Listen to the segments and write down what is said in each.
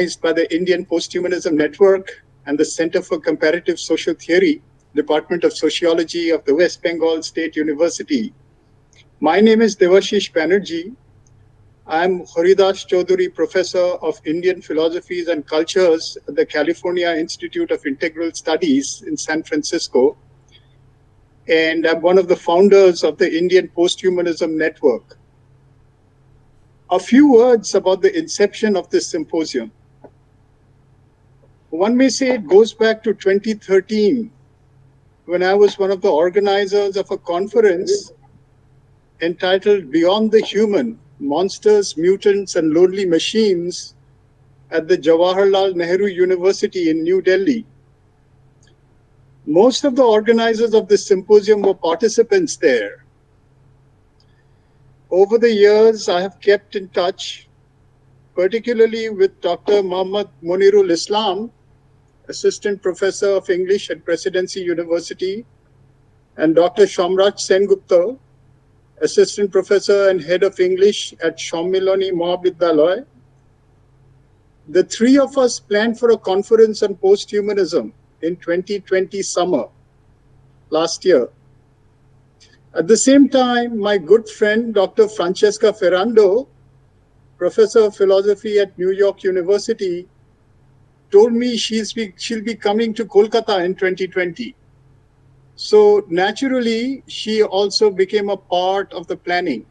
by the Indian Posthumanism Network and the Center for Comparative Social Theory, Department of Sociology of the West Bengal State University. My name is Devashish Banerjee. I'm Haridas Chaudhuri, Professor of Indian Philosophies and Cultures at the California Institute of Integral Studies in San Francisco. And I'm one of the founders of the Indian Posthumanism Network. A few words about the inception of this symposium. One may say it goes back to 2013, when I was one of the organizers of a conference entitled Beyond the Human, Monsters, Mutants, and Lonely Machines at the Jawaharlal Nehru University in New Delhi. Most of the organizers of this symposium were participants there. Over the years, I have kept in touch, particularly with Dr. Muhammad Munirul Islam, Assistant Professor of English at Presidency University, and Dr. Shamraj Sengupta, Assistant Professor and Head of English at Shammilani Mahavidyalaya. The three of us planned for a conference on posthumanism in 2020 summer, last year. At the same time, my good friend, Dr. Francesca Ferrando, Professor of Philosophy at New York University, told me she'll be coming to Kolkata in 2020. So naturally, she also became a part of the planning.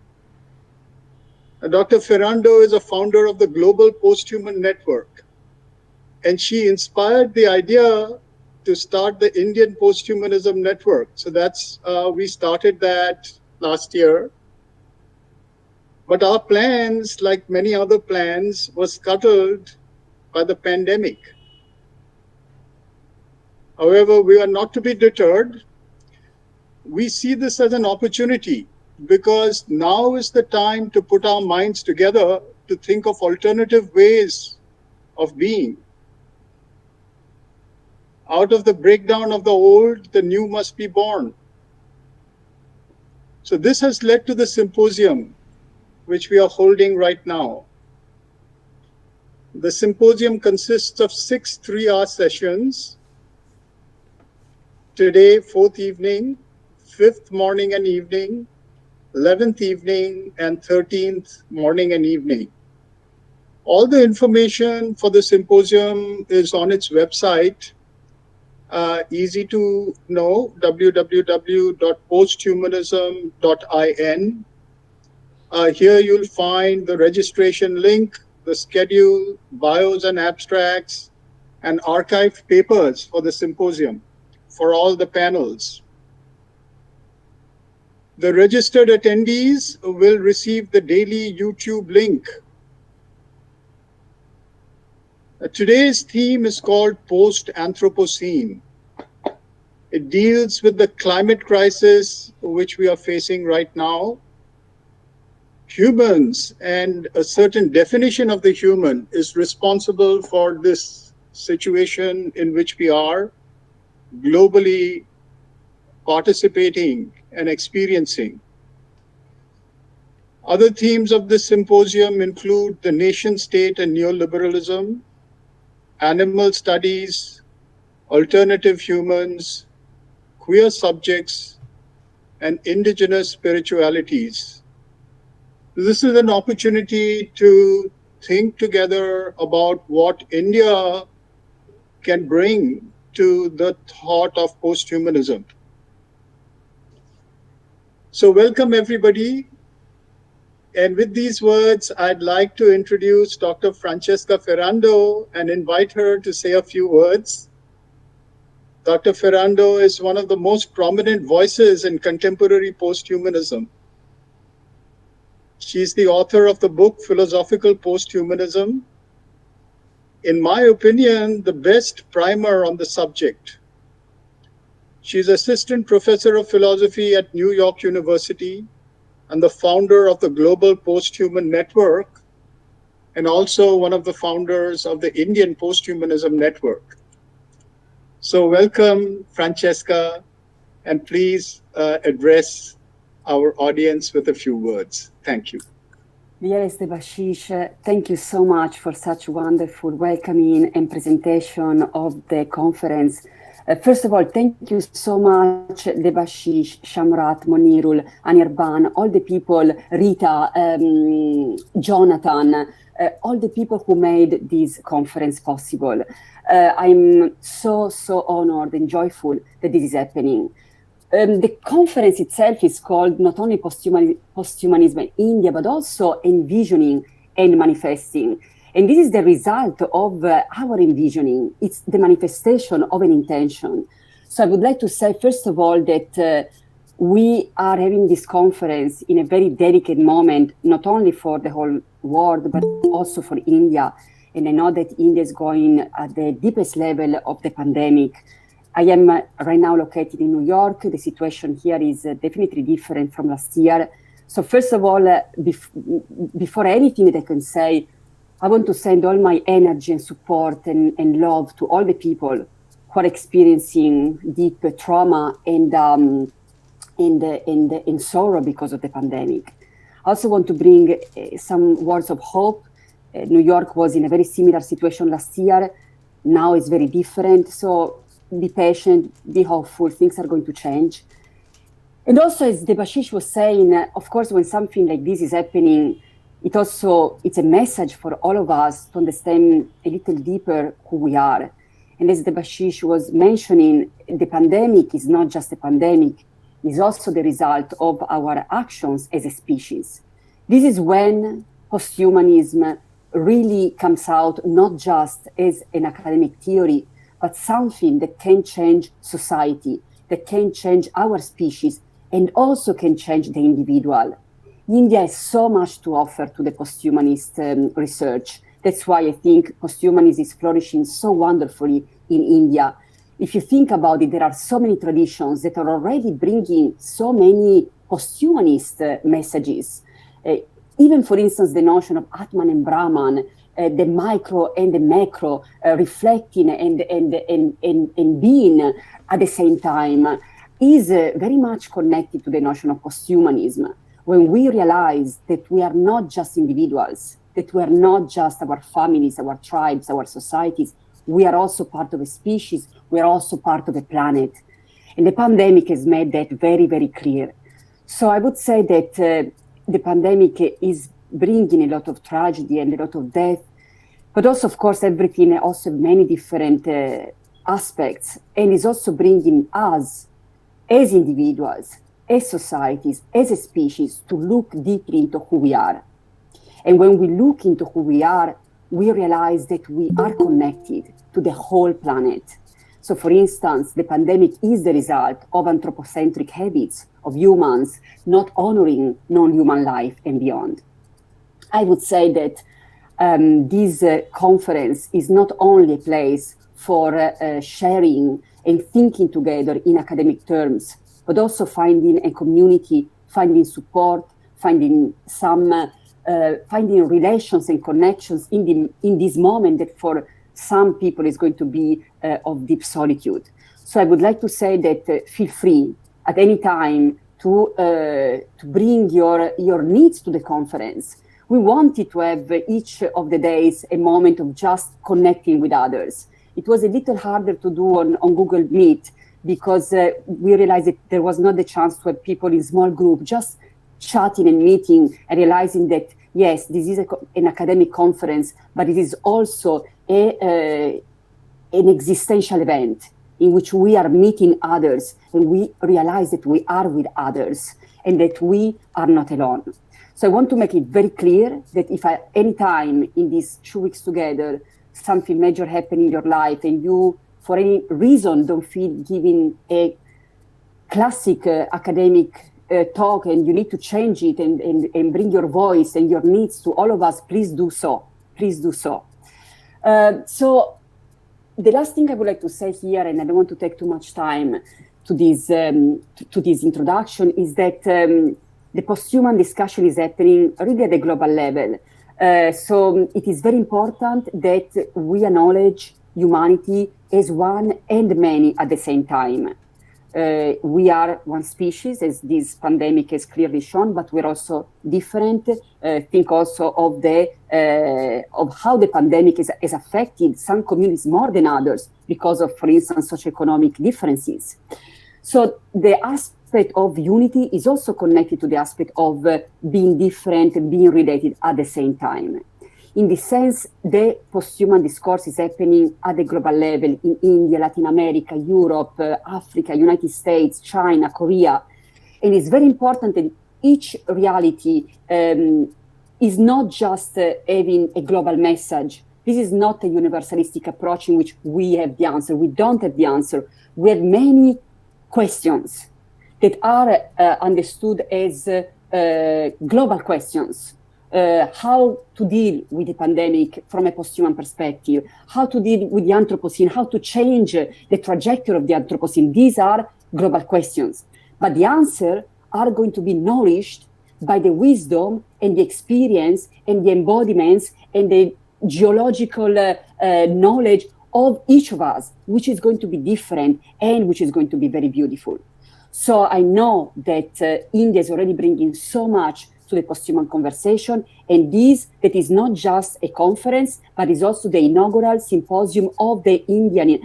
Dr. Ferrando is a founder of the Global Posthuman Network, and she inspired the idea to start the Indian Posthumanism Network. So we started that last year. But our plans, like many other plans, were scuttled by the pandemic. However, we are not to be deterred. We see this as an opportunity because now is the time to put our minds together to think of alternative ways of being. Out of the breakdown of the old, the new must be born. So this has led to the symposium, which we are holding right now. The symposium consists of 6 3-hour sessions. Today, 4th evening, 5th morning and evening, 11th evening, and 13th morning and evening. All the information for the symposium is on its website. Easy to know, www.posthumanism.in. Here you'll find the registration link, the schedule, bios and abstracts, and archived papers for the symposium for all the panels. The registered attendees will receive the daily YouTube link. Today's theme is called Post-Anthropocene. It deals with the climate crisis which we are facing right now. Humans and a certain definition of the human is responsible for this situation in which we are globally participating and experiencing. Other themes of this symposium include the nation state and neoliberalism, animal studies, alternative humans, queer subjects, and indigenous spiritualities. This is an opportunity to think together about what India can bring to the thought of posthumanism. So welcome everybody. And with these words, I'd like to introduce Dr. Francesca Ferrando and invite her to say a few words. Dr. Ferrando is one of the most prominent voices in contemporary posthumanism. She's the author of the book Philosophical Posthumanism. In my opinion, the best primer on the subject. She's Assistant Professor of Philosophy at New York University and the founder of the Global Posthuman Network, and also one of the founders of the Indian Posthumanism Network. So welcome, Francesca, and please address our audience with a few words. Thank you. Dear Debashish, thank you so much for such wonderful welcoming and presentation of the conference. First of all, thank you so much, Debashish, Shamrat, Monirul, Anirban, all the people, Rita, Jonathan, all the people who made this conference possible. I'm so honored and joyful that this is happening. The conference itself is called not only Posthumanism in India, but also Envisioning and Manifesting. And this is the result of our envisioning. It's the manifestation of an intention. So I would like to say, first of all, that we are having this conference in a very delicate moment, not only for the whole world, but also for India. And I know that India is going at the deepest level of the pandemic. I am right now located in New York. The situation here is definitely different from last year. So first of all, before anything that I can say, I want to send all my energy and support and love to all the people who are experiencing deep trauma and sorrow because of the pandemic. I also want to bring some words of hope. New York was in a very similar situation last year. Now it's very different. So be patient, be hopeful, things are going to change. And also, as Debashish was saying, of course, when something like this is happening, it's a message for all of us to understand a little deeper who we are. And as Debashish was mentioning, the pandemic is not just a pandemic, it's also the result of our actions as a species. This is when posthumanism really comes out not just as an academic theory, but something that can change society, that can change our species, and also can change the individual. India has so much to offer to the posthumanist research. That's why I think posthumanism is flourishing so wonderfully in India. If you think about it, there are so many traditions that are already bringing so many posthumanist messages. Even, for instance, the notion of Atman and Brahman, the micro and the macro reflecting and being at the same time is very much connected to the notion of posthumanism. When we realize that we are not just individuals, that we are not just our families, our tribes, our societies, we are also part of a species, we are also part of a planet. And the pandemic has made that very, very clear. So I would say that the pandemic is bringing a lot of tragedy and a lot of death, but also, of course, everything, also many different aspects, and is also bringing us as individuals, as societies, as a species, to look deeply into who we are. And when we look into who we are, we realize that we are connected to the whole planet. So, for instance, the pandemic is the result of anthropocentric habits of humans not honoring non-human life and beyond. I would say that this conference is not only a place for sharing and thinking together in academic terms, but also finding a community, finding support, finding relations and connections in this moment that for some people is going to be of deep solitude. So I would like to say that feel free at any time to bring your needs to the conference. We wanted to have each of the days a moment of just connecting with others. It was a little harder to do on Google Meet because we realized that there was not the chance to have people in small group just chatting and meeting and realizing that, yes, this is an academic conference, but it is also an existential event in which we are meeting others and we realize that we are with others and that we are not alone. So I want to make it very clear that if at any time in these 2 weeks together, something major happened in your life and you, for any reason, don't feel giving a classic academic talk and you need to change it and bring your voice and your needs to all of us, please do so. Please do so. So the last thing I would like to say here, and I don't want to take too much time to this introduction, is that the posthuman discussion is happening really at the global level. So it is very important that we acknowledge humanity as one and many at the same time. we are one species, as this pandemic has clearly shown, but we're also different. Think also of how the pandemic has affected some communities more than others because of, for instance, socioeconomic differences. So the aspect of unity is also connected to the aspect of being different and being related at the same time. In this sense, the post-human discourse is happening at the global level in India, Latin America, Europe, Africa, United States, China, Korea. And it's very important that each reality is not just having a global message. This is not a universalistic approach in which we have the answer. We don't have the answer. We have many questions that are understood as global questions. How to deal with the pandemic from a post-human perspective, how to deal with the Anthropocene, how to change the trajectory of the Anthropocene. These are global questions. But the answers are going to be nourished by the wisdom and the experience and the embodiments and the geological knowledge of each of us, which is going to be different and which is going to be very beautiful. So I know that India is already bringing so much to the post-human conversation, and that is not just a conference, but is also the inaugural symposium of the Indian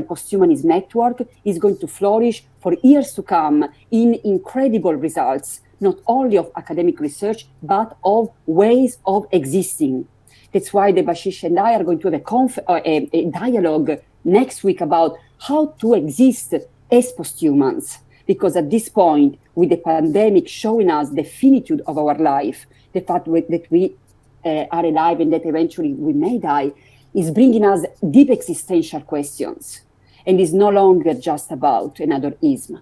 Posthumanism Network, is going to flourish for years to come in incredible results, not only of academic research, but of ways of existing. That's why Debashish and I are going to have a dialogue next week about how to exist as posthumans. Because at this point, with the pandemic showing us the finitude of our life, the fact that we are alive and that eventually we may die, is bringing us deep existential questions, and is no longer just about another ism.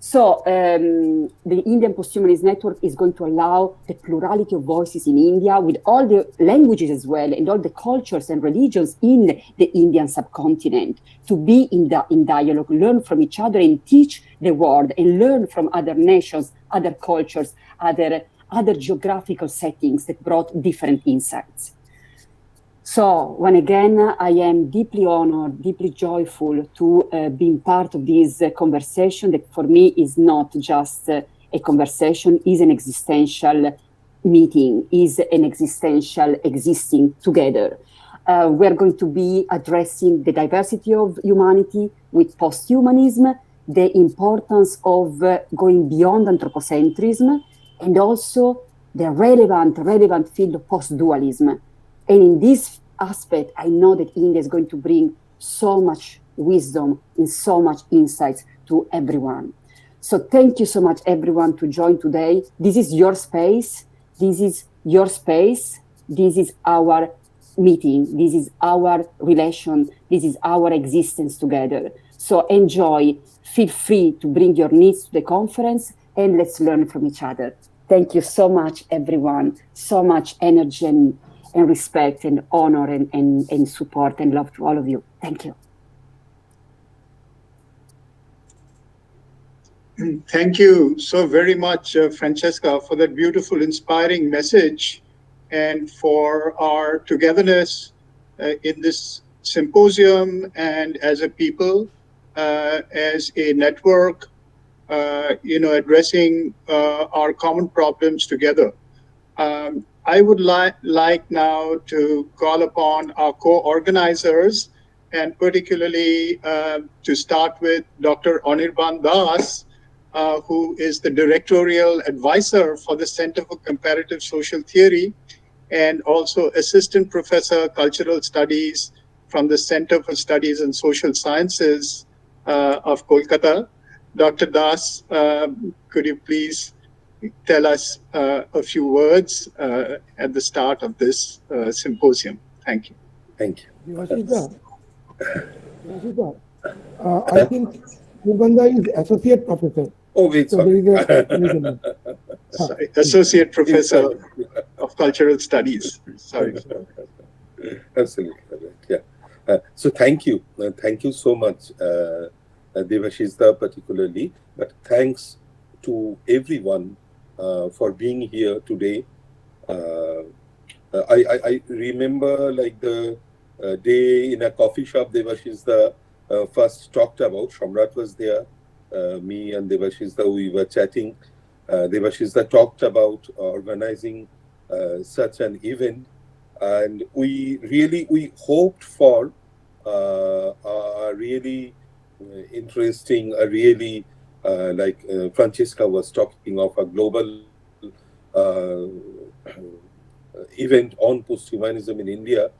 So the Indian Posthumanist Network is going to allow the plurality of voices in India, with all the languages as well, and all the cultures and religions in the Indian subcontinent, to be in dialogue, learn from each other and teach the world, and learn from other nations, other cultures, other geographical settings that brought different insights. So, once again, I am deeply honored, deeply joyful to being part of this conversation that for me is not just a conversation, is an existential meeting, is an existential existing together. We're going to be addressing the diversity of humanity with posthumanism, the importance of going beyond anthropocentrism, and also the relevant field of post-dualism. And in this aspect, I know that India is going to bring so much wisdom and so much insights to everyone. So thank you so much, everyone, to join today. This is your space. This is your space. This is our meeting. This is our relation. This is our existence together. So enjoy. Feel free to bring your needs to the conference, and let's learn from each other. Thank you so much, everyone. So much energy and respect and honor and support and love to all of you. Thank you. Thank you so very much, Francesca, for that beautiful, inspiring message, and for our togetherness in this symposium, and as a people, as a network, addressing our common problems together. I would like now to call upon our co-organizers, and particularly to start with Dr. Anirban Das, who is the Directorial Advisor for the Center for Comparative Social Theory, and also Assistant Professor Cultural Studies from the Center for Studies in Social Sciences of Kolkata. Dr. Das, could you please tell us a few words at the start of this symposium? Thank you. Thank you. I think Muganda is Associate Professor. Oh, wait, so sorry. Sorry, Associate Professor of Cultural Studies. Sorry. Absolutely. Yeah. So thank you. Thank you so much, Devashishda particularly, but thanks to everyone for being here today. I remember like the day in a coffee shop, Devashishda, first talked about. Shamrat was there, me and Devashizda, we were chatting. Devashizda talked about organizing such an event, and we hoped for a really interesting, a really like Francesca was talking of a global event on posthumanism in India,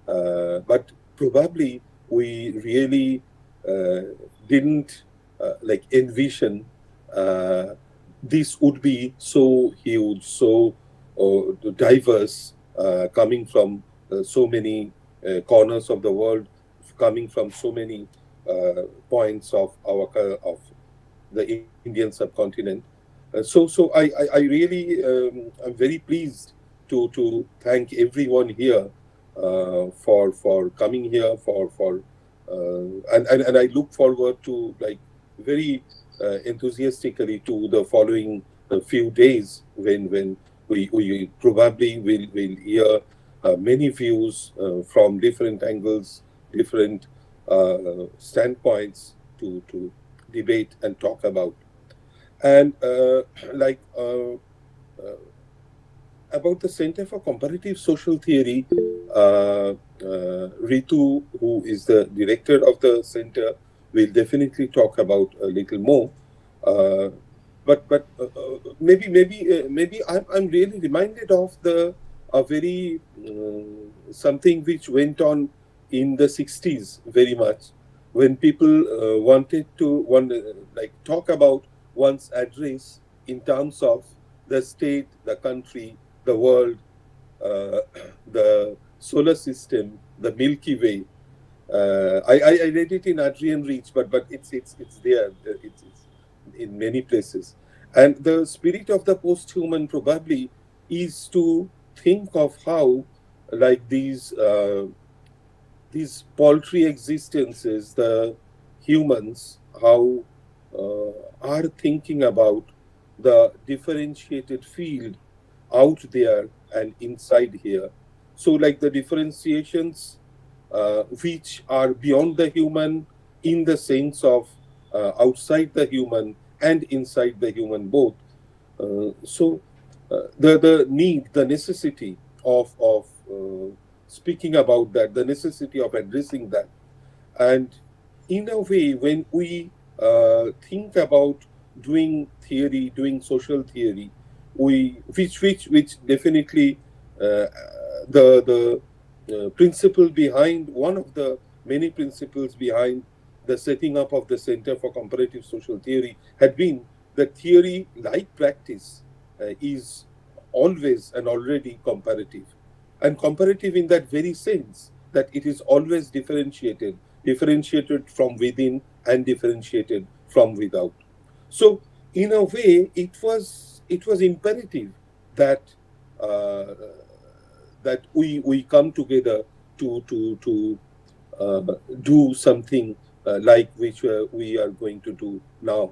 but probably we really didn't like envision this would be so huge, so diverse, coming from so many corners of the world, coming from so many points of the Indian subcontinent. So I really I'm very pleased to thank everyone here for coming here and I look forward to like very enthusiastically to the following few days when we probably will hear many views from different angles, different standpoints to debate and talk about. And about the Center for Comparative Social Theory, Ritu, who is the director of the center, will definitely talk about a little more. But maybe I'm really reminded of a very something which went on in the 60s very much, when people wanted to talk about one's address in terms of the state, the country, the world, the solar system, the Milky Way. I read it in Adrian Rich, but it's there. It's in many places. And the spirit of the post-human probably is to think of how, like these paltry existences, the humans, how are thinking about the differentiated field out there and inside here. So like the differentiations which are beyond the human, in the sense of outside the human and inside the human both. The need, the necessity of speaking about that, the necessity of addressing that. And in a way, when we think about doing theory, doing social theory, which definitely the principle behind, one of the many principles behind the setting up of the Center for Comparative Social Theory had been that theory, like practice, is always and already comparative. And comparative in that very sense, that it is always differentiated from within and differentiated from without. So in a way, it was imperative that that we come together to do something like which we are going to do now.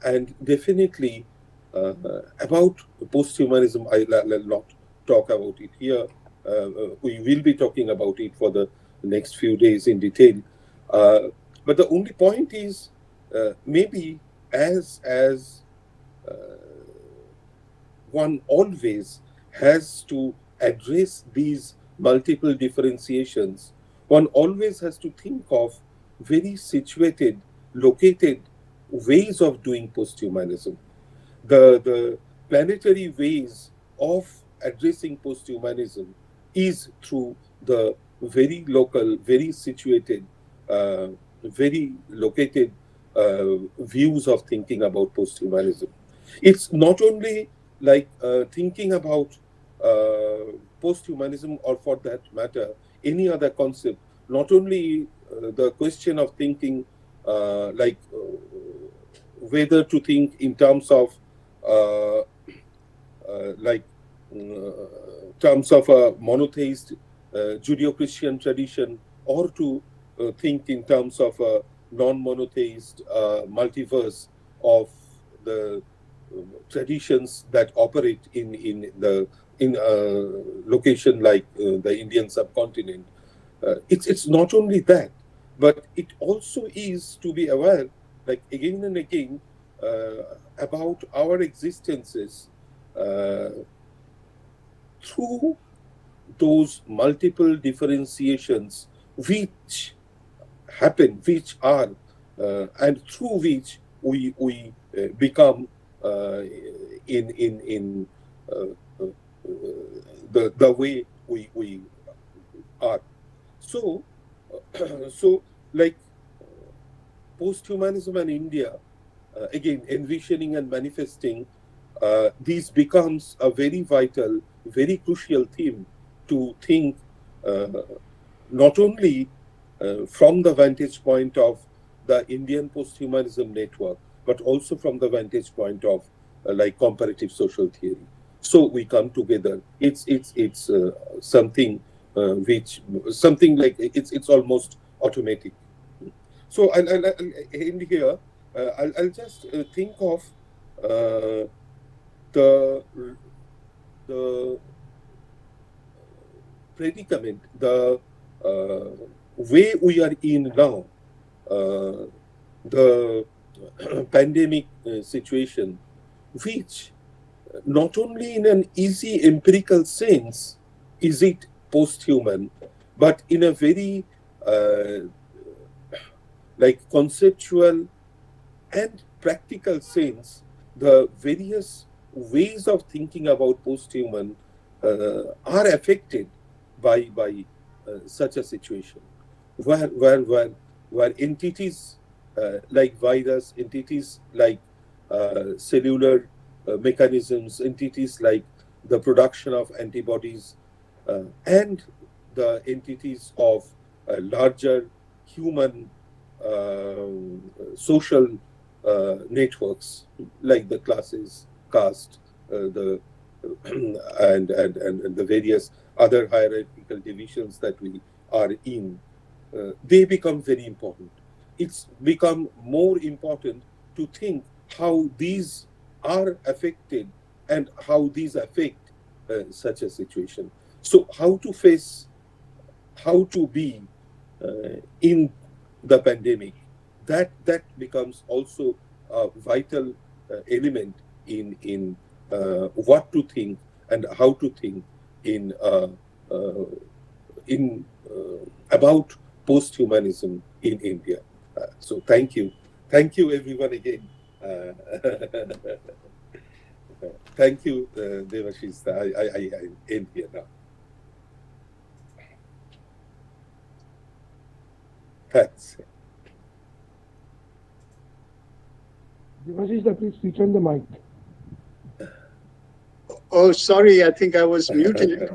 And definitely about posthumanism, I'll not talk about it here. We will be talking about it for the next few days in detail. But the only point is, maybe as one always has to address these multiple differentiations, one always has to think of very situated, located ways of doing posthumanism. The planetary ways of addressing posthumanism is through the very local, very situated, very located views of thinking about posthumanism. It's not only like thinking about posthumanism, or for that matter, any other concept, not only the question of thinking whether to think in terms of terms of a monotheist Judeo-Christian tradition, or to think in terms of a non-monotheist multiverse of the traditions that operate in a location like the Indian subcontinent. It's not only that, but it also is to be aware, like again and again, about our existences through those multiple differentiations which happen, which are, and through which we become in the way we are. So like posthumanism and India, again, envisioning and manifesting, this becomes a very vital, very crucial theme to think not only from the vantage point of the Indian posthumanism network, but also from the vantage point of like comparative social theory. So we come together. It's something which something like it's almost automatic. So I'll end here. I'll just think of the predicament, the way we are in now, the pandemic situation, which not only in an easy empirical sense is it post-human, but in a very like conceptual and practical sense, the various ways of thinking about post-human are affected by such a situation, where entities like virus, entities like cellular mechanisms, entities like the production of antibodies, and the entities of larger human social networks like the classes, caste, the and the various other hierarchical divisions that we are in, they become very important. It's become more important to think how these are affected and how these affect such a situation. So how to face, how to be in the pandemic, that becomes also a vital element in what to think and how to think in about post-humanism in India. So thank you everyone again. Thank you, Devashish. I end here now. Thanks. Devashish, please switch on the mic. Oh, sorry, I think I was muted.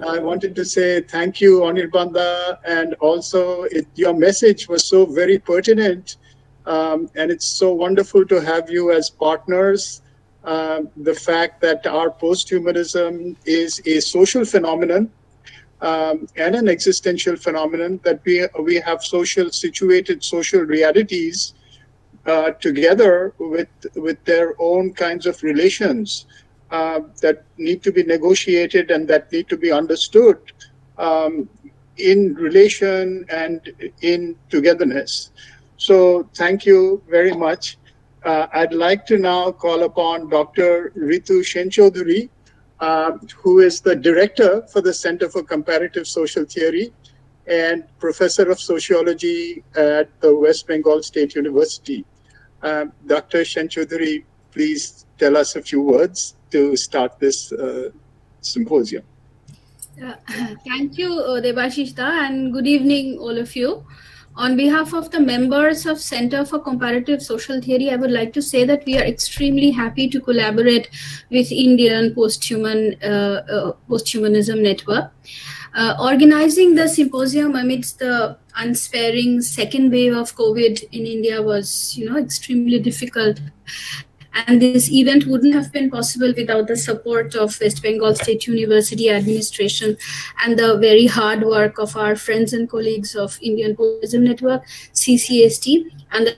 I wanted to say thank you, Anirban, and also your message was so very pertinent, and it's so wonderful to have you as partners. The fact that our posthumanism is a social phenomenon and an existential phenomenon, that we have situated social realities together with their own kinds of relations that need to be negotiated and that need to be understood in relation and in togetherness. So thank you very much. I'd like to now call upon Dr. Ritu Chaudhuri, who is the director for the Center for Comparative Social Theory and professor of sociology at the West Bengal State University. Dr. Chaudhuri, please tell us a few words to start this symposium. Thank you, Devashish, and good evening, all of you. On behalf of the members of Center for Comparative Social Theory, I would like to say that we are extremely happy to collaborate with Indian Posthumanism Network. Organizing the symposium amidst the unsparing second wave of COVID in India was, extremely difficult. And this event wouldn't have been possible without the support of West Bengal State University administration and the very hard work of our friends and colleagues of Indian Posthumanism Network, CCST, and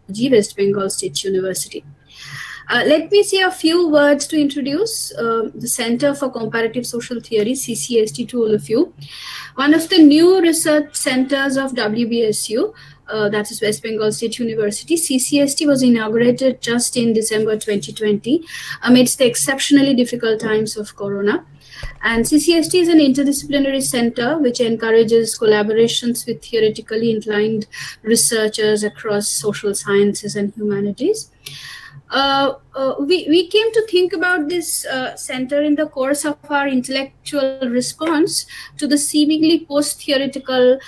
the West Bengal State University. Let me say a few words to introduce the Center for Comparative Social Theory, CCST, to all of you. One of the new research centers of WBSU, that is West Bengal State University, CCST was inaugurated just in December 2020 amidst the exceptionally difficult times of Corona. And CCST is an interdisciplinary center which encourages collaborations with theoretically inclined researchers across social sciences and humanities. We came to think about this center in the course of our intellectual response to the seemingly post-theoretical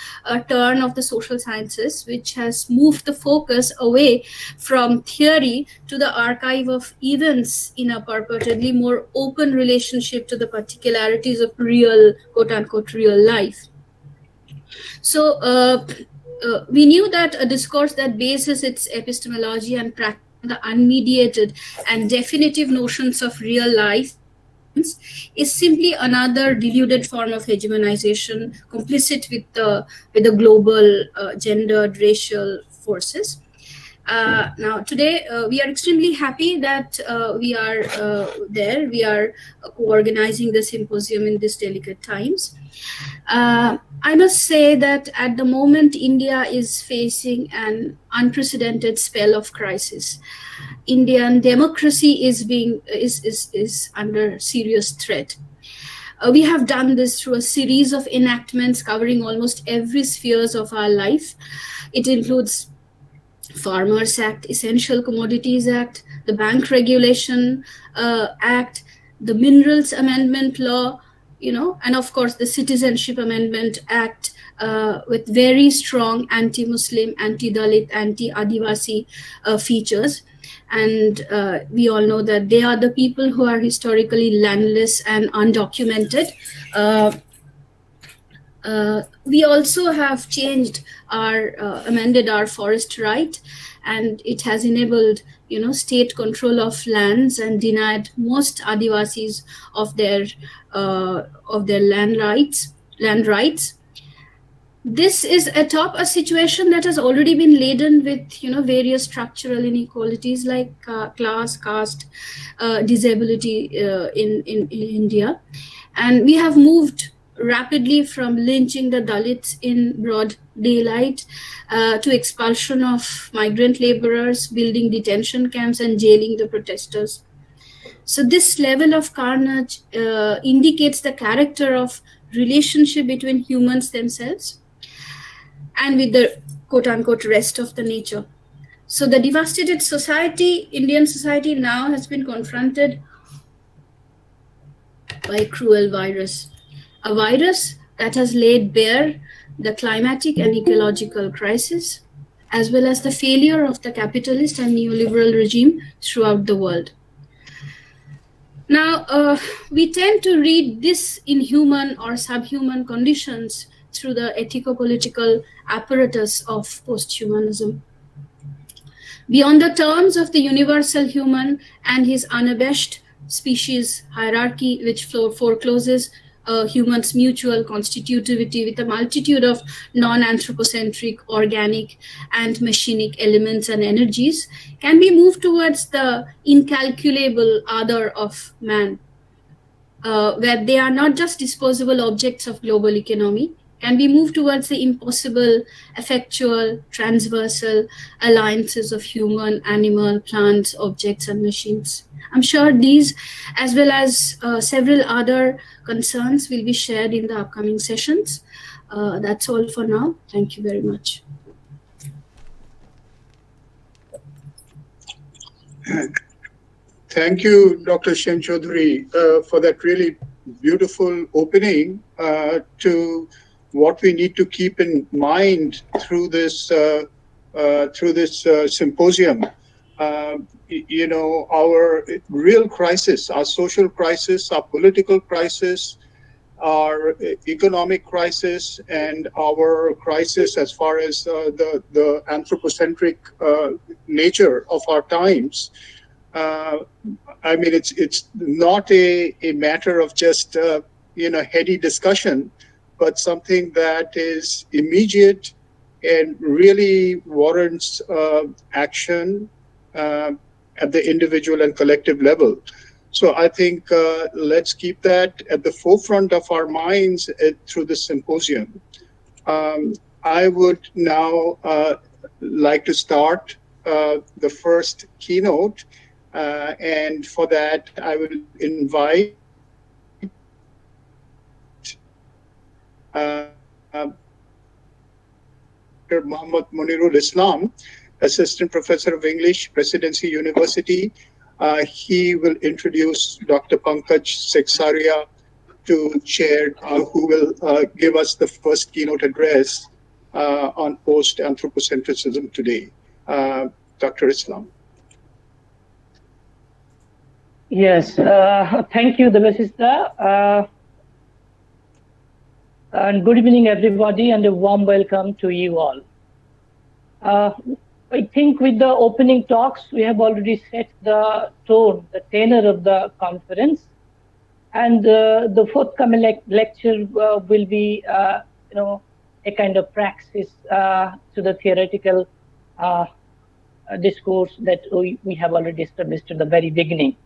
turn of the social sciences, which has moved the focus away from theory to the archive of events in a purportedly more open relationship to the particularities of real, quote-unquote, real life. So we knew that a discourse that bases its epistemology and practice the unmediated and definitive notions of real life is simply another deluded form of hegemonization, complicit with the global gendered racial forces. Now, today, we are extremely happy that we are there. We are co-organizing the symposium in these delicate times. I must say that at the moment, India is facing an unprecedented spell of crisis. Indian democracy is under serious threat. We have done this through a series of enactments covering almost every spheres of our life. It includes Farmers Act, Essential Commodities Act, the Bank Regulation Act, the Minerals Amendment Law, and of course the Citizenship Amendment Act with very strong anti-Muslim, anti-Dalit, anti-Adivasi features. And we all know that they are the people who are historically landless and undocumented. We also have amended our forest right, and it has enabled, state control of lands and denied most Adivasis of their land rights. This is atop a situation that has already been laden with, various structural inequalities like class, caste, disability in India, and we have moved rapidly from lynching the Dalits in broad daylight to expulsion of migrant laborers, building detention camps and jailing the protesters. So this level of carnage indicates the character of relationship between humans themselves and with the quote-unquote rest of the nature. So the devastated society, Indian society, now has been confronted by a cruel virus. A virus that has laid bare the climatic and ecological crisis, as well as the failure of the capitalist and neoliberal regime throughout the world. Now, we tend to read this inhuman or subhuman conditions through the ethico-political apparatus of posthumanism. Beyond the terms of the universal human and his unabashed species hierarchy, which forecloses humans' mutual constitutivity with a multitude of non-anthropocentric, organic, and machinic elements and energies, can be moved towards the incalculable other of man, where they are not just disposable objects of global economy, can be moved towards the impossible, effectual, transversal alliances of human, animal, plants, objects, and machines. I'm sure these, as well as several other concerns, will be shared in the upcoming sessions. That's all for now. Thank you very much. Thank you, Dr. Chaudhuri, for that really beautiful opening to what we need to keep in mind through this symposium. Our real crisis, our social crisis, our political crisis, our economic crisis, and our crisis as far as the anthropocentric nature of our times. It's not a matter of just heady discussion, but something that is immediate and really warrants action at the individual and collective level. So I think let's keep that at the forefront of our minds through the symposium. I would now like to start the first keynote, and for that I will invite Dr. Muhammad Monirul Islam, Assistant Professor of English, Presidency University. He will introduce Dr. Pankaj Sekhsaria to chair, who will give us the first keynote address on post-anthropocentrism today. Dr. Islam. Yes, thank you, Dept. And good evening, everybody, and a warm welcome to you all. I think with the opening talks, we have already set the tone, the tenor of the conference. And the forthcoming lecture will be, a kind of praxis to the theoretical discourse that we have already established at the very beginning.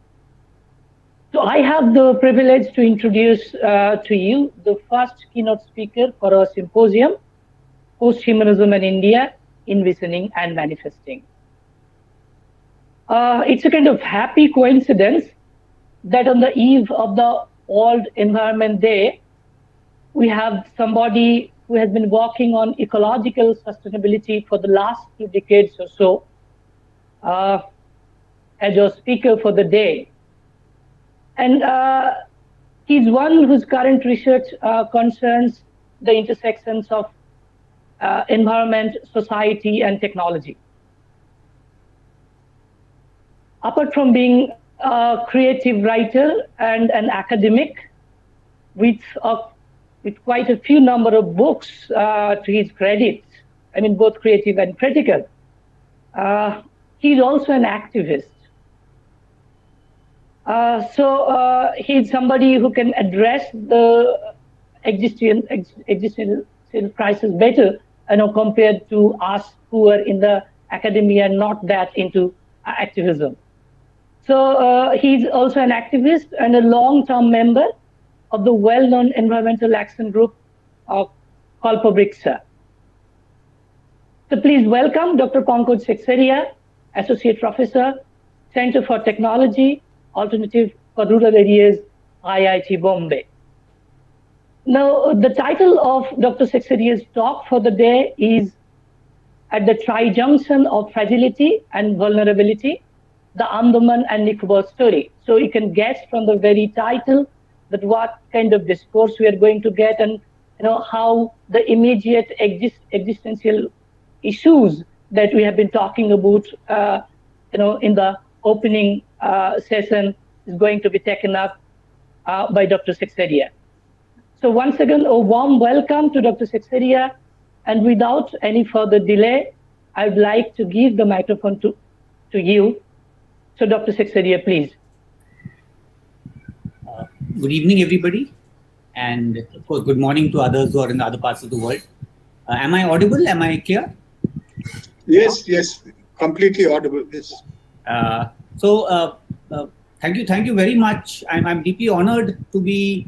So I have the privilege to introduce to you the first keynote speaker for our symposium, Posthumanism in India, Envisioning and Manifesting. It's a kind of happy coincidence that on the eve of the World Environment Day, we have somebody who has been working on ecological sustainability for the last 2 decades or so as your speaker for the day. And he's one whose current research concerns the intersections of environment, society, and technology. Apart from being a creative writer and an academic with quite a few number of books to his credit, I mean both creative and critical, he's also an activist. So he's somebody who can address the existential crisis better, compared to us who are in the academia and not that into activism. So he's also an activist and a long-term member of the well-known environmental action group called Pobrixa. So please welcome Dr. Pankaj Sekhsaria, Associate Professor, Center for Technology, Alternative for Rural Areas, IIT Bombay. Now, the title of Dr. Sekhsaria's talk for the day is At the Tri-Junction of Fragility and Vulnerability, the Andaman and Nicobar Story. So you can guess from the very title that what kind of discourse we are going to get, and how the immediate existential issues that we have been talking about in the opening session is going to be taken up by Dr. Sekhsaria. So once again, a warm welcome to Dr. Sekhsaria, and without any further delay, I'd like to give the microphone to you. So Dr. Sekhsaria, please. Good evening, everybody, and of course, good morning to others who are in the other parts of the world. Am I audible? Am I clear? Yes, completely audible. Yes. Thank you very much. I'm deeply honored to be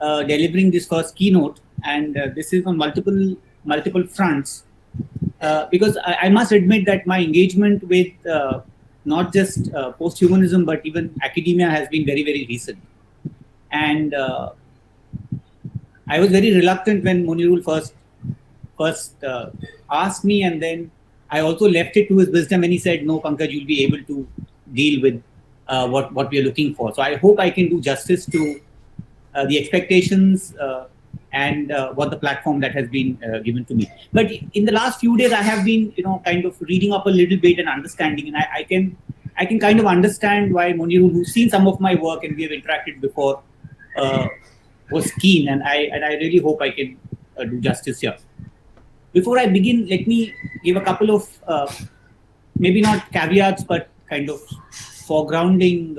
delivering this first keynote, and this is on multiple fronts, because I must admit that my engagement with not just posthumanism but even academia has been very, very recent. And I was very reluctant when Monirul first asked me, and then I also left it to his wisdom when he said, "No, Pankaj, you'll be able to deal with what we are looking for." So I hope I can do justice to the expectations and what the platform that has been given to me. But in the last few days, I have been, kind of reading up a little bit and understanding, and I can kind of understand why Monirul, who's seen some of my work and we have interacted before, was keen, and I really hope I can do justice here. Before I begin, let me give a couple of maybe not caveats, but kind of foregrounding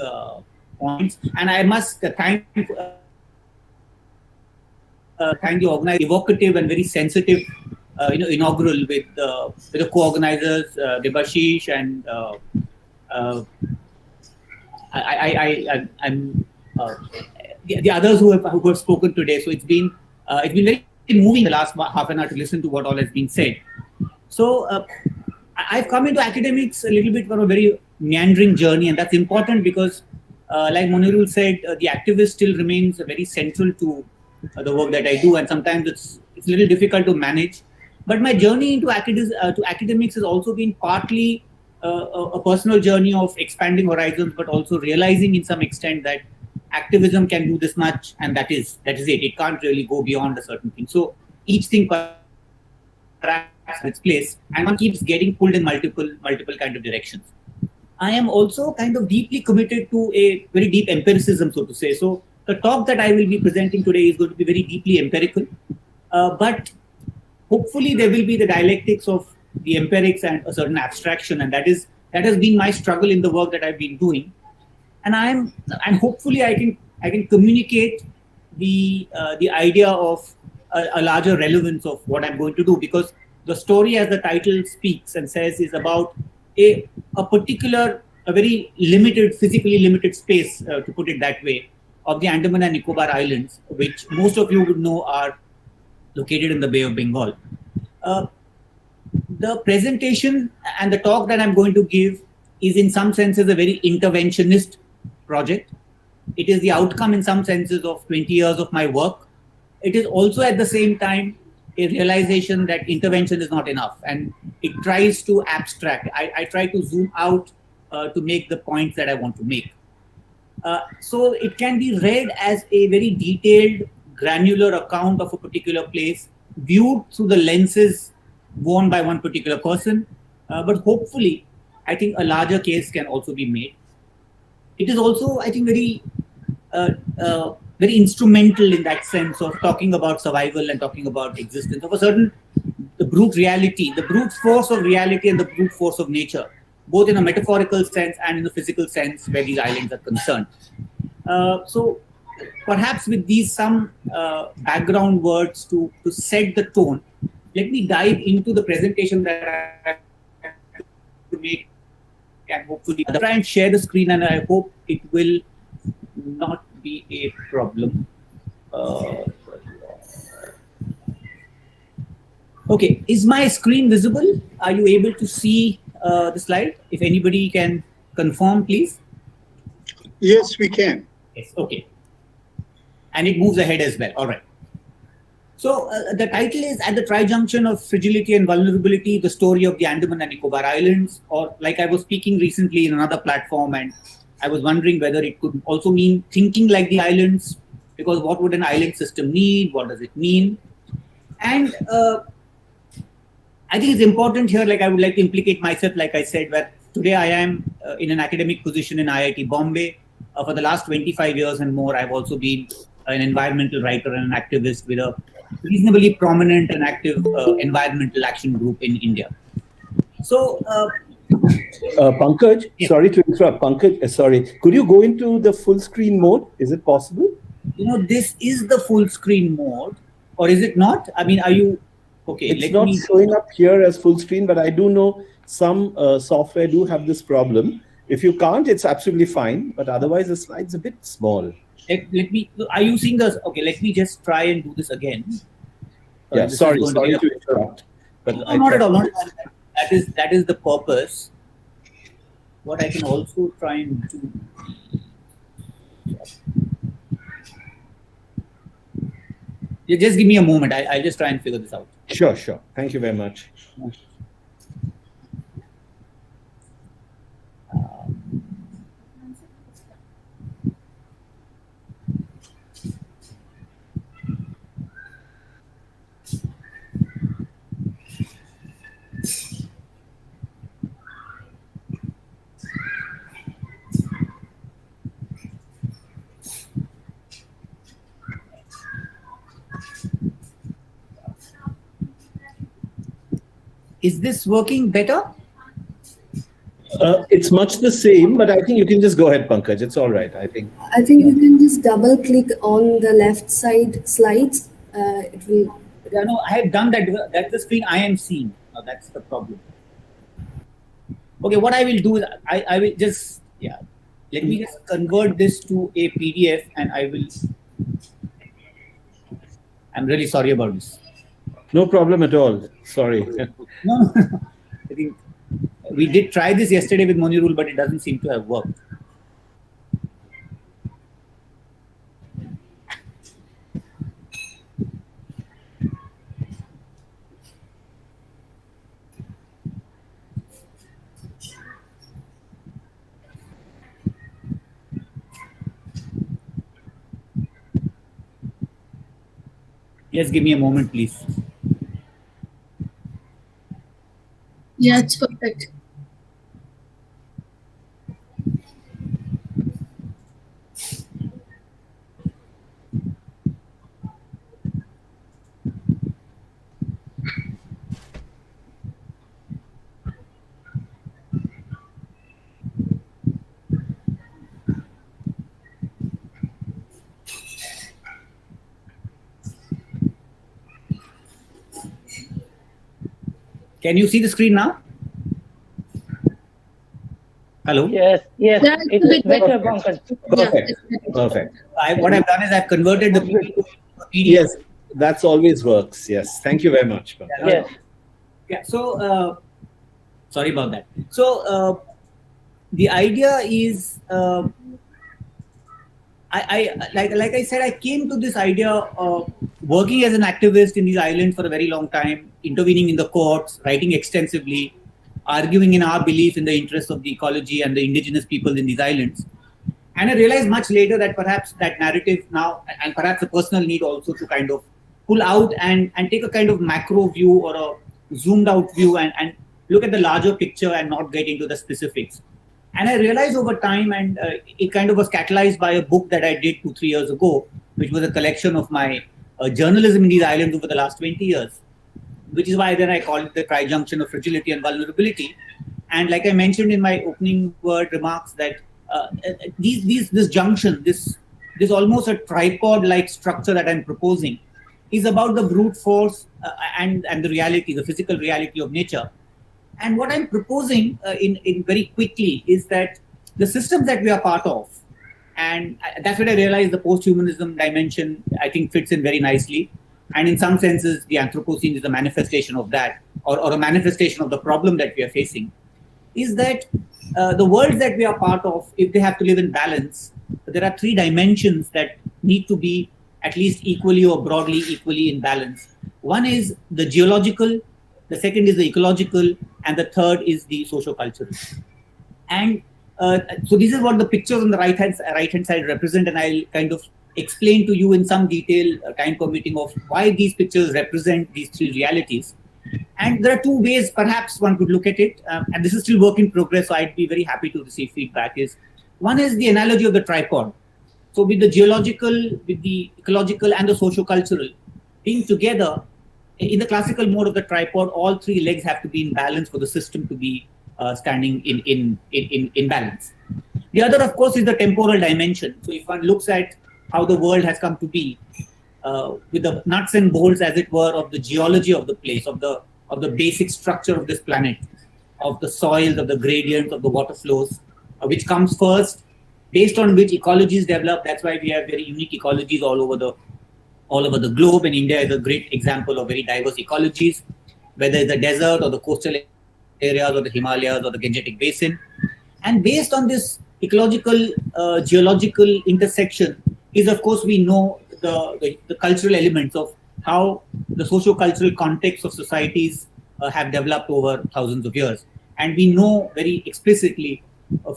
points. And I must thank the organizer, evocative and very sensitive, inaugural with the co-organizers, Debashish and I'm the others who have spoken today. So it's been very moving the last half an hour to listen to what all has been said. So I've come into academics a little bit from a very meandering journey, and that's important because, like Moniru said, the activist still remains very central to the work that I do, and sometimes it's a little difficult to manage. But my journey into academics has also been partly a personal journey of expanding horizons, but also realizing in some extent that activism can do this much, and that is it. It can't really go beyond a certain thing. So each thing perhaps its place, and one keeps getting pulled in multiple kind of directions. I am also kind of deeply committed to a very deep empiricism, so to say. So the talk that I will be presenting today is going to be very deeply empirical, but hopefully there will be the dialectics of the empirics and a certain abstraction, and that has been my struggle in the work that I've been doing. And hopefully I can communicate the idea of a larger relevance of what I'm going to do, because the story, as the title speaks and says, is about a particular, a very limited, physically limited space, to put it that way, of the Andaman and Nicobar Islands, which most of you would know are located in the Bay of Bengal. The presentation and the talk that I'm going to give is in some senses a very interventionist project. It is the outcome in some senses of 20 years of my work. It is also at the same time a realization that intervention is not enough, and it tries to abstract. I try to zoom out to make the points that I want to make. So it can be read as a very detailed, granular account of a particular place, viewed through the lenses worn by one particular person, but hopefully, I think a larger case can also be made. It is also, I think, very instrumental in that sense of talking about survival and talking about existence of a certain, the brute reality, the brute force of reality and the brute force of nature, both in a metaphorical sense and in the physical sense where these islands are concerned. So perhaps with these some background words to set the tone, let me dive into the presentation that I have to make, and hopefully I'll try and share the screen, and I hope it will not be a problem. Okay, is my screen visible? Are you able to see the slide? If anybody can confirm, please. Yes, we can. Yes, okay. And it moves ahead as well. All right. So the title is At the Tri-Junction of Fragility and Vulnerability, the Story of the Andaman and Nicobar Islands. Or like I was speaking recently in another platform, and I was wondering whether it could also mean thinking like the islands, because what would an island system need? What does it mean? And I think it's important here, like I would like to implicate myself, like I said, where today I am in an academic position in IIT Bombay. For the last 25 years and more, I've also been an environmental writer and an activist with a reasonably prominent and active environmental action group in India. So, Pankaj, sorry to interrupt. Pankaj, sorry. Could you go into the full screen mode? Is it possible? You know, this is the full screen mode, or is it not? I mean, are you okay? It's not showing up here as full screen, but I do know some software do have this problem. If you can't, it's absolutely fine. But otherwise, the slide's a bit small. Let me. Are you seeing this? Okay, let me just try and do this again. Yeah, sorry to interrupt. But no, not at all. Not at all. That is the purpose. What I can also try and do. You just give me a moment. I'll just try and figure this out. Sure. Thank you very much. Is this working better? It's much the same, but I think you can just go ahead, Pankaj. It's all right, I think. I think you can just double click on the left side slides. It will. Yeah, no, I have done that. That's the screen I am seeing. That's the problem. Okay, what I will do is I will just, yeah. let me just convert this to a PDF, and I'm really sorry about this. No problem at all. Sorry. No. I think we did try this yesterday with Monirul, but it doesn't seem to have worked. Just give me a moment, please. Yeah, it's perfect. Can you see the screen now? Hello? Yes, yes, Yeah, it's it's a bit better, better. Pankaj. Perfect. Perfect. What I've done is I've converted the PDF to a PDF. Yes, that's always works. Yes. Thank you very much. Yes. Yeah. So, sorry about that. So, the idea is, like I said, I came to this idea of working as an activist in these islands for a very long time, intervening in the courts, writing extensively, arguing in our belief in the interests of the ecology and the indigenous peoples in these islands. And I realized much later that perhaps that narrative now, and perhaps a personal need also to kind of pull out and take a kind of macro view or a zoomed out view and look at the larger picture and not get into the specifics. And I realized over time, and it kind of was catalyzed by a book that I did 2-3 years ago, which was a collection of my journalism in these islands over the last 20 years, which is why then I called it the tri-junction of fragility and vulnerability. And like I mentioned in my opening word remarks, that this junction, this almost a tripod-like structure that I'm proposing, is about the brute force and the reality, the physical reality of nature. And what I'm proposing in very quickly is that the systems that we are part of, and that's when I realized the post-humanism dimension, I think, fits in very nicely. And in some senses, the Anthropocene is a manifestation of that, or a manifestation of the problem that we are facing, is that the worlds that we are part of, if they have to live in balance, there are 3 dimensions that need to be at least equally or broadly equally in balance. One is the geological, the second is the ecological, and the third is the socio-cultural. And so this is what the pictures on the right-hand side represent, and I'll kind of explain to you in some detail, time permitting, of why these pictures represent these 3 realities. And there are 2 ways perhaps one could look at it, and this is still work in progress, so I'd be very happy to receive feedback. One is the analogy of the tripod. So with the geological, with the ecological, and the socio-cultural being together, in the classical mode of the tripod, all 3 legs have to be in balance for the system to be standing in balance. The other, of course, is the temporal dimension. So if one looks at how the world has come to be, with the nuts and bolts, as it were, of the geology of the place, of the basic structure of this planet, of the soils, of the gradients, of the water flows, which comes first, based on which ecologies develop. That's why we have very unique ecologies all over the globe, and India is a great example of very diverse ecologies, whether it's the desert or the coastal areas or the Himalayas or the Gangetic Basin. And based on this ecological, geological intersection is, of course, we know the cultural elements of how the socio-cultural context of societies have developed over thousands of years. And we know very explicitly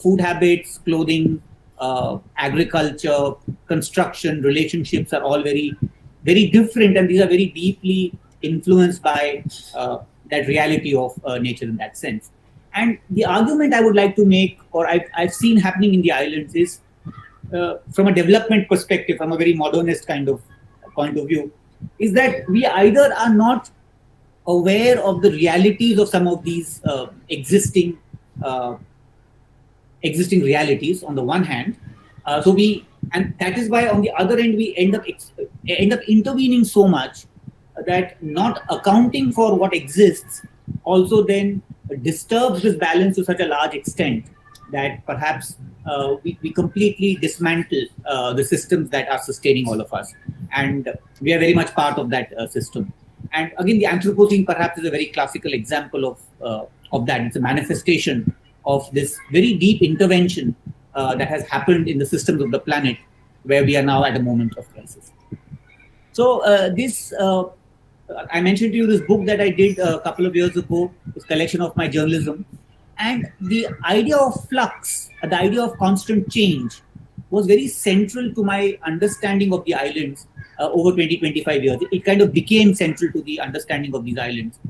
food habits, clothing, agriculture, construction, relationships are all very, very different, and these are very deeply influenced by that reality of nature in that sense. And the argument I would like to make, or I've seen happening in the islands, is from a development perspective, from a very modernist kind of point of view, is that we either are not aware of the realities of some of these existing realities on the one hand. And that is why on the other end we end up intervening so much that not accounting for what exists also then disturbs this balance to such a large extent that perhaps we completely dismantle the systems that are sustaining all of us. And we are very much part of that system. And again, the Anthropocene perhaps is a very classical example of that. It's a manifestation of this very deep intervention that has happened in the systems of the planet, where we are now at a moment of crisis. So I mentioned to you this book that I did a couple of years ago, this collection of my journalism. And the idea of flux, the idea of constant change, was very central to my understanding of the islands over 20-25 years. It kind of became central to the understanding of these islands.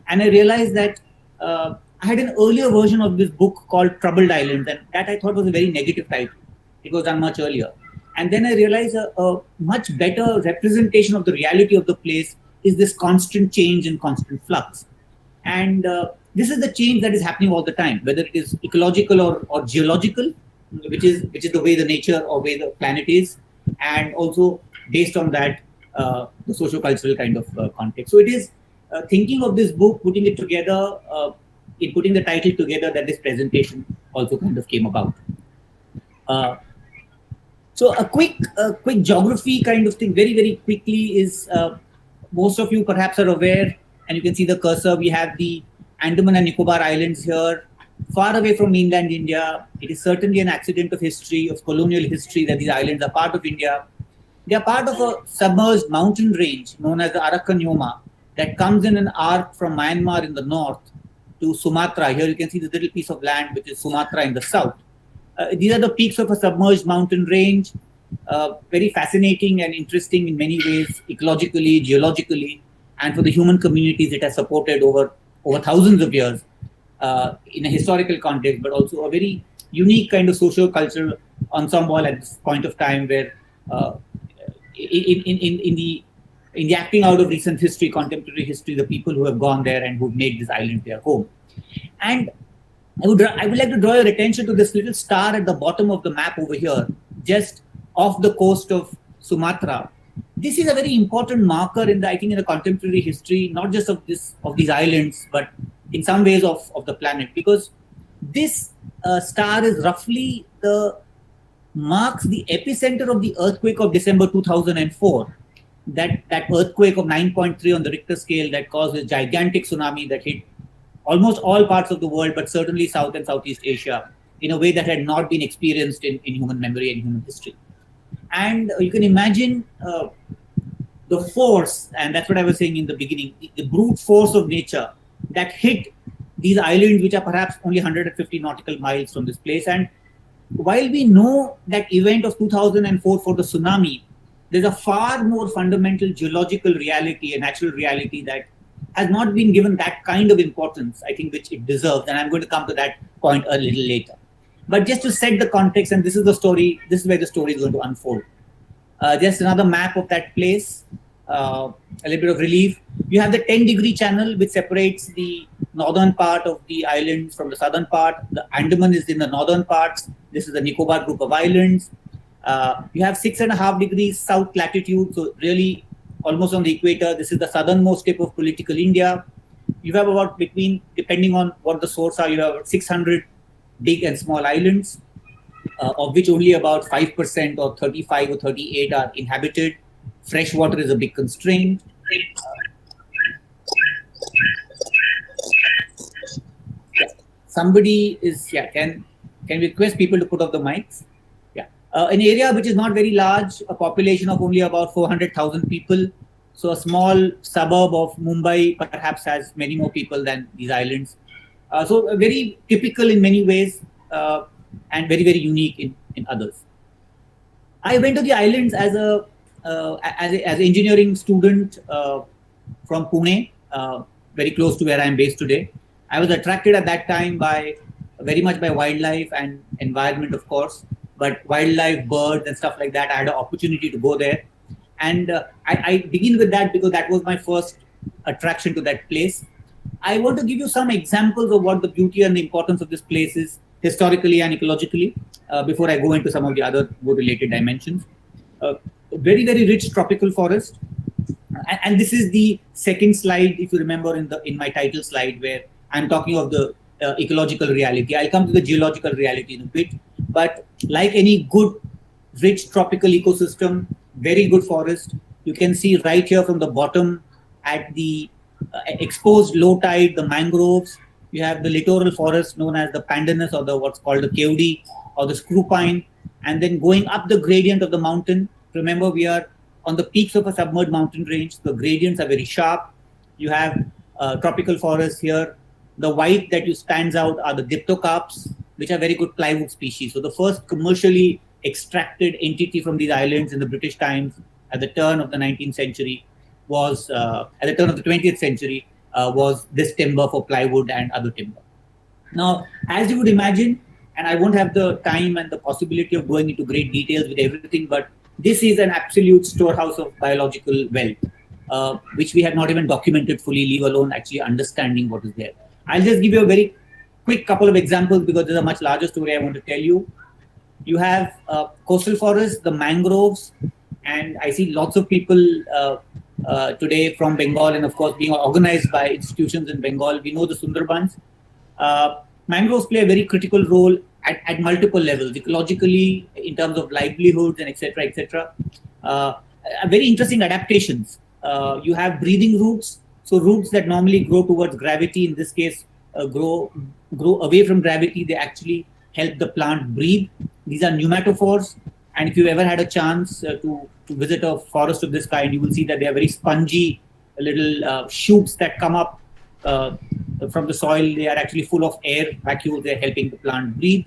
And I realized that I had an earlier version of this book called Troubled Islands, and that I thought was a very negative title. It was done much earlier. And then I realized a much better representation of the reality of the place is this constant change and constant flux. And this is the change that is happening all the time, whether it is ecological or geological, which is the way the nature or way the planet is, and also based on that, the socio-cultural kind of context. So it is thinking of this book, putting it together, in putting the title together, that this presentation also kind of came about. So a quick geography kind of thing, very, very quickly, is most of you perhaps are aware, and you can see the cursor, we have the Andaman and Nicobar Islands here, far away from mainland India. It is certainly an accident of history, of colonial history, that these islands are part of India. They are part of a submerged mountain range known as the Arakan Yoma that comes in an arc from Myanmar in the north to Sumatra. Here you can see the little piece of land which is Sumatra in the south. These are the peaks of a submerged mountain range, very fascinating and interesting in many ways, ecologically, geologically, and for the human communities it has supported over thousands of years in a historical context, but also a very unique kind of socio-cultural ensemble at this point of time, where in the acting out of recent history, contemporary history, the people who have gone there and who've made this island their home. And I would like to draw your attention to this little star at the bottom of the map over here, just off the coast of Sumatra. This is a very important marker in the contemporary history, not just of these islands, but in some ways of the planet, because this star is roughly marks the epicenter of the earthquake of December 2004. That earthquake of 9.3 on the Richter scale that caused a gigantic tsunami that hit almost all parts of the world, but certainly South and Southeast Asia, in a way that had not been experienced in human memory and human history. And you can imagine the force, and that's what I was saying in the beginning, the brute force of nature that hit these islands, which are perhaps only 150 nautical miles from this place. And while we know that event of 2004 for the tsunami, there's a far more fundamental geological reality, a natural reality that has not been given that kind of importance, I think, which it deserves. And I'm going to come to that point a little later. But just to set the context, and this is the story, this is where the story is going to unfold. Just another map of that place, a little bit of relief. You have the 10-degree channel, which separates the northern part of the island from the southern part. The Andaman is in the northern parts. This is the Nicobar group of islands. You have 6.5 degrees south latitude, so really almost on the equator. This is the southernmost tip of political India. You have about between, depending on what the source are, you have 600 big and small islands, of which only about 5% or 35 or 38 are inhabited. Fresh water is a big constraint. Somebody is, can we request people to put off the mics? An area which is not very large, a population of only about 400,000 people. So a small suburb of Mumbai perhaps has many more people than these islands. So very typical in many ways, and very, very unique in others. I went to the islands as an engineering student from Pune, very close to where I am based today. I was attracted at that time very much by wildlife and environment, of course, but wildlife, birds and stuff like that. I had an opportunity to go there. And I begin with that because that was my first attraction to that place. I want to give you some examples of what the beauty and the importance of this place is historically and ecologically before I go into some of the other related dimensions. Very, very rich tropical forest. And this is the second slide, if you remember, in my title slide, where I'm talking of the ecological reality. I'll come to the geological reality in a bit. But like any good, rich tropical ecosystem, very good forest, you can see right here from the bottom at the exposed low tide, the mangroves. You have the littoral forest known as the pandanus, or the what's called the keudi or the screw pine. And then going up the gradient of the mountain, remember we are on the peaks of a submerged mountain range. The gradients are very sharp. You have tropical forests here. The white that stands out are the diptocarps, which are very good plywood species. So the first commercially extracted entity from these islands in the British times at the turn of the 19th century was, at the turn of the 20th century, was this timber for plywood and other timber. Now, as you would imagine, and I won't have the time and the possibility of going into great details with everything, but this is an absolute storehouse of biological wealth, which we have not even documented fully, leave alone actually understanding what is there. I'll just give you a very quick couple of examples because there's a much larger story I want to tell you. You have coastal forests, the mangroves, and I see lots of people today from Bengal, and of course being organized by institutions in Bengal. We know the Sundarbans. Mangroves play a very critical role at multiple levels, ecologically, in terms of livelihoods and etc. etc. Very interesting adaptations. You have breathing roots, so roots that normally grow towards gravity, in this case grow away from gravity. They actually help the plant breathe. These are pneumatophores, and if you've ever had a chance to visit a forest of this kind, you will see that they are very spongy little shoots that come up from the soil. They are actually full of air vacuoles. They're helping the plant breathe.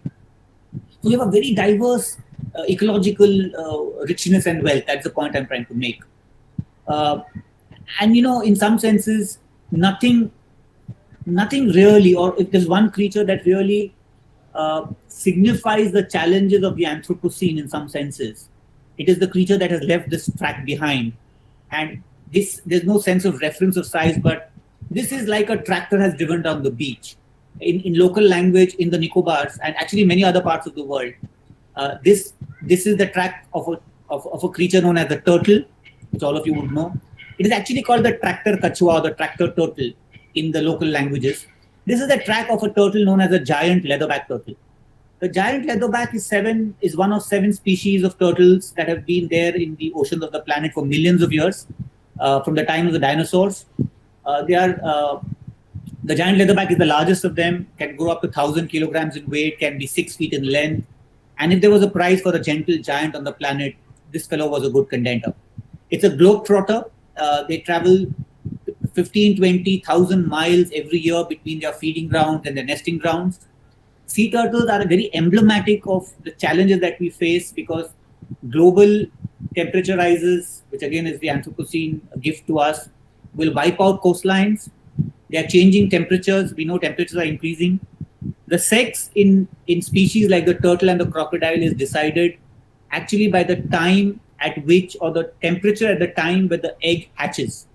So we have a very diverse ecological richness and wealth. That's the point I'm trying to make. And in some senses, nothing really, or if there's one creature that really signifies the challenges of the Anthropocene in some senses, it is the creature that has left this track behind. And there's no sense of reference of size, but this is like a tractor has driven down the beach. In local language, in the Nicobars, and actually many other parts of the world, this is the track of a creature known as the turtle, which all of you would know. It is actually called the tractor kachua, or the tractor turtle in the local languages. This is the track of a turtle known as a giant leatherback turtle. The giant leatherback is one of 7 species of turtles that have been there in the oceans of the planet for millions of years, from the time of the dinosaurs. The giant leatherback is the largest of them, can grow up to 1,000 kilograms in weight, can be 6 feet in length. And if there was a prize for a gentle giant on the planet, this fellow was a good contender. It's a globetrotter. They travel 15-20,000 miles every year between their feeding grounds and their nesting grounds. Sea turtles are very emblematic of the challenges that we face because global temperature rises, which again is the Anthropocene gift to us, will wipe out coastlines. They are changing temperatures. We know temperatures are increasing. The sex in species like the turtle and the crocodile is decided actually by the time at which, or the temperature at the time where the egg hatches.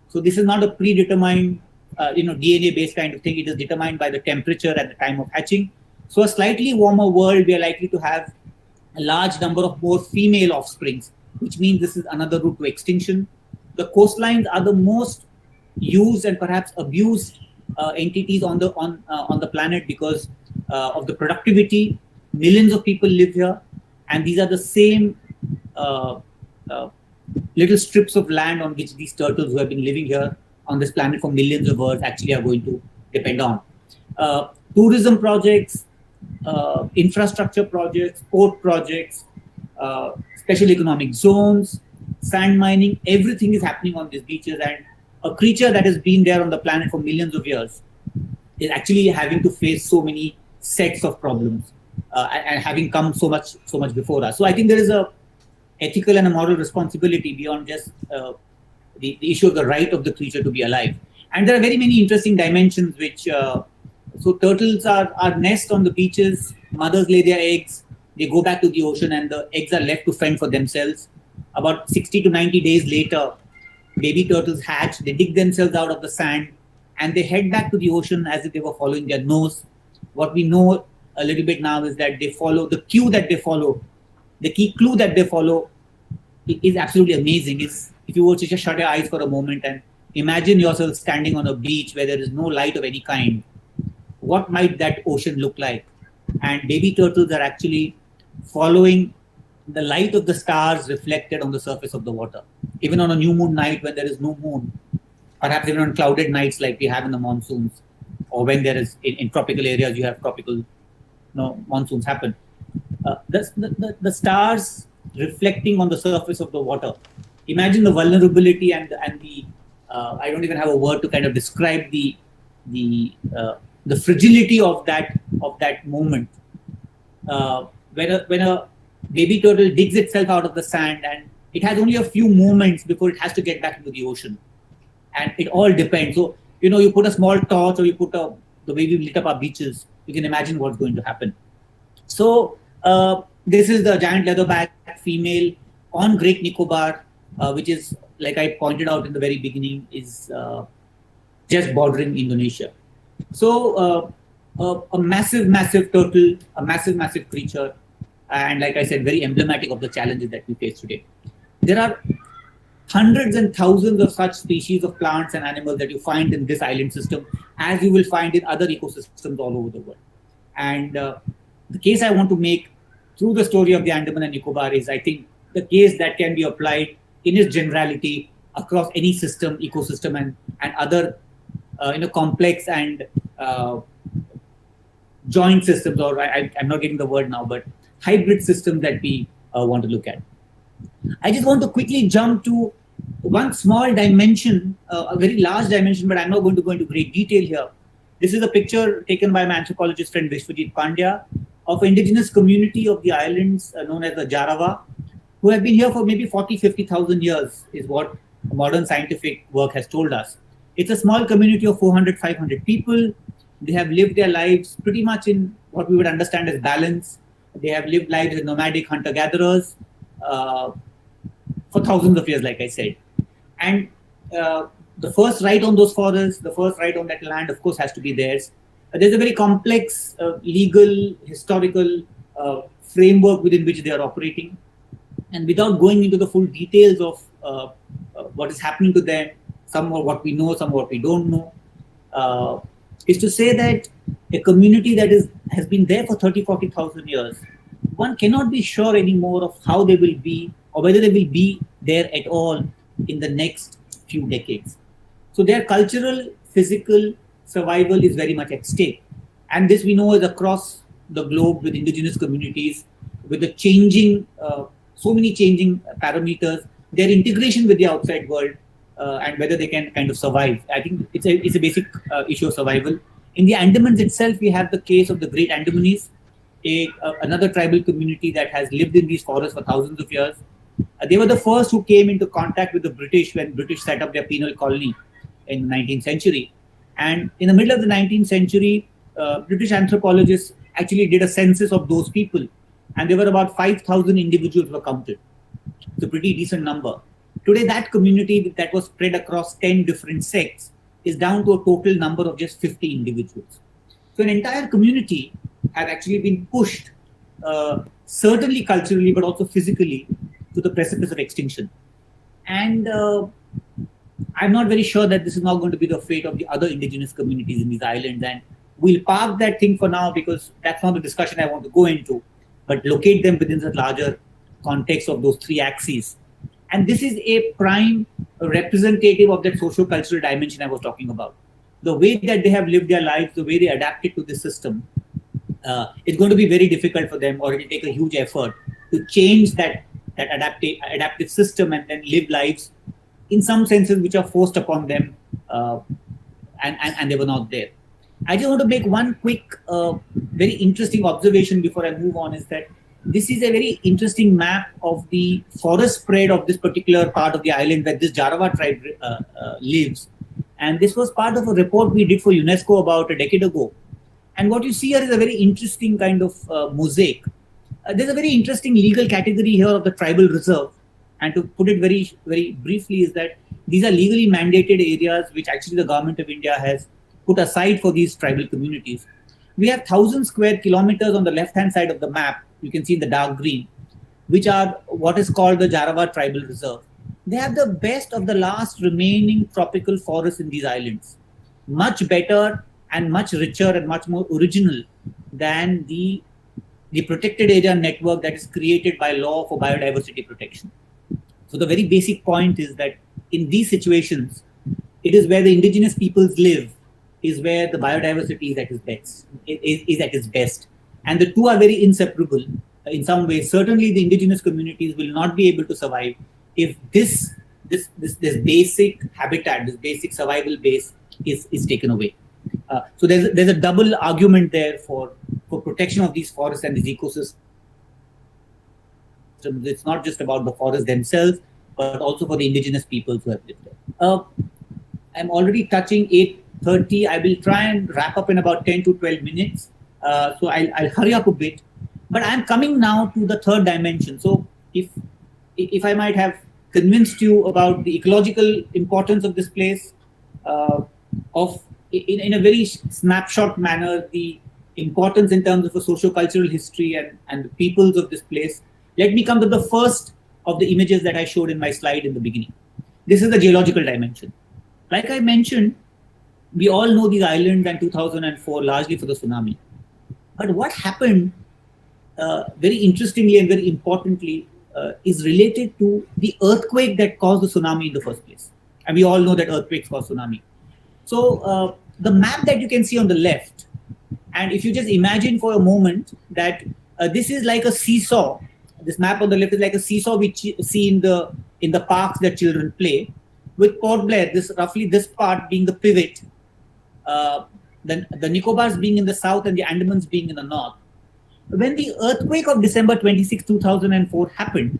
So this is not a predetermined, DNA-based kind of thing. It is determined by the temperature at the time of hatching. So a slightly warmer world, we are likely to have a large number of more female offsprings, which means this is another route to extinction. The coastlines are the most used and perhaps abused entities on the planet because of the productivity. Millions of people live here, and these are the same little strips of land on which these turtles who have been living here on this planet for millions of years actually are going to depend on. Tourism projects, infrastructure projects, port projects, special economic zones, sand mining, everything is happening on these beaches, and a creature that has been there on the planet for millions of years is actually having to face so many sets of problems and having come so much before us. So I think there is a ethical and a moral responsibility beyond just the issue of the right of the creature to be alive. And there are very many interesting dimensions which, so turtles are nest on the beaches, mothers lay their eggs, they go back to the ocean and the eggs are left to fend for themselves. About 60 to 90 days later, baby turtles hatch, they dig themselves out of the sand and they head back to the ocean as if they were following their nose. What we know a little bit now is that they follow the cue that they follow. The key clue that they follow is absolutely amazing. If you were to just shut your eyes for a moment and imagine yourself standing on a beach where there is no light of any kind, what might that ocean look like? And baby turtles are actually following the light of the stars reflected on the surface of the water. Even on a new moon night when there is no moon, perhaps even on clouded nights like we have in the monsoons, or when there is in tropical areas you have tropical monsoons happen. The stars reflecting on the surface of the water. Imagine the vulnerability and the I don't even have a word to kind of describe the fragility of that moment. When a baby turtle digs itself out of the sand, and it has only a few moments before it has to get back into the ocean, and it all depends. So you put a small torch, or you put the way we lit up our beaches, you can imagine what's going to happen. So this is the giant leatherback female on Great Nicobar, which is, like I pointed out in the very beginning, is just bordering Indonesia. So a massive turtle, a massive creature, and like I said, very emblematic of the challenges that we face today. There are hundreds and thousands of such species of plants and animals that you find in this island system, as you will find in other ecosystems all over the world. And the case I want to make through the story of the Andaman and Nicobar is, I think, the case that can be applied in its generality across any system, ecosystem, and other complex and joint systems, or I'm not getting the word now, but hybrid systems that we want to look at. I just want to quickly jump to one small dimension, a very large dimension, but I'm not going to go into great detail here. This is a picture taken by my anthropologist friend Vishwajit Pandya of indigenous community of the islands known as the Jarawa, who have been here for maybe 40,000-50,000 years, is what modern scientific work has told us. It's a small community of 400-500 people. They have lived their lives pretty much in what we would understand as balance. They have lived lives as nomadic hunter-gatherers for thousands of years, like I said. And the first right on those forests, the first right on that land, of course, has to be theirs. There's a very complex legal, historical framework within which they are operating. And without going into the full details of what is happening to them, some of what we know, some of what we don't know, is to say that a community that has been there for 30,000-40,000 years, one cannot be sure anymore of how they will be, or whether they will be there at all in the next few decades. So their cultural, physical survival is very much at stake. And this we know is across the globe with indigenous communities, with the changing, so many changing parameters, their integration with the outside world, and whether they can kind of survive. I think it's a basic issue of survival. In the Andamans itself, we have the case of the Great Andamanese, another tribal community that has lived in these forests for thousands of years. They were the first who came into contact with the British when British set up their penal colony in the 19th century. And in the middle of the 19th century, British anthropologists actually did a census of those people. And there were about 5,000 individuals were counted. It's a pretty decent number. Today, that community that was spread across 10 different sects is down to a total number of just 50 individuals. So an entire community has actually been pushed, certainly culturally, but also physically, to the precipice of extinction. And I'm not very sure that this is not going to be the fate of the other indigenous communities in these islands. And we'll park that thing for now because that's not the discussion I want to go into, but locate them within the larger context of those three axes. And this is a prime representative of that socio-cultural dimension I was talking about. The way that they have lived their lives, the way they adapted to this system, it's going to be very difficult for them, or it will take a huge effort to change that adaptive system and then live lives in some senses which are forced upon them, and they were not there. I just want to make one quick, very interesting observation before I move on, is that this is a very interesting map of the forest spread of this particular part of the island where this Jarawa tribe lives. And this was part of a report we did for UNESCO about a decade ago. And what you see here is a very interesting kind of mosaic. There's a very interesting legal category here of the tribal reserve. And to put it very, very briefly, is that these are legally mandated areas which actually the government of India has put aside for these tribal communities. We have 1,000 square kilometers on the left-hand side of the map, you can see in the dark green, which are what is called the Jarawa Tribal Reserve. They have the best of the last remaining tropical forests in these islands. Much better and much richer and much more original than the the protected area network that is created by law for biodiversity protection. So the very basic point is that in these situations, it is where the indigenous peoples live, is where the biodiversity is at its best. Is at its best. And the two are very inseparable in some ways. Certainly the indigenous communities will not be able to survive if this basic habitat, this basic survival base is taken away. So there's a double argument there for protection of these forests and these ecosystems. It's not just about the forests themselves, but also for the indigenous peoples who have lived there. I'm already touching 8:30. I will try and wrap up in about 10 to 12 minutes. So I'll hurry up a bit. But I'm coming now to the third dimension. So if I might have convinced you about the ecological importance of this place, in a very snapshot manner, the importance in terms of a socio-cultural history and the peoples of this place, let me come to the first of the images that I showed in my slide in the beginning. This is the geological dimension. Like I mentioned, we all know these islands in 2004 largely for the tsunami. But what happened very interestingly and very importantly is related to the earthquake that caused the tsunami in the first place. And we all know that earthquakes cause tsunami. So the map that you can see on the left, and if you just imagine for a moment that this is like a seesaw, this map on the left is like a seesaw which you see in the parks that children play, with Port Blair, roughly this part being the pivot, the Nicobars being in the south and the Andamans being in the north. When the earthquake of December 26, 2004 happened,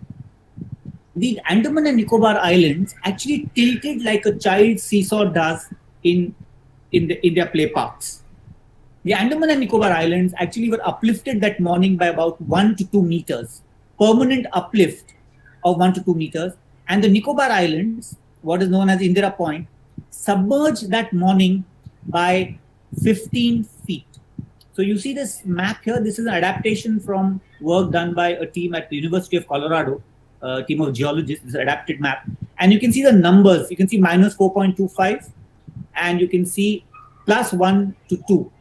the Andaman and Nicobar Islands actually tilted like a child's seesaw does in their play parks. The Andaman and Nicobar Islands actually were uplifted that morning by about 1 to 2 meters, permanent uplift of 1 to 2 meters. And the Nicobar Islands, what is known as Indira Point, submerged that morning by 15 feet. So you see this map here. This is an adaptation from work done by a team at the University of Colorado, a team of geologists. This is an adapted map. And you can see the numbers. You can see minus 4.25 and you can see plus 1 to 2.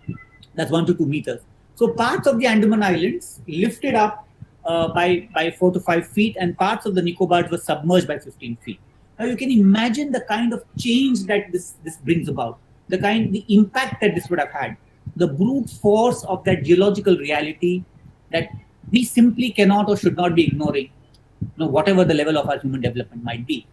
That's 1 to 2 meters. So parts of the Andaman Islands lifted up by 4 to 5 feet and parts of the Nicobars were submerged by 15 feet. Now you can imagine the kind of change that this brings about, the impact that this would have had, the brute force of that geological reality that we simply cannot or should not be ignoring, whatever the level of our human development might be.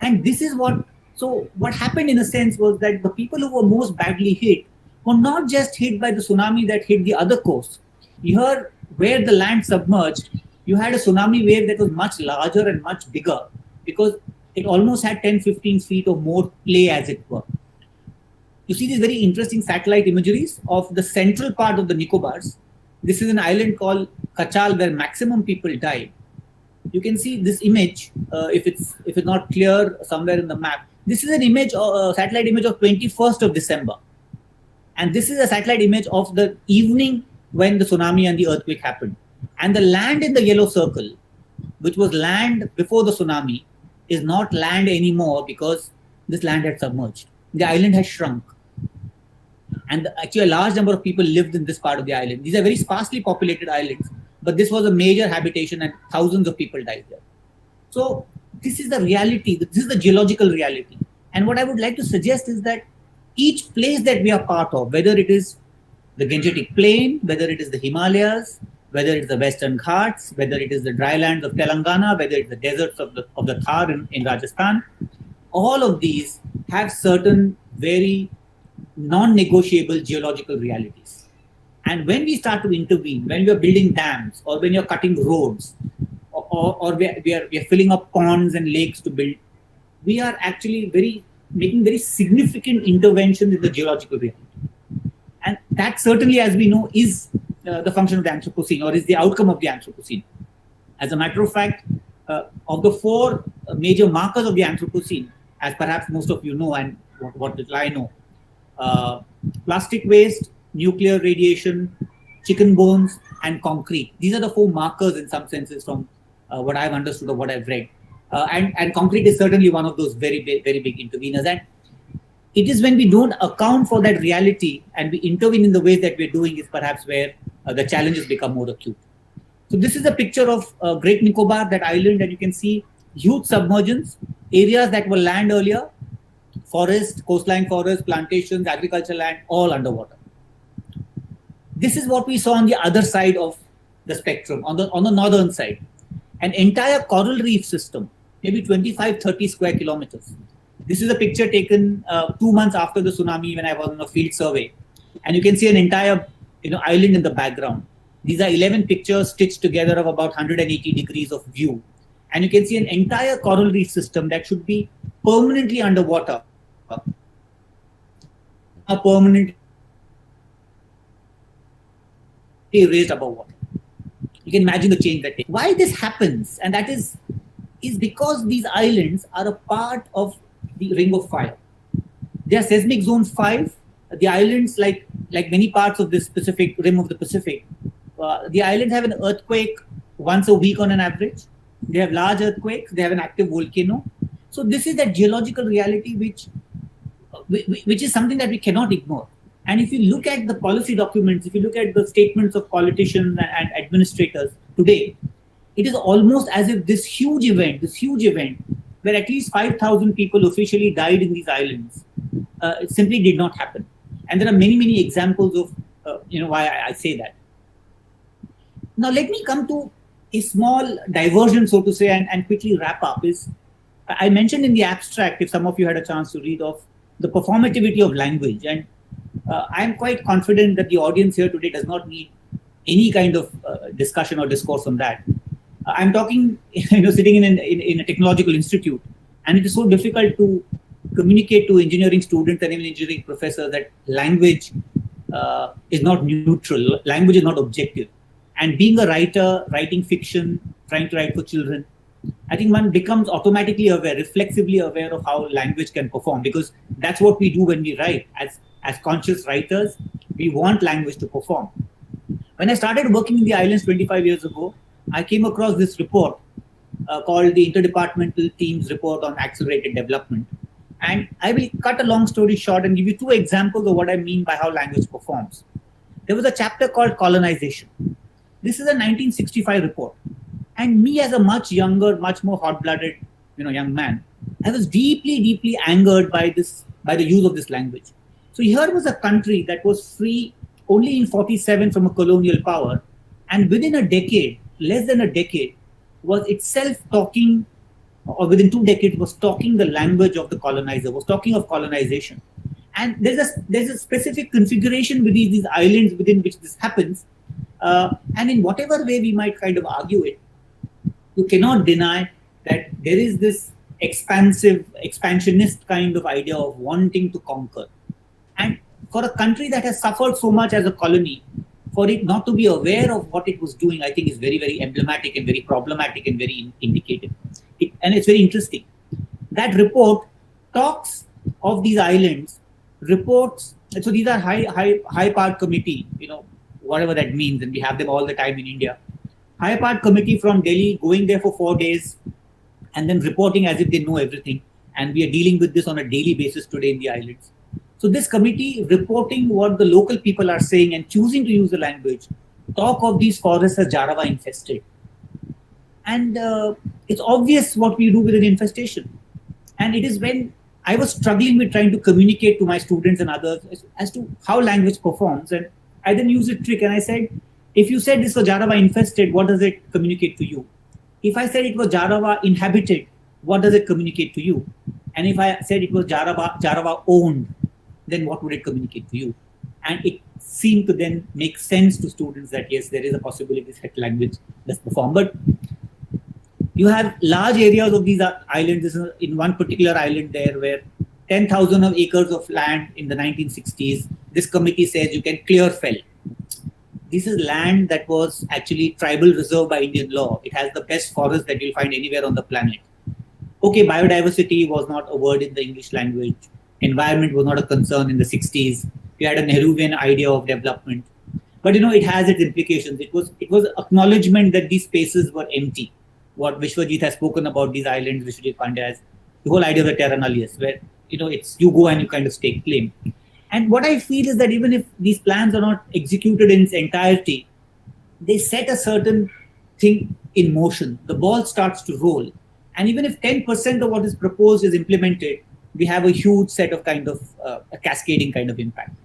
And this is what happened in a sense was that the people who were most badly hit were not just hit by the tsunami that hit the other coast. Here, where the land submerged, you had a tsunami wave that was much larger and much bigger because it almost had 10-15 feet or more play, as it were. You see these very interesting satellite imageries of the central part of the Nicobars. This is an island called Kachal where maximum people died. You can see this image, if it's not clear somewhere in the map. This is an image, a satellite image of 21st of December. And this is a satellite image of the evening when the tsunami and the earthquake happened. And the land in the yellow circle, which was land before the tsunami, is not land anymore because this land had submerged. The island has shrunk. And actually a large number of people lived in this part of the island. These are very sparsely populated islands, but this was a major habitation and thousands of people died there. So this is the reality, this is the geological reality. And what I would like to suggest is that each place that we are part of, whether it is the Gangetic Plain, whether it is the Himalayas, whether it is the Western Ghats, whether it is the drylands of Telangana, whether it's the deserts of the Thar in Rajasthan, all of these have certain very non-negotiable geological realities. And when we start to intervene, when we are building dams or when you're cutting roads or we are filling up ponds and lakes to build, we are actually making very significant interventions in the geological reality. And that certainly, as we know, is the function of the Anthropocene or is the outcome of the Anthropocene. As a matter of fact, of the 4 major markers of the Anthropocene, as perhaps most of you know and what little I know, plastic waste, nuclear radiation, chicken bones, and concrete. These are the 4 markers in some senses from what I've understood or what I've read. And concrete is certainly one of those very big interveners. And it is when we don't account for that reality and we intervene in the ways that we're doing is perhaps where the challenges become more acute. So this is a picture of Great Nicobar, that island, and you can see huge submergence, areas that were land earlier, forest, coastline forest, plantations, agricultural land, all underwater. This is what we saw on the other side of the spectrum, on the northern side. An entire coral reef system, maybe 25-30 square kilometers. This is a picture taken 2 months after the tsunami when I was on a field survey. And you can see an entire island in the background. These are 11 pictures stitched together of about 180 degrees of view. And you can see an entire coral reef system that should be permanently underwater. Permanently raised above water. You can imagine the change that takes. Why this happens, and that is because these islands are a part of the Ring of Fire. They are seismic zone 5. The islands, like many parts of this Pacific rim of the Pacific, the islands have an earthquake once a week on an average. They have large earthquakes. They have an active volcano. So this is that geological reality which is something that we cannot ignore. And if you look at the policy documents, if you look at the statements of politicians and administrators today, it is almost as if this huge event, where at least 5,000 people officially died in these islands, it simply did not happen. And there are many, many examples of why I say that. Now let me come to a small diversion, so to say, and quickly wrap up. I mentioned in the abstract, if some of you had a chance to read, of the performativity of language. And I'm quite confident that the audience here today does not need any kind of discussion or discourse on that. I'm talking, sitting in a technological institute, and it is so difficult to communicate to engineering students and even engineering professors that language is not neutral, language is not objective. And being a writer, writing fiction, trying to write for children, I think one becomes automatically aware, reflexively aware of how language can perform, because that's what we do when we write. As conscious writers, we want language to perform. When I started working in the islands 25 years ago, I came across this report called the Interdepartmental Team's Report on Accelerated Development. And I will cut a long story short and give you 2 examples of what I mean by how language performs. There was a chapter called Colonization. This is a 1965 report. And me, as a much younger, much more hot-blooded, young man, I was deeply, deeply angered by the use of this language. So here was a country that was free only in 47 from a colonial power, and within a decade, less than a decade, was itself talking, or within 2 decades, was talking the language of the colonizer, was talking of colonization. And there's a specific configuration within these islands within which this happens. And in whatever way we might kind of argue it, you cannot deny that there is this expansionist kind of idea of wanting to conquer. And for a country that has suffered so much as a colony, for it not to be aware of what it was doing, I think is very, very emblematic and very problematic and very indicative. And it's very interesting. That report talks of these islands, reports, so these are high powered committee, whatever that means, and we have them all the time in India. High powered committee from Delhi going there for 4 days and then reporting as if they know everything. And we are dealing with this on a daily basis today in the islands. So this committee reporting what the local people are saying and choosing to use the language, talk of these forests as Jarawa infested. And it's obvious what we do with an infestation. And it is when I was struggling with trying to communicate to my students and others as to how language performs. And I then used a trick and I said, if you said this was Jarawa infested, what does it communicate to you? If I said it was Jarawa inhabited, what does it communicate to you? And if I said it was Jarawa owned, then what would it communicate to you? And it seemed to then make sense to students that yes, there is a possibility that language does perform. But you have large areas of these islands. This is in one particular island there where 10,000 of acres of land in the 1960s, this committee says you can clear fell. This is land that was actually tribal reserve by Indian law. It has the best forest that you'll find anywhere on the planet. Okay, biodiversity was not a word in the English language. Environment was not a concern in the 60s. We had a Nehruvian idea of development. But it has its implications. It was acknowledgement that these spaces were empty. What Vishwajit has spoken about these islands, Vishwajit Pandya, has the whole idea of the terra nullius, where it's you go and you kind of stake claim. And what I feel is that even if these plans are not executed in its entirety, they set a certain thing in motion. The ball starts to roll. And even if 10% of what is proposed is implemented, we have a huge set of kind of a cascading kind of impact.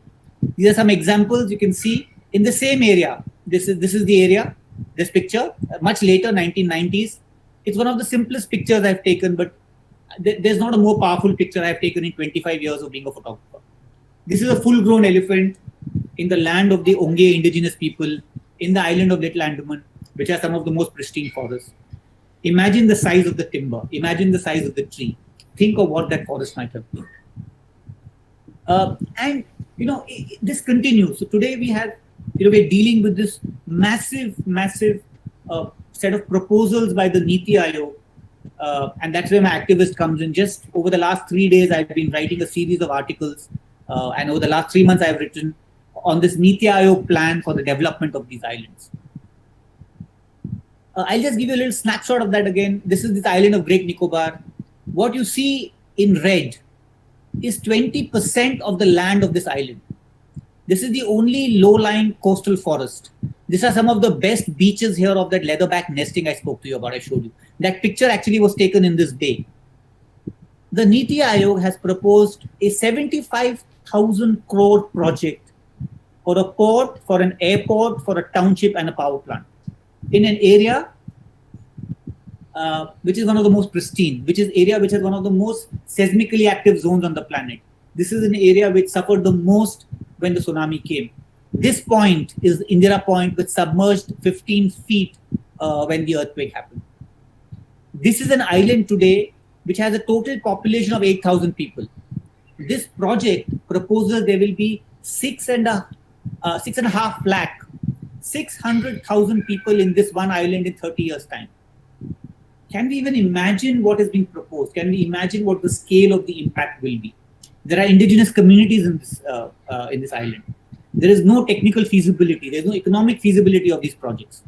These are some examples you can see in the same area. This is the area, this picture, much later, 1990s. It's one of the simplest pictures I've taken, but there's not a more powerful picture I've taken in 25 years of being a photographer. This is a full-grown elephant in the land of the Onge indigenous people in the island of Little Andaman, which are some of the most pristine forests. Imagine the size of the timber. Imagine the size of the tree. Think of what that forest might have been. And this continues. So today we have, we're dealing with this massive set of proposals by the Niti Aayog, and that's where my activist comes in. Just over the last 3 days, I've been writing a series of articles, and over the last 3 months, I've written on this Niti Aayog plan for the development of these islands. I'll just give you a little snapshot of that again. This is this island of Great Nicobar. What you see in red is 20% of the land of this island. This is the only low-lying coastal forest. These are some of the best beaches here of that leatherback nesting I spoke to you about, I showed you. That picture actually was taken in this bay. The Niti Aayog has proposed a 75,000 crore project for a port, for an airport, for a township and a power plant in an area which is one of the most pristine, which has one of the most seismically active zones on the planet. This is an area which suffered the most when the tsunami came. This point is Indira Point, which submerged 15 feet when the earthquake happened. This is an island today which has a total population of 8,000 people. This project proposes there will be 6.5 lakh, 600,000 people in this one island in 30 years' time. Can we even imagine what is being proposed? Can we imagine what the scale of the impact will be? There are indigenous communities in this island. There is no technical feasibility. There is no economic feasibility of these projects.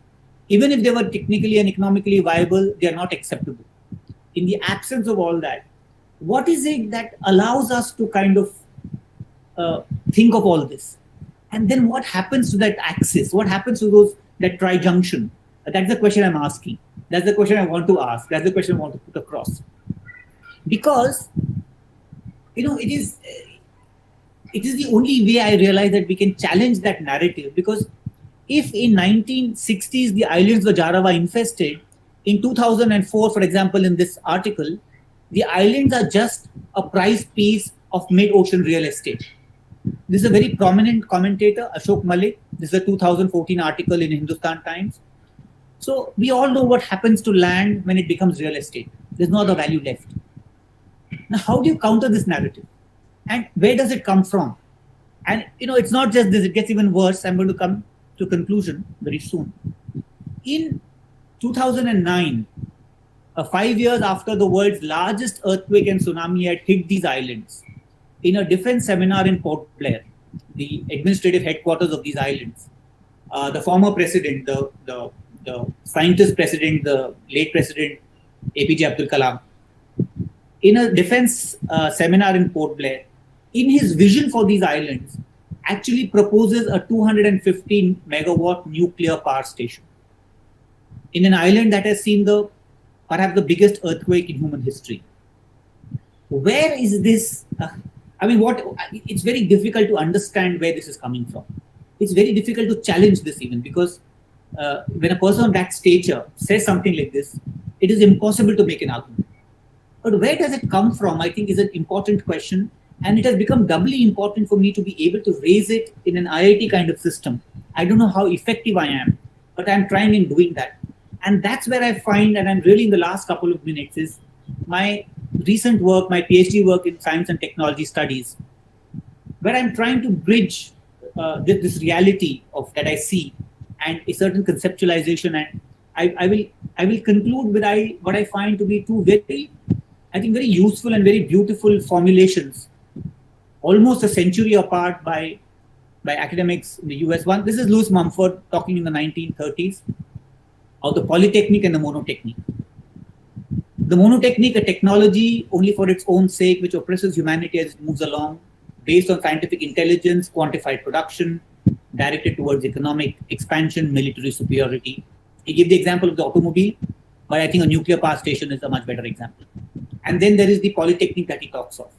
Even if they were technically and economically viable, they are not acceptable. In the absence of all that, what is it that allows us to kind of think of all this? And then what happens to that axis? What happens to that tri-junction? That's the question I'm asking. That's the question I want to ask. That's the question I want to put across. Because, it is the only way I realize that we can challenge that narrative. Because if in 1960s the islands were Jarawa infested, in 2004, for example, in this article, the islands are just a prize piece of mid-ocean real estate. This is a very prominent commentator, Ashok Malik. This is a 2014 article in Hindustan Times. So we all know what happens to land when it becomes real estate. There's no other value left. Now, how do you counter this narrative? And where does it come from? And, it's not just this, it gets even worse. I'm going to come to a conclusion very soon. In 2009, 5 years after the world's largest earthquake and tsunami had hit these islands, in a defense seminar in Port Blair, the administrative headquarters of these islands, the former president, the scientist president, the late president, APJ Abdul Kalam, in a defense seminar in Port Blair, in his vision for these islands, actually proposes a 215 megawatt nuclear power station in an island that has seen perhaps the biggest earthquake in human history. Where is this? It's very difficult to understand where this is coming from. It's very difficult to challenge this even, because when a person of that stature says something like this, it is impossible to make an argument. But where does it come from, I think, is an important question. And it has become doubly important for me to be able to raise it in an IIT kind of system. I don't know how effective I am, but I'm trying in doing that. And that's where I find, and I'm really in the last couple of minutes, is my recent work, my PhD work in science and technology studies, where I'm trying to bridge this reality of that I see and a certain conceptualization. And I will conclude with what I find to be two very useful and very beautiful formulations, almost a century apart by academics in the US. This is Lewis Mumford talking in the 1930s of the polytechnic and the monotechnic. The monotechnic, a technology only for its own sake, which oppresses humanity as it moves along, based on scientific intelligence, quantified production, directed towards economic expansion, military superiority. He gave the example of the automobile, but I think a nuclear power station is a much better example. And then there is the polytechnic that he talks of.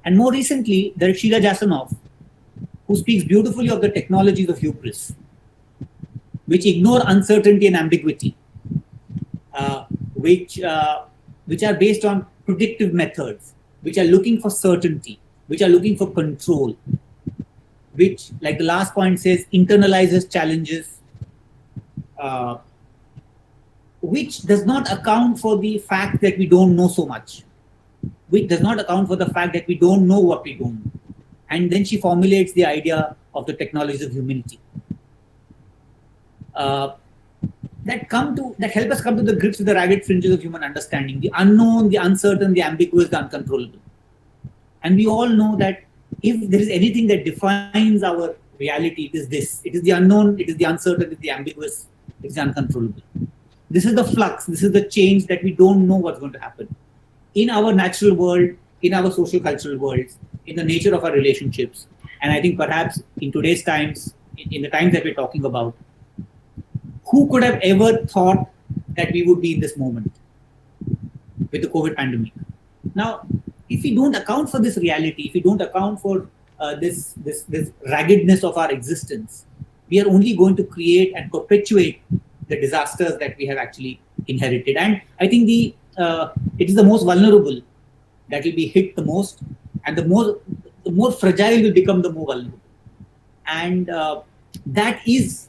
And more recently, there is Sheila Jasanoff, who speaks beautifully of the technologies of hubris, which ignore uncertainty and ambiguity, which are based on predictive methods, which are looking for certainty, which are looking for control, which, like the last point says, internalizes challenges, which does not account for the fact that we don't know so much, which does not account for the fact that we don't know what we don't know. And then she formulates the idea of the technologies of humanity that help us come to the grips with the ragged fringes of human understanding, the unknown, the uncertain, the ambiguous, the uncontrollable. And we all know that if there is anything that defines our reality, it is this. It is the unknown, it is the uncertain, it is the ambiguous, it is the uncontrollable. This is the flux, this is the change that we don't know what's going to happen. In our natural world, in our social cultural worlds, in the nature of our relationships. And I think perhaps in today's times, in the times that we're talking about, who could have ever thought that we would be in this moment with the COVID pandemic? Now, if we don't account for this reality, if we don't account for this raggedness of our existence, we are only going to create and perpetuate the disasters that we have actually inherited. And I think it is the most vulnerable that will be hit the most, and the more fragile will become the more vulnerable. And that is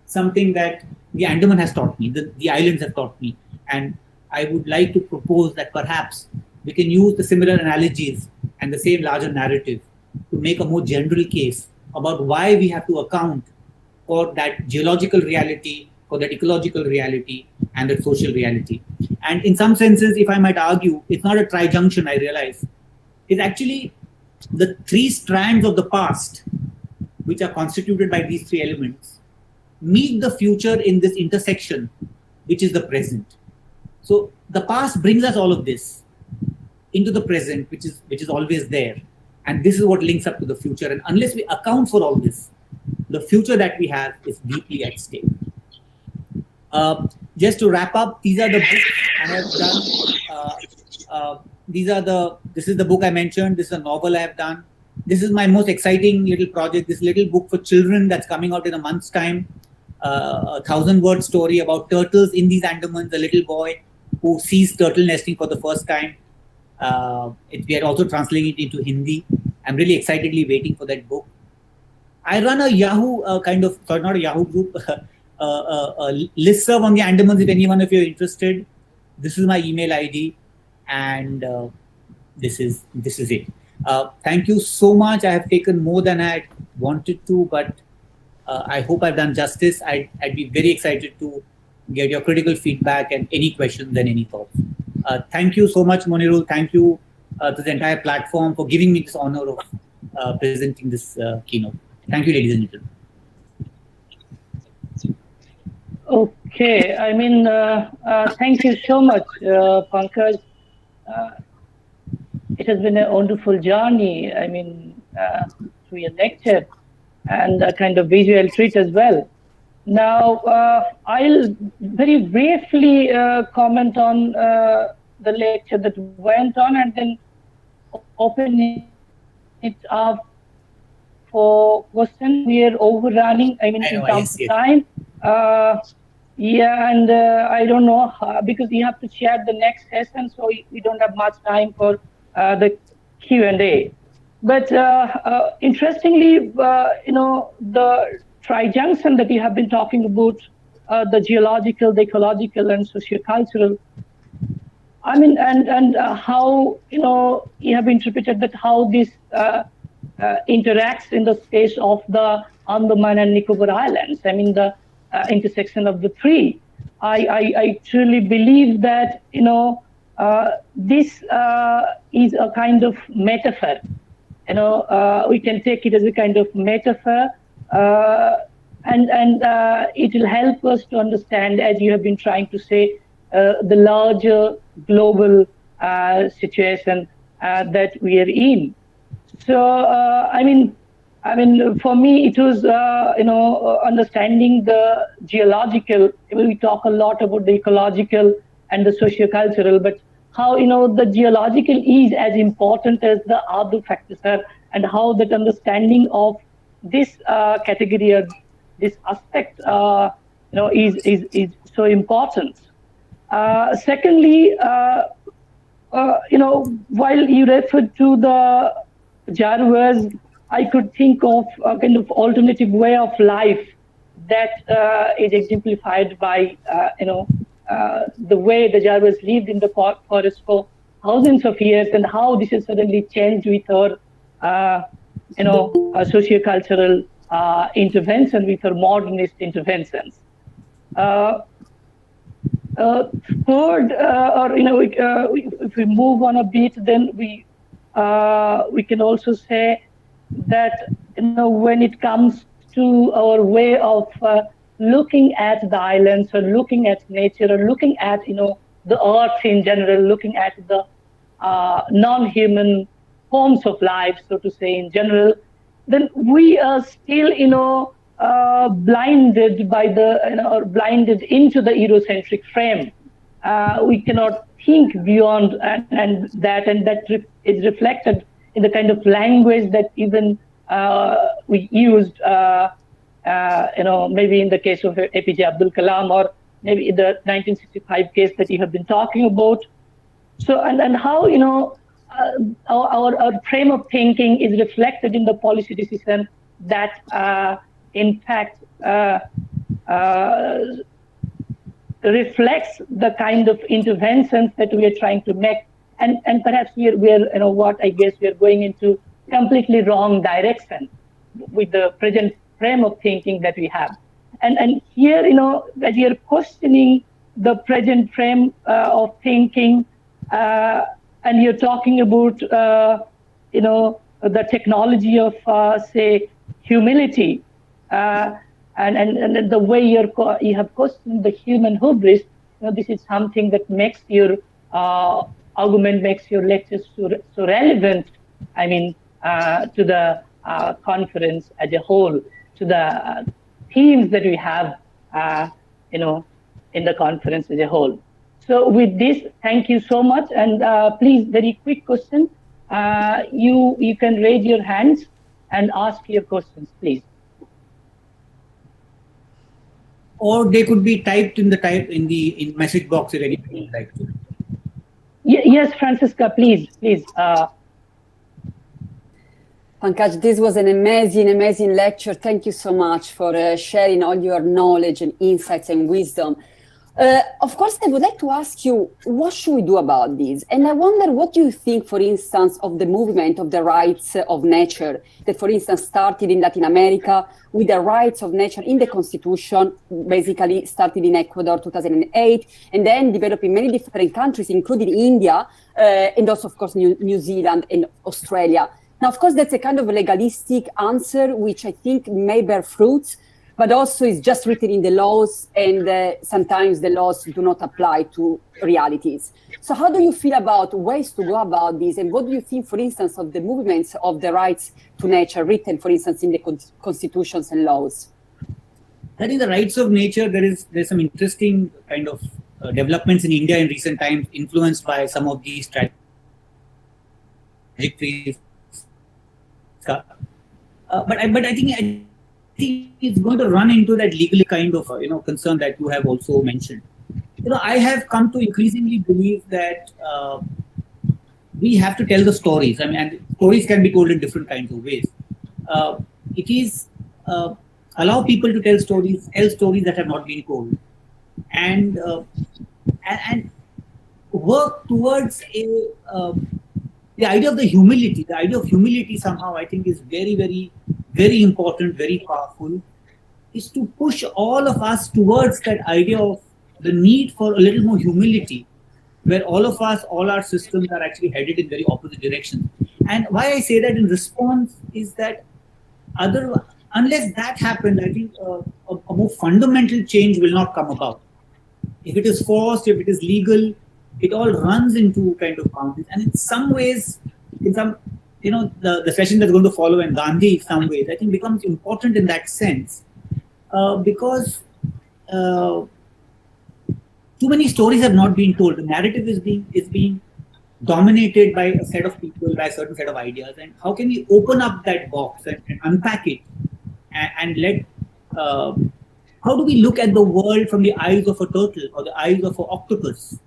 something that the Andaman has taught me, the islands have taught me. And I would like to propose that perhaps we can use the similar analogies and the same larger narrative to make a more general case about why we have to account for that geological reality, for that ecological reality, and that social reality. And in some senses, if I might argue, it's not a tri-junction, I realize. It's actually the three strands of the past, which are constituted by these three elements, meet the future in this intersection, which is the present. So the past brings us all of this into the present, which is always there. And this is what links up to the future. And unless we account for all this, the future that we have is deeply at stake. Just to wrap up, these are the books I have done. This is the book I mentioned. This is a novel I have done. This is my most exciting little project, this little book for children that's coming out in a month's time. A 1,000-word story about turtles in these Andamans, a little boy who sees turtle nesting for the first time. We are also translating it into Hindi. I'm really excitedly waiting for that book. I run a Yahoo not a Yahoo group, a listserv on the Andamans if anyone of you are interested. This is my email ID, and this is it. Thank you so much. I have taken more than I had wanted to, but I hope I've done justice. I'd be very excited to get your critical feedback and any questions and any thoughts. Thank you so much, Moniru. Thank you to the entire platform for giving me this honor of presenting this keynote. Thank you, ladies and gentlemen. Okay, I mean, thank you so much, Pankaj. It has been a wonderful journey, I mean, through your lecture and a kind of visual treat as well. Now, I'll very briefly comment on the lecture that went on and then open it up for questions. We are overrunning, I mean, in terms of time. Yeah, and I don't know how, because you have to share the next session, so we don't have much time for the Q&A. But interestingly, the tri-junction that you have been talking about, the geological, the ecological, and sociocultural, I mean, and how, you have interpreted that how this interacts in the space of the Andaman and Nicobar Islands. I mean, the intersection of the three. I truly believe that, this is a kind of metaphor. We can take it as a kind of metaphor, and it will help us to understand, as you have been trying to say, the larger global situation that we are in. So, I mean, I mean, for me, it was, understanding the geological. We talk a lot about the ecological and the socio-cultural, but how, the geological is as important as the other factors are, and how that understanding of this category or this aspect, is so important. Secondly, while you referred to the Jaruas, I could think of a kind of alternative way of life that is exemplified by, the way the Jaruas lived in the forest for thousands of years, and how this has suddenly changed with our, socio-cultural intervention, with our modernist interventions. Third, if we move on a bit, then we can also say that, when it comes to our way of looking at the islands, or looking at nature, or looking at, the earth in general, looking at the non-human forms of life, so to say, in general, then we are still, blinded by the, or blinded into the Eurocentric frame. We cannot think beyond and that is reflected in the kind of language that even we used, maybe in the case of APJ Abdul Kalam, or maybe in the 1965 case that you have been talking about. So, and how, our frame of thinking is reflected in the policy decision that, in fact, reflects the kind of interventions that we are trying to make. And perhaps we're what I guess we are going into completely wrong direction with the present frame of thinking that we have. And here, that we are questioning the present frame of thinking, and you're talking about, the technology of, say, humility, and the way you have questioned the human hubris. This is something that makes your argument, makes your lectures so relevant. I mean, to the conference as a whole, to the themes that we have, in the conference as a whole. So with this, thank you so much. And please, very quick question. You can raise your hands and ask your questions, please. Or they could be typed in the message box if anybody would like to. Yes, Francesca, please. Pankaj, this was an amazing lecture. Thank you so much for sharing all your knowledge and insights and wisdom. Of course, I would like to ask you, what should we do about this? And I wonder, what do you think, for instance, of the movement of the rights of nature that, for instance, started in Latin America with the rights of nature in the Constitution, basically started in Ecuador 2008, and then developed in many different countries, including India, and also, of course, New Zealand and Australia. Now, of course, that's a kind of legalistic answer, which I think may bear fruits, but also is just written in the laws, and sometimes the laws do not apply to realities. So how do you feel about ways to go about this? And what do you think, for instance, of the movements of the rights to nature written, for instance, in the constitutions and laws? I think the rights of nature, there's some interesting kind of developments in India in recent times, influenced by some of these trajectories. But I think it's going to run into that legal kind of concern that you have also mentioned. I have come to increasingly believe that we have to tell the stories. I mean, and stories can be told in different kinds of ways. It is allow people to tell stories that have not been told, and work towards the idea of the humility. The idea of humility somehow I think is very, very, very important, very powerful, is to push all of us towards that idea of the need for a little more humility, where all of us, all our systems are actually headed in very opposite directions. And why I say that in response is that unless that happens, I think a more fundamental change will not come about. If it is forced, if it is legal, it all runs into kind of boundaries. And in some ways, in the session that's going to follow and Gandhi in some ways, I think becomes important in that sense because too many stories have not been told. The narrative is being dominated by a set of people, by a certain set of ideas. And how can we open up that box and unpack it and let, how do we look at the world from the eyes of a turtle or the eyes of an octopus?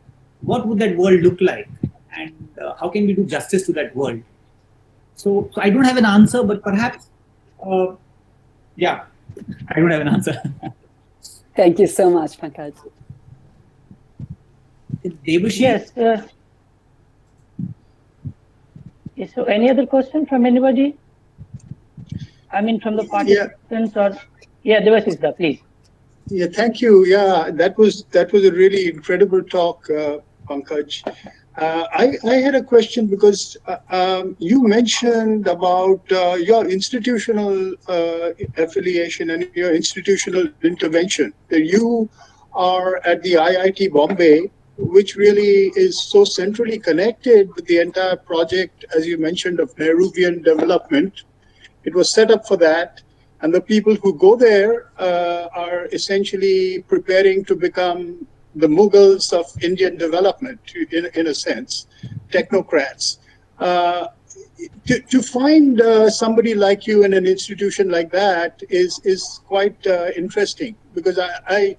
What would that world look like? And how can we do justice to that world? So I don't have an answer, but perhaps, I don't have an answer. Thank you so much, Pankaj. Yes. Yes. So any other question from anybody? I mean, from the participants or Devashisda, please. Yeah, thank you. Yeah, that was a really incredible talk, Pankaj. I had a question because you mentioned about your institutional affiliation and your institutional intervention. That you are at the IIT Bombay, which really is so centrally connected with the entire project, as you mentioned, of Nehruvian development. It was set up for that. And the people who go there are essentially preparing to become the Mughals of Indian development, in a sense, technocrats. To find somebody like you in an institution like that is quite interesting, because I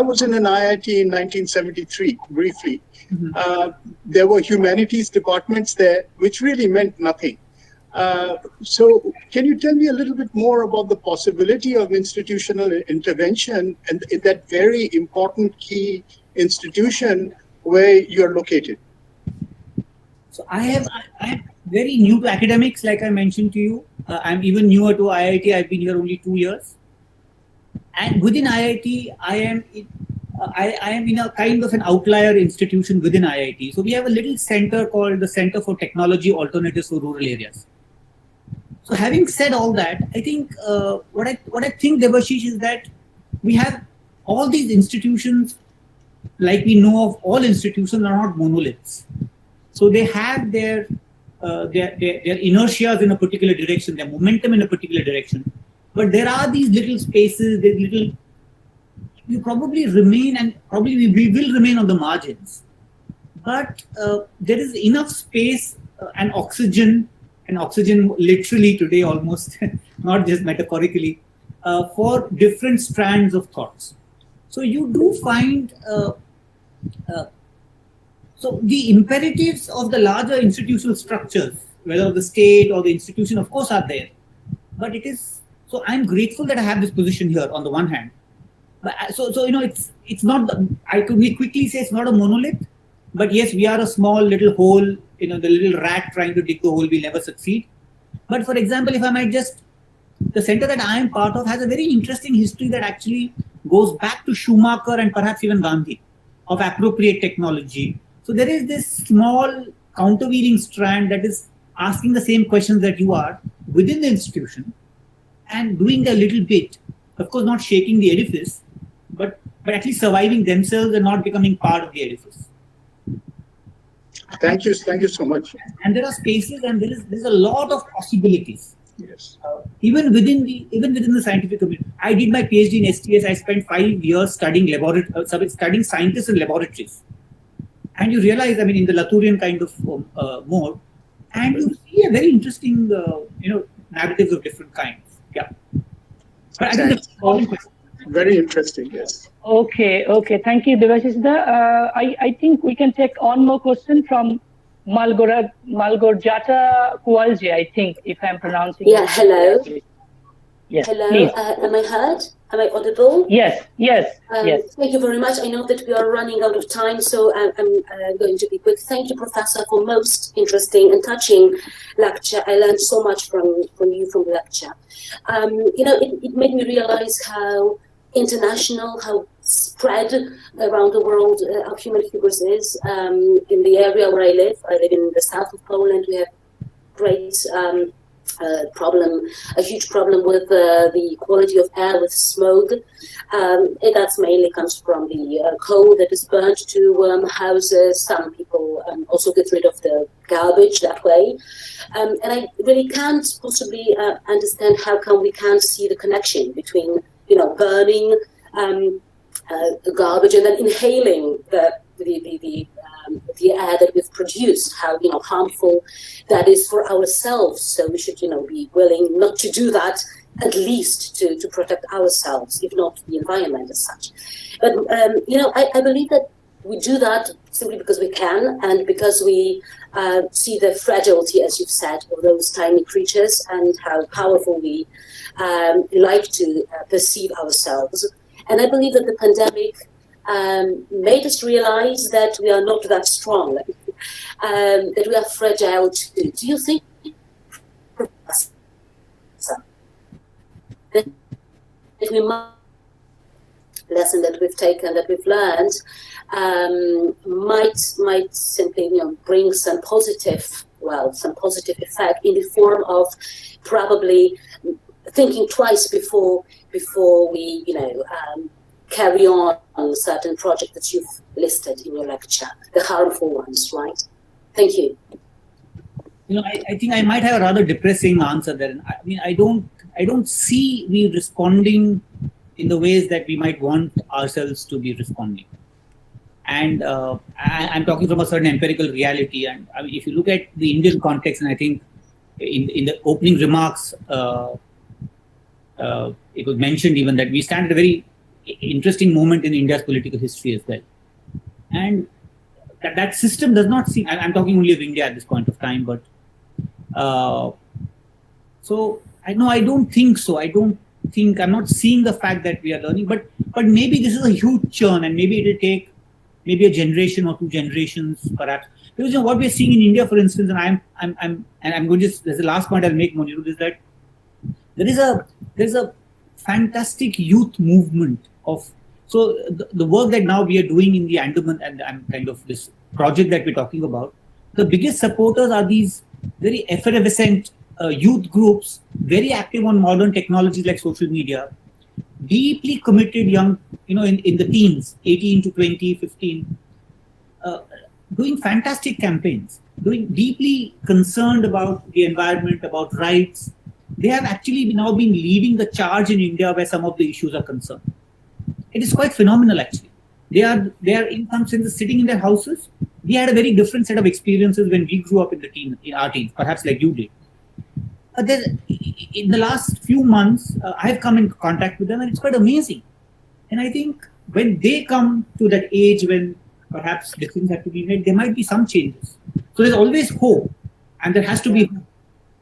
was in an IIT in 1973, briefly. Mm-hmm. There were humanities departments there, which really meant nothing. So can you tell me a little bit more about the possibility of institutional intervention and in that very important key institution where you're located? So I am very new to academics, like I mentioned to you. I'm even newer to IIT. I've been here only 2 years. And within IIT, I am in a kind of an outlier institution within IIT. So we have a little center called the Center for Technology Alternatives for Rural Areas. So having said all that, I think what I think, Debashish, is that we have all these institutions, like we know of, all institutions are not monoliths. So they have their inertias in a particular direction, their momentum in a particular direction. But there are these little spaces, you probably remain, and probably we will remain on the margins. But there is enough space and oxygen literally today almost, not just metaphorically, for different strands of thoughts. So you do find, so the imperatives of the larger institutional structures, whether of the state or the institution, of course, are there. But it is, so I'm grateful that I have this position here on the one hand. But so it's not, I could quickly say it's not a monolith, but yes, we are a small little hole, the little rat trying to dig the hole will never succeed. But for example, if I might just, the center that I am part of has a very interesting history that actually goes back to Schumacher and perhaps even Gandhi, of appropriate technology. So there is this small countervailing strand that is asking the same questions that you are within the institution and doing a little bit, of course not shaking the edifice, but at least surviving themselves and not becoming part of the edifice. Thank you so much. And there are spaces, and there's a lot of possibilities. Yes. Even within the scientific community. I did my PhD in STS. I spent 5 years studying scientists in laboratories. And you realize, in the Laturian kind of mode, and you see a very interesting, narratives of different kinds. Yeah. But I think that's very interesting. Yes. Okay. Thank you, Devashisda. I think we can take one more question from Malgorjata Kualje, I think, if I'm pronouncing it. Yeah, hello. Yes, hello, please. Am I heard? Am I audible? Yes. Thank you very much. I know that we are running out of time, so I'm going to be quick. Thank you, Professor, for most interesting and touching lecture. I learned so much from you from the lecture. It made me realize how international, how spread around the world our human figures is. In the area where I live in the south of Poland. We have great a huge problem with the quality of air, with smoke. And that mainly comes from the coal that is burnt to houses. Some people also get rid of the garbage that way. And I really can't possibly understand how come we can't see the connection between, burning garbage and then inhaling the air that we've produced, how harmful that is for ourselves. So we should be willing not to do that, at least to protect ourselves, if not the environment as such. But I believe that we do that simply because we can, and because we see the fragility, as you've said, of those tiny creatures and how powerful we like to perceive ourselves. And I believe that the pandemic made us realize that we are not that strong, that we are fragile too. Do you think, Professor, that we might, lesson that we've taken, that we've learned, might simply bring some positive effect in the form of probably thinking twice before we carry on certain projects that you've listed in your lecture, the harmful ones, right? Thank you. I think I might have a rather depressing answer there. I mean, I don't see we responding in the ways that we might want ourselves to be responding. And I'm talking from a certain empirical reality. And I mean, if you look at the Indian context, and I think in the opening remarks, it was mentioned even that we stand at a very interesting moment in India's political history as well. And that system does not seem, I'm talking only of India at this point of time, but so I don't think so. I'm not seeing the fact that we are learning, but maybe this is a huge churn, and maybe it will take maybe a generation or two generations perhaps. Because what we're seeing in India, for instance, and I'm going to just, there's the last point I'll make, Moniru, is that there's a fantastic youth movement of, so the work that now we are doing in the Andaman and kind of this project that we're talking about, the biggest supporters are these very effervescent youth groups, very active on modern technologies like social media, deeply committed young, in the teens, 18 to 20, 15, doing fantastic campaigns, deeply concerned about the environment, about rights. They have actually now been leading the charge in India where some of the issues are concerned. It is quite phenomenal, actually. They are in some sense sitting in their houses. We had a very different set of experiences when we grew up in our teens, perhaps like you did. But then, in the last few months, I have come in contact with them, and it's quite amazing. And I think when they come to that age when perhaps decisions have to be made, there might be some changes. So there's always hope, and there has to be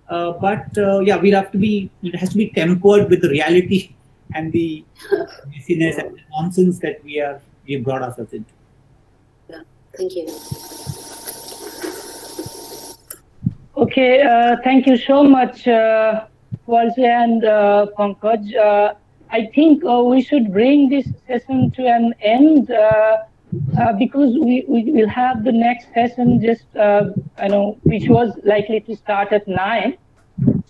hope. But it has to be tempered with the reality and the messiness and the nonsense that we've brought ourselves into. Yeah, thank you. Okay, thank you so much, Walse and Pankaj. I think we should bring this session to an end because we will have the next session just, which was likely to start at 9.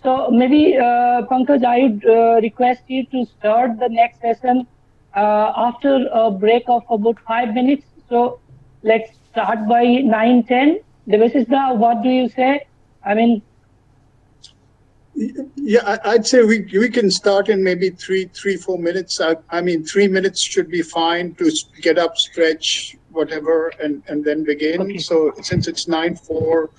So maybe, Pankaj, I would request you to start the next session after a break of about 5 minutes. So let's start by 9:10. Devasisda, what do you say? I mean, yeah, I'd say we can start in maybe 3-4 minutes. I mean, 3 minutes should be fine to get up, stretch, whatever, and then begin. Okay. So since it's 9:04,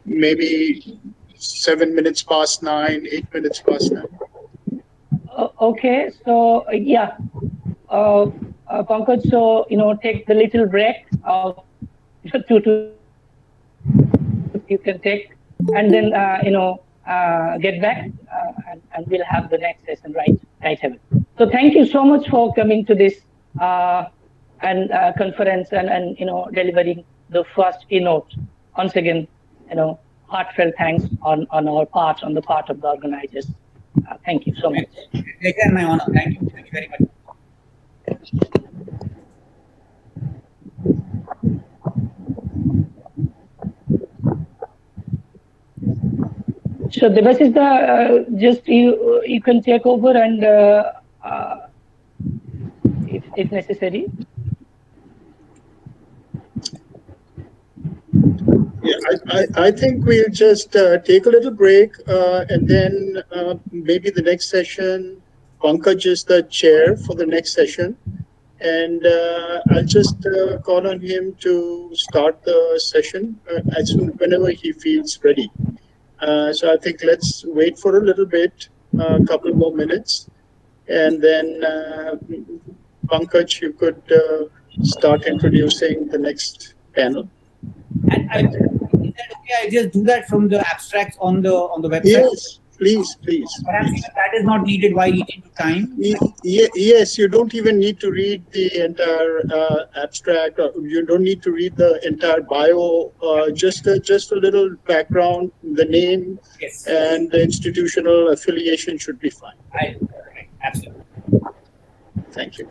maybe 7 minutes past 9, 8 minutes past 9. Okay, so yeah, Pankaj, so take the little break of you can take, and then get back, and we'll have the next session right away. So thank you so much for coming to this conference and delivering the first keynote. Once again, heartfelt thanks on the part of the organizers. Thank you so much. Pleasure, my honor. Thank you very much. So the best is just you can take over and if necessary. Yeah, I think we'll just take a little break and then maybe the next session, Pankaj is the chair for the next session. And I'll just call on him to start the session whenever he feels ready. So I think let's wait for a little bit, a couple more minutes. And then Pankaj, you could start introducing the next panel. And is that okay? I just do that from the abstracts on the website. Yes, please. Perhaps even that is not needed while eating time. Yes, you don't even need to read the entire abstract, or you don't need to read the entire bio. Just a little background, the name, yes, and the institutional affiliation should be fine. Absolutely. Thank you.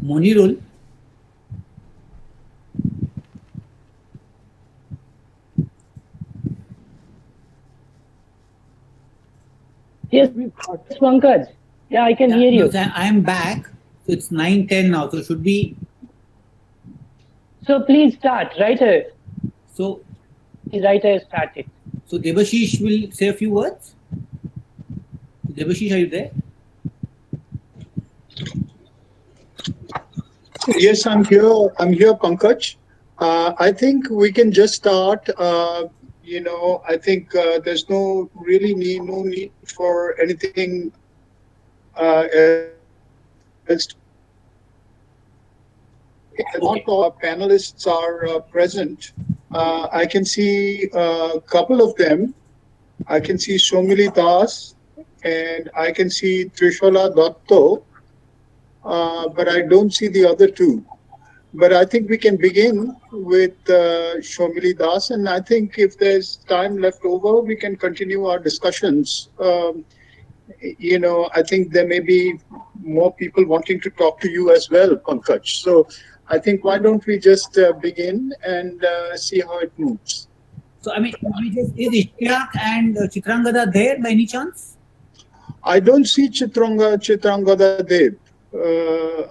Monirul. Yes, Pankaj. Yeah, I can hear you. I am back. So it's 9:10 now. So should we? So please start, writer. So the writer started. So Debashish will say a few words. Debashish, are you there? Yes, I'm here. I'm here, Pankaj. I think we can just start. I think there's no need for anything else. A lot of panelists are present. I can see a couple of them. I can see Somili Das and I can see Trishola Dotto, but I don't see the other two. But I think we can begin with Somili Das, and I think if there's time left over, we can continue our discussions. I think there may be more people wanting to talk to you as well, Pankaj. So I think why don't we just begin and see how it moves. So is Ishtiaq and Chitrangada there by any chance? I don't see Chitrangada Dev.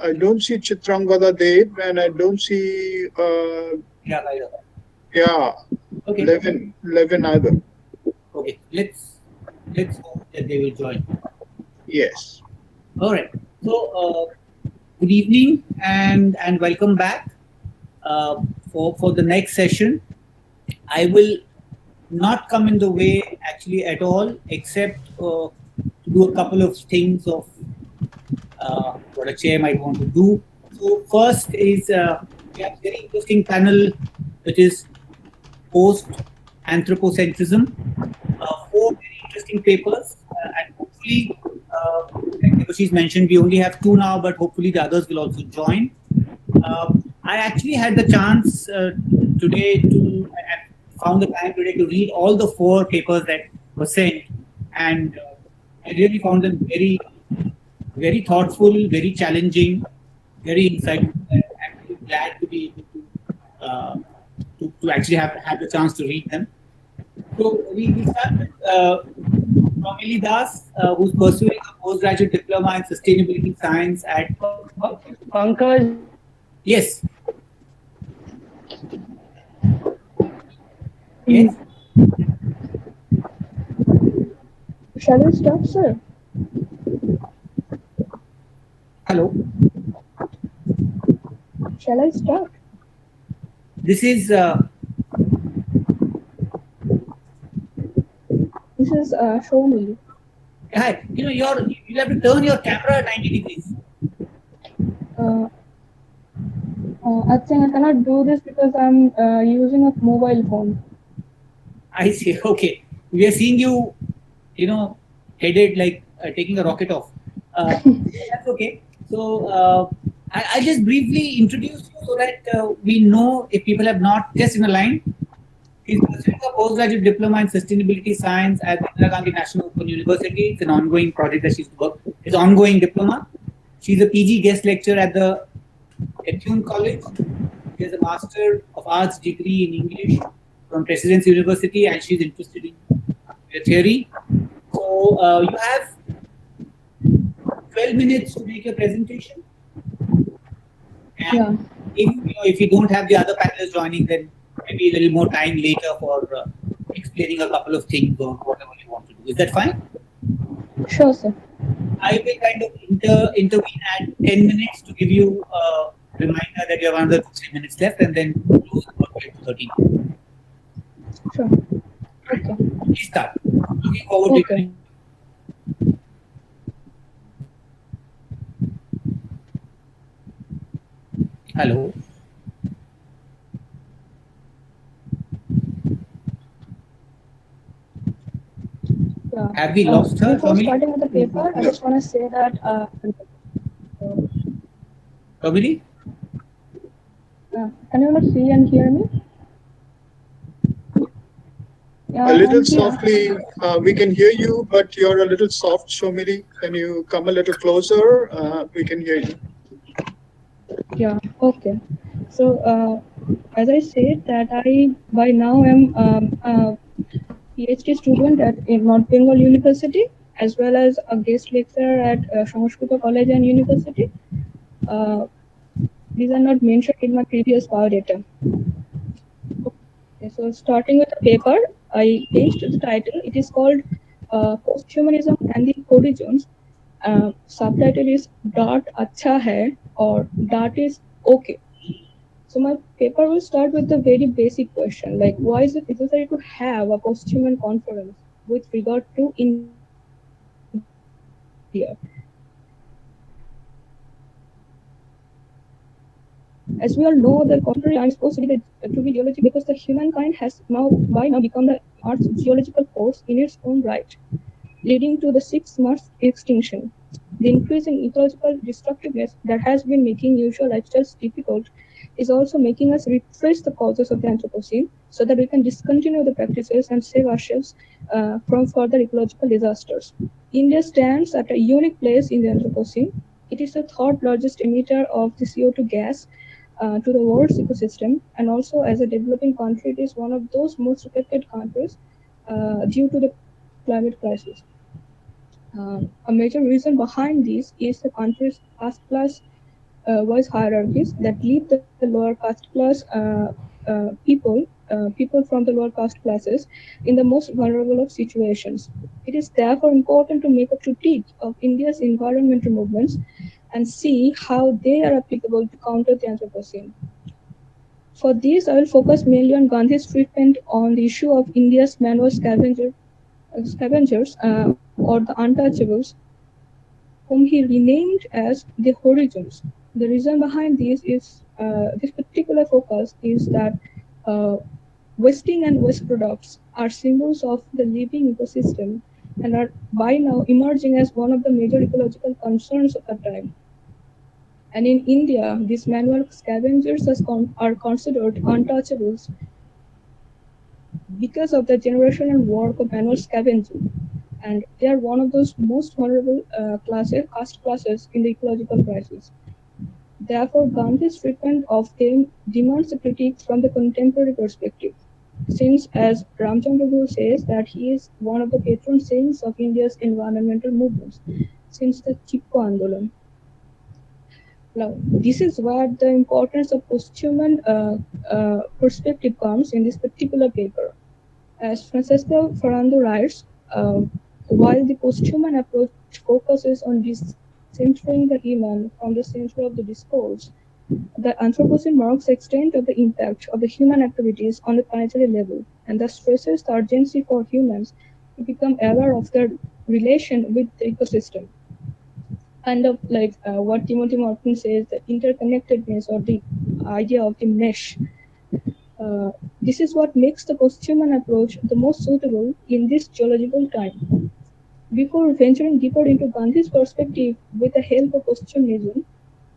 I don't see Chitrangada Dev, and I don't see okay. Levin either. Okay, let's hope that they will join. Yes. All right. So good evening and welcome back for the next session. I will not come in the way actually at all, except to do a couple of things of what a chair might want to do. So first is we have a very interesting panel, which is Post-Anthropocentrism. 4 very interesting papers, and hopefully, like she's mentioned, we only have 2 now, but hopefully the others will also join. I actually had the chance today found the time today to read all the 4 papers that were sent, and I really found them very, very thoughtful, very challenging, very insightful. I'm really glad to be able to actually have the chance to read them. So we start with Somili Das, who's pursuing a postgraduate diploma in sustainability science at Pankaj. Yes. Yes. Shall I start, sir? Hello. Shall I start? This is show me. Hi. You have to turn your camera 90 degrees. I think I cannot do this because I'm using a mobile phone. I see. Okay. We are seeing you, headed like taking a rocket off. That's okay. So I'll just briefly introduce you so that we know if people have not, just in a line. She's pursuing a postgraduate diploma in sustainability science at Indira Gandhi National Open University. It's an ongoing project that she's worked. It's an ongoing diploma. She's a PG guest lecturer at the Dept College. She has a Master of Arts degree in English from Presidency University, and she's interested in theory. So you have 12 minutes to make your presentation. And if you don't have the other panelists joining, then maybe a little more time later for explaining a couple of things or whatever you want to do. Is that fine? Sure, sir. I will kind of intervene at 10 minutes to give you a reminder that you have another 3 minutes left, and then close the 13. Sure. Okay. Please start. Looking forward to it. Hello. Yeah. Have we lost her? Before starting with the paper, I just want to say that. Somili? Can you not see and hear me? A little softly. We can hear you, but you're a little soft, Somili. Can you come a little closer? We can hear you. Yeah, okay. So, as I said, that I by now am a PhD student at in North Bengal University, as well as a guest lecturer at Sanskrita College and University. Uh, these are not mentioned in my previous biodata. Okay, so starting with the paper, I changed the title. It is called Posthumanism and the Horizons. Subtitle is "Dot Acha Hai" or "Dot is Okay." So my paper will start with the very basic question, like why is it necessary to have a posthuman conference with regard to India? As we all know, the contemporary time is considered to be geologic because the humankind has by now become the Earth's geological force in its own right, leading to the 6 mass extinction. The increasing ecological destructiveness that has been making usual lifestyles difficult is also making us retrace the causes of the Anthropocene so that we can discontinue the practices and save ourselves from further ecological disasters. India stands at a unique place in the Anthropocene. It is the third largest emitter of the CO2 gas to the world's ecosystem, and also as a developing country, it is one of those most affected countries due to the climate crisis. A major reason behind this is the country's caste class wise hierarchies that leave the lower caste class people from the lower caste classes in the most vulnerable of situations. It is therefore important to make a critique of India's environmental movements and see how they are applicable to counter the Anthropocene. For this, I will focus mainly on Gandhi's treatment on the issue of India's manual scavengers or the untouchables, whom he renamed as the Horizons. The reason behind this is this particular focus is that uh, wasting and waste products are symbols of the living ecosystem and are by now emerging as one of the major ecological concerns of the time. And in India, these manual scavengers are considered untouchables because of the generational work of manual scavenging. And they are one of those most vulnerable caste classes in the ecological crisis. Therefore, Gandhi's treatment of them demands a critique from the contemporary perspective, since, as Ramchandra Guru says, that he is one of the patron saints of India's environmental movements since the Chipko Andolan. Now, this is where the importance of posthuman perspective comes in this particular paper. As Francesca Ferrando writes, while the posthuman approach focuses on decentering the human from the center of the discourse, the Anthropocene marks the extent of the impact of the human activities on the planetary level and thus stresses the urgency for humans to become aware of their relation with the ecosystem. Kind of like what Timothy Morton says, the interconnectedness or the idea of the mesh. This is what makes the posthuman approach the most suitable in this geological time. Before venturing deeper into Gandhi's perspective with the help of posthumanism,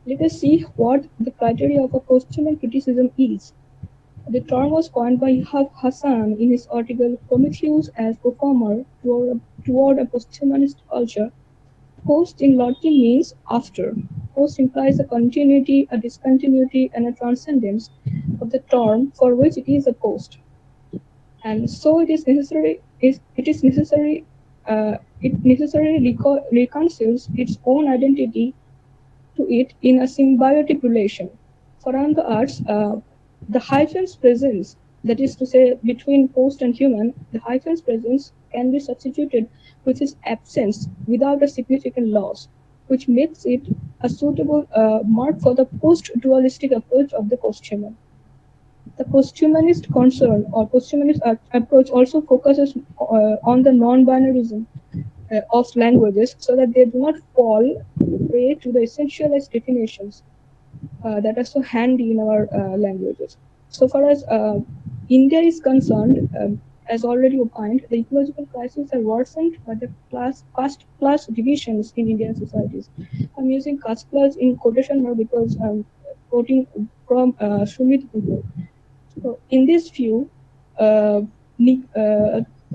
let us see what the criteria of a posthuman criticism is. The term was coined by Hassan in his article Prometheus as Performer toward a Posthumanist Culture. Post in Latin means after. Post implies a continuity, a discontinuity, and a transcendence of the term for which it is a post. And so it necessarily reconciles its own identity to it in a symbiotic relation. For on the arts, the hyphen's presence, that is to say, between post and human, the hyphen's presence can be substituted with its absence without a significant loss, which makes it a suitable mark for the post-dualistic approach of the posthuman. The posthumanist concern or posthumanist approach also focuses on the non-binarism of languages so that they do not fall prey to the essentialized definitions that are so handy in our languages. So far as India is concerned, as already opined, the ecological crises are worsened by the caste class divisions in Indian societies. I'm using caste class in quotation mark because I'm quoting from Sumit Gupta. So in this view, to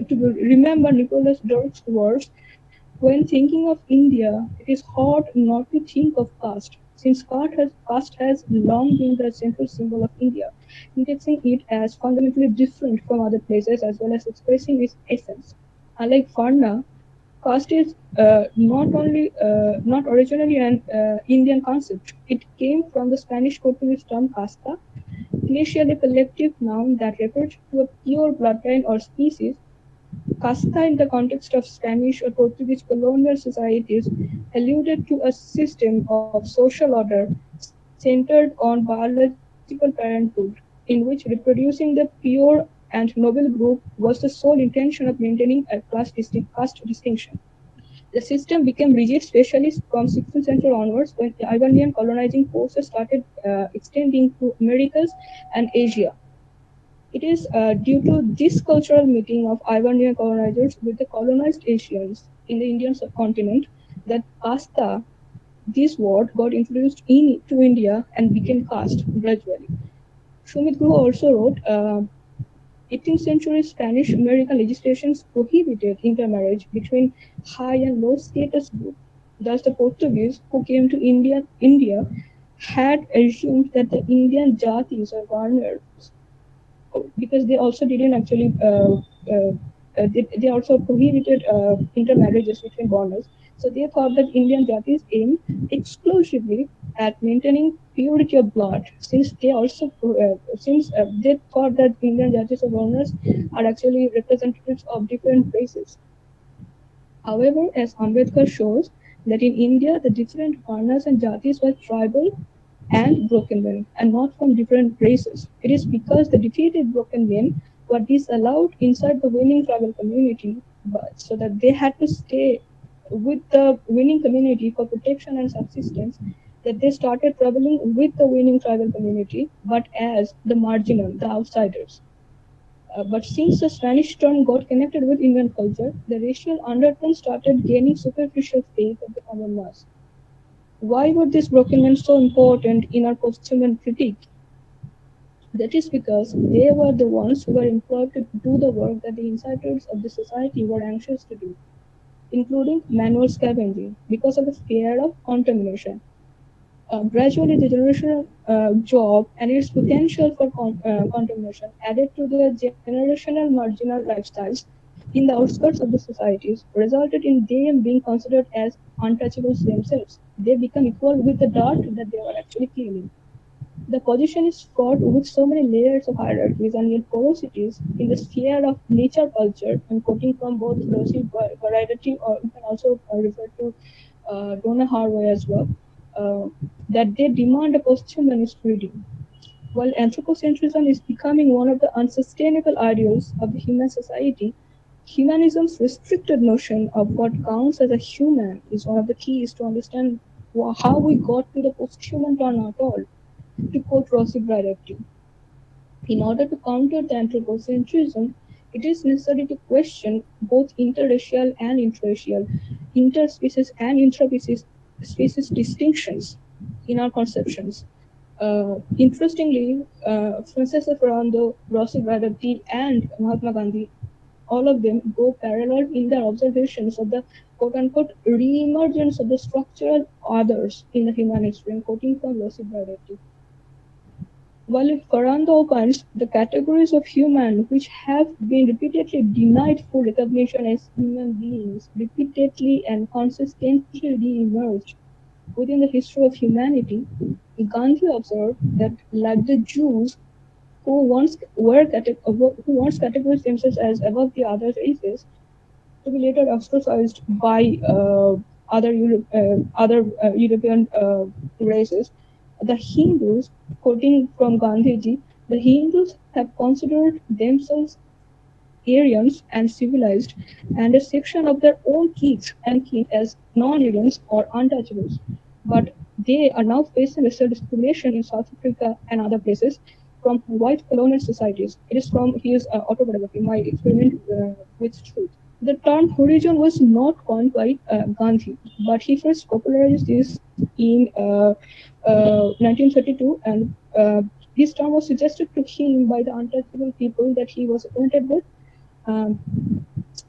remember Nicholas Dirk's words, when thinking of India, it is hard not to think of caste, since caste has long been the central symbol of India, indexing it as fundamentally different from other places as well as expressing its essence. Unlike Varna, caste is not originally an Indian concept. It came from the Spanish Portuguese term casta, initially a collective noun that referred to a pure bloodline or species. Casta, in the context of Spanish or Portuguese colonial societies, alluded to a system of social order centered on biological parenthood, in which reproducing the pure and noble group was the sole intention of maintaining a caste distinction. The system became rigid, especially from 16th century onwards, when Iberian colonizing forces started extending to Americas and Asia. It is due to this cultural meeting of Iberian colonizers with the colonized Asians in the Indian subcontinent that casta, this word, got introduced to India and became caste gradually. Sumit Guha also wrote, 18th century Spanish American legislations prohibited intermarriage between high and low status groups. Thus, the Portuguese who came to India had assumed that the Indian jatis or varnas, because they also didn't actually they also prohibited intermarriages between varnas. So they thought that Indian jatis aim exclusively at maintaining purity of blood, since they also they thought that Indian jatis or varnas are actually representatives of different races. However, as Ambedkar shows, that in India the different varnas and jatis were tribal and broken men, and not from different races. It is because the defeated broken men were disallowed inside the winning tribal community, but so that they had to stay with the winning community for protection and subsistence, that they started traveling with the winning tribal community, but as the marginal, the outsiders. But since the Spanish term got connected with Indian culture, the racial undertone started gaining superficial faith of the common mass. Why were these broken men so important in our posthuman critique? That is because they were the ones who were employed to do the work that the insiders of the society were anxious to do, including manual scavenging, because of the fear of contamination. Gradually, the generational job and its potential for contamination added to the generational marginal lifestyles in the outskirts of the societies resulted in them being considered as untouchables themselves. They become equal with the dirt that they were actually cleaning. The position is fraught with so many layers of hierarchies and yet porosities in the sphere of nature culture. I'm quoting from both Rosie Variety, or you can also refer to Donna Haraway as well, that they demand a posthumanist reading. While anthropocentrism is becoming one of the unsustainable ideals of the human society, humanism's restricted notion of what counts as a human is one of the keys to understand how we got to the posthuman turn at all, to quote Rossi Directive. In order to counter the anthropocentrism, it is necessary to question both interracial and intraracial, interspecies and intraspecies distinctions in our conceptions. Interestingly, Francesca Ferrando, Rossi Directive, and Mahatma Gandhi, all of them go parallel in their observations of the quote-unquote re-emergence of the structural others in the human history. I'm quoting from Rossi Directive. While Ferrando opines, the categories of human which have been repeatedly denied full recognition as human beings repeatedly and consistently re-emerged within the history of humanity, Gandhi observed that, like the Jews, who once categorized themselves as above the other races, to be later ostracized by other European races, the Hindus, quoting from Gandhiji, the Hindus have considered themselves Aryans and civilized, and a section of their own kith as non-Aryans or untouchables. But they are now facing racial discrimination in South Africa and other places from white colonial societies. It is from his autobiography, My Experiment with Truth. The term horizon was not coined by Gandhi, but he first popularized this in 1932, and this term was suggested to him by the untouchable people that he was acquainted with.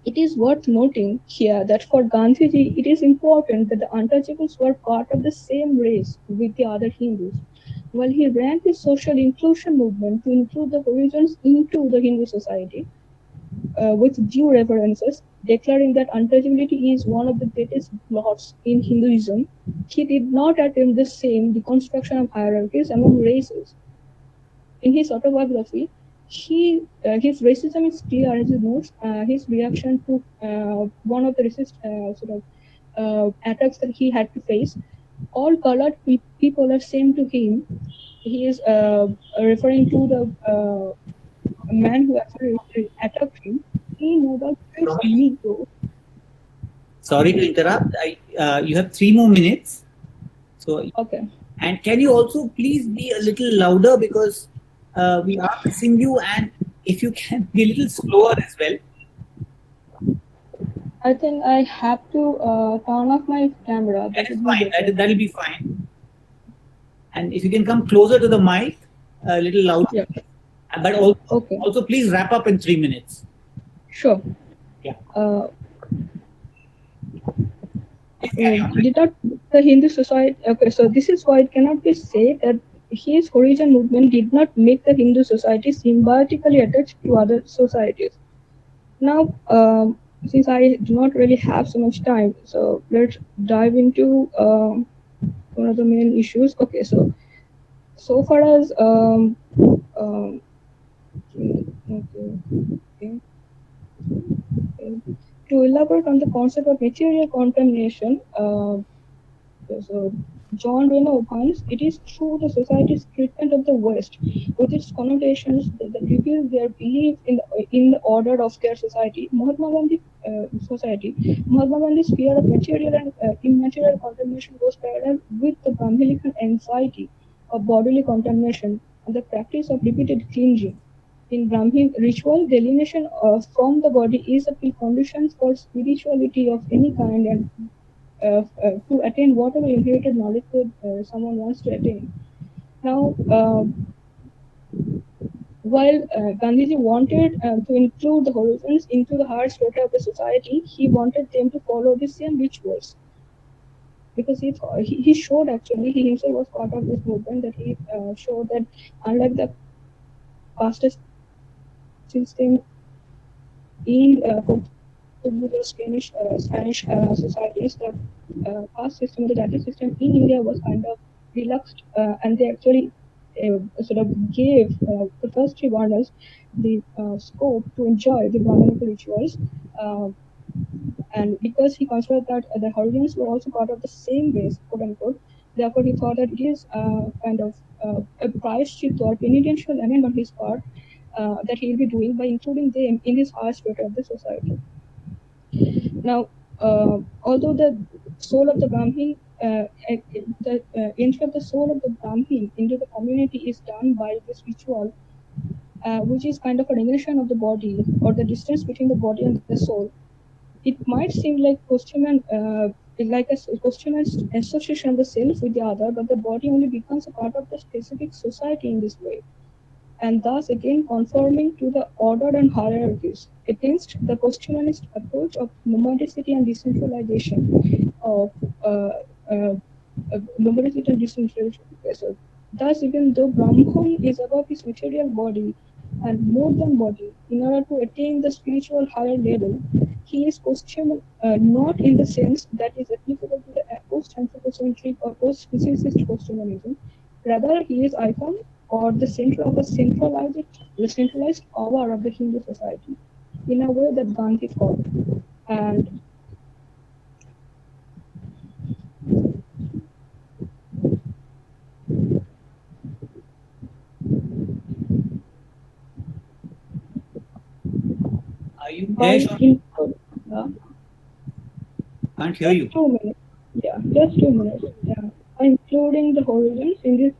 It is worth noting here that for Gandhiji, it is important that the untouchables were part of the same race with the other Hindus. While he ran his social inclusion movement to include the Harijans into the Hindu society, with due reverences, declaring that untouchability is one of the greatest blots in Hinduism, he did not attempt the same deconstruction of hierarchies among races. In his autobiography, his racism is clear as he notes his reaction to one of the attacks that he had to face. All colored people are same to him. He is referring to the man who actually attacked him. He know that it's Negro. Sorry to interrupt. You have 3 more minutes. So okay. And can you also please be a little louder, because we are missing you, and if you can be a little slower as well. I think I have to turn off my camera. That is fine. That will be fine. And if you can come closer to the mic, a little louder. Yeah. But also please wrap up in 3 minutes. Sure. Yeah. Did not the Hindu society? Okay, so this is why it cannot be said that his origin movement did not make the Hindu society symbiotically attached to other societies. Now, since I do not really have so much time, so let's dive into one of the main issues. Okay, so far as to elaborate on the concept of material contamination, so John Reno opines, it is through the society's treatment of the West, with its connotations that reveal their belief in the order of their society. Mahatma Gandhi's fear of material and immaterial contamination goes parallel with the Brahminican anxiety of bodily contamination and the practice of repeated cleansing. In Brahmin ritual, the alienation from the body is a precondition for spirituality of any kind and to attain whatever inherited knowledge someone wants to attain. Now, while Gandhiji wanted to include the Harijans into the higher strata of the society, he wanted them to follow the same rituals. Because he showed, actually, he himself was part of this movement, that he showed that unlike the caste system in the Spanish societies, the caste system, the jati system in India was kind of relaxed, and they actually sort of gave the first 3 Varnas the scope to enjoy the Brahminical rituals. And because he considered that the Harijans were also part of the same race, quote unquote, therefore he thought that it is kind of a prayashchit or penitential amendment on his part that he will be doing by including them in his higher strata of the society. Now, although the soul of the Brahmin, the entry of the soul of the Brahmin into the community is done by this ritual, which is kind of a negation of the body or the distance between the body and the soul. It might seem like like a posthumous association of the self with the other, but the body only becomes a part of the specific society in this way, and thus again conforming to the order and hierarchies against the posthumanist approach of nomadicity and decentralization of nomadicity and decentralization. So, thus, even though Brahman is above his material body and more than body, in order to attain the spiritual higher level, he is posthuman, not in the sense that is applicable to the post-anthropocentric or post-physicist posthumanism. Rather, he is icon or the center of a centralized power of the Hindu society, in a way that Gandhi called. And Are you there? Can't hear you. 2 minutes. Yeah, just 2 minutes. Yeah, including the Harijans in this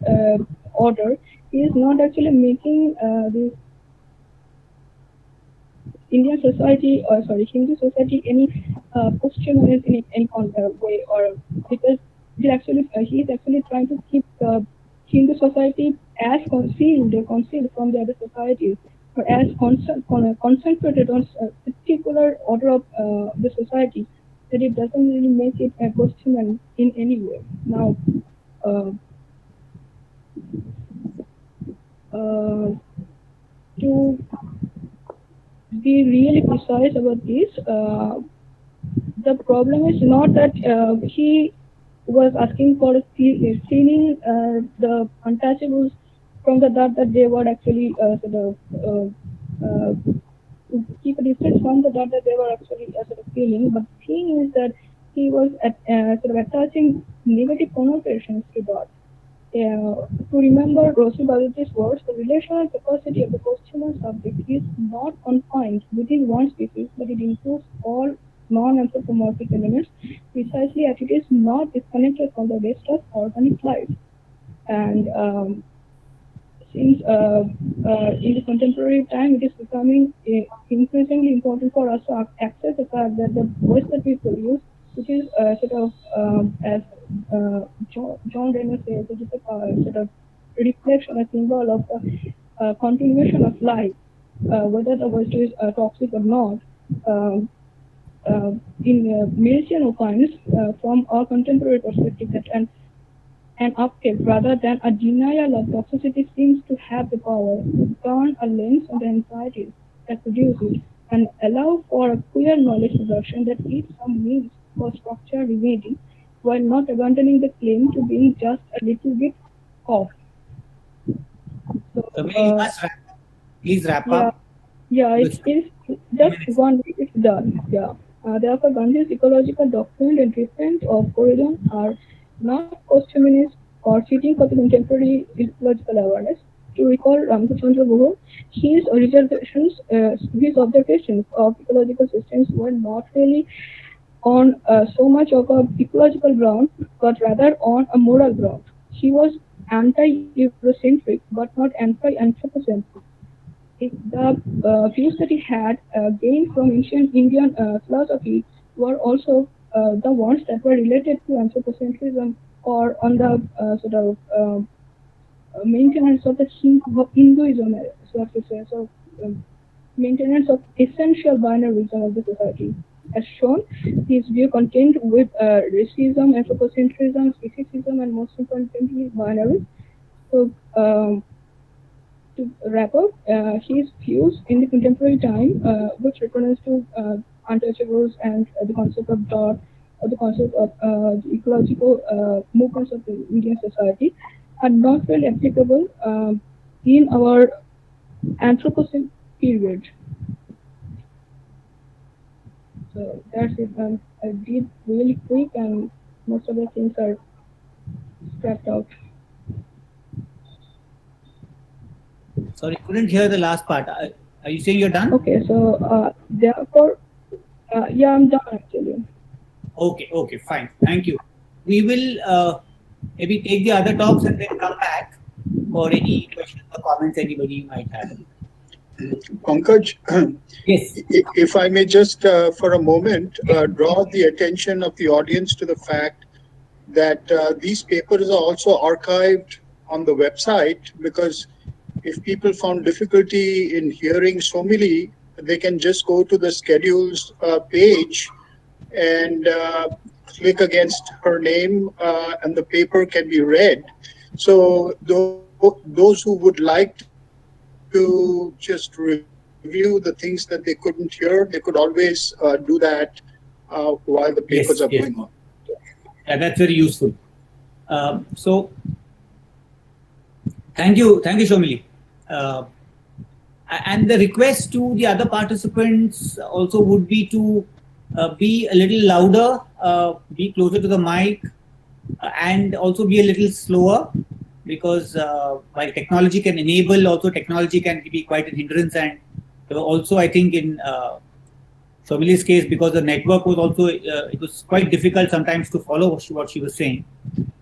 order, he is not actually making the Indian society, or Hindu society, any posthumanist in any way, or because he is actually trying to keep the Hindu society as concealed from the other societies, as concentrated on a particular order of the society that it doesn't really make it a posthuman in any way. Now, to be really precise about this, the problem is not that he was asking for cleaning the untouchables from the dirt that they were actually keep a distance from the dirt that they were actually feeling. But the thing is that he was attaching negative connotations to dirt. To remember Rosie Baluti's words, the relational capacity of the posthumous subject is not confined within one species, but it includes all non-anthropomorphic elements, precisely as it is not disconnected from the rest of organic life. And since in the contemporary time, it is becoming increasingly important for us to access the fact that the voice that we produce, which is as John Renner says, it is a reflection, a symbol of the continuation of life, whether the voice is toxic or not. In Milesian opines from our contemporary perspective that an uptake rather than a denial of toxicity seems to have the power to turn a lens on the anxieties that produce it and allow for a queer knowledge production that gives some means for structure remedy while not abandoning the claim to being just a little bit off. So, please wrap up. Yeah, it's just 1 week, it's done. Yeah. Therefore, Gandhi's ecological doctrine and treatment of origin are not posthumanist or seeking for the contemporary ecological awareness. To recall Ramchandra Guha, his observations of ecological systems were not really on so much of a ecological ground, but rather on a moral ground. He was anti-Eurocentric, but not anti-anthropocentric. The views that he had gained from ancient Indian philosophy were also the ones that were related to anthropocentrism or on the maintenance of the Hinduism, so to say. So, maintenance of essential binarism of the society. As shown, his view contained with racism, anthropocentrism, speciesism, and most importantly, binary. So, to wrap up, his views in the contemporary time, which reference to untouchables and the concept of dot, or the concept of the ecological movements of the Indian society, are not really applicable in our Anthropocene period. So that's it. I did really quick, and most of the things are scrapped out. Sorry, couldn't hear the last part. Are you saying you're done? Okay, so therefore, yeah, I'm done actually. Okay, fine. Thank you. We will maybe take the other talks and then come back for any questions or comments anybody might have. Pankaj, yes. If I may just for a moment draw the attention of the audience to the fact that these papers are also archived on the website, because if people found difficulty in hearing Somili, they can just go to the schedules page and click against her name and the paper can be read. So those who would like to just review the things that they couldn't hear, they could always do that while the papers are going on. Yeah, that's very useful. So, thank you, Somili. And the request to the other participants also would be to be a little louder, be closer to the mic, and also be a little slower, because while technology can enable, also technology can be quite a hindrance. And also, I think in Somili's case, because the network was also, it was quite difficult sometimes to follow what she was saying.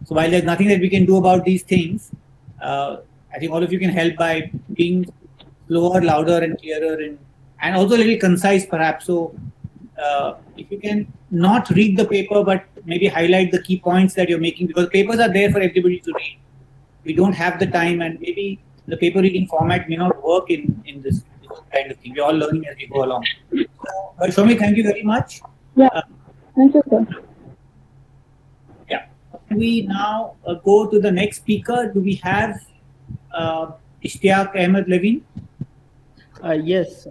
So while there's nothing that we can do about these things, I think all of you can help by being slower, louder, and clearer, and also a little concise, perhaps. So if you can not read the paper, but maybe highlight the key points that you're making, because papers are there for everybody to read. We don't have the time, and maybe the paper reading format may not work in this kind of thing. We're all learning as we go along. Shomi, thank you very much. Yeah, thank you, sir. Yeah. We now go to the next speaker. Do we have Ishtiaq Ahmed Levin? Yes.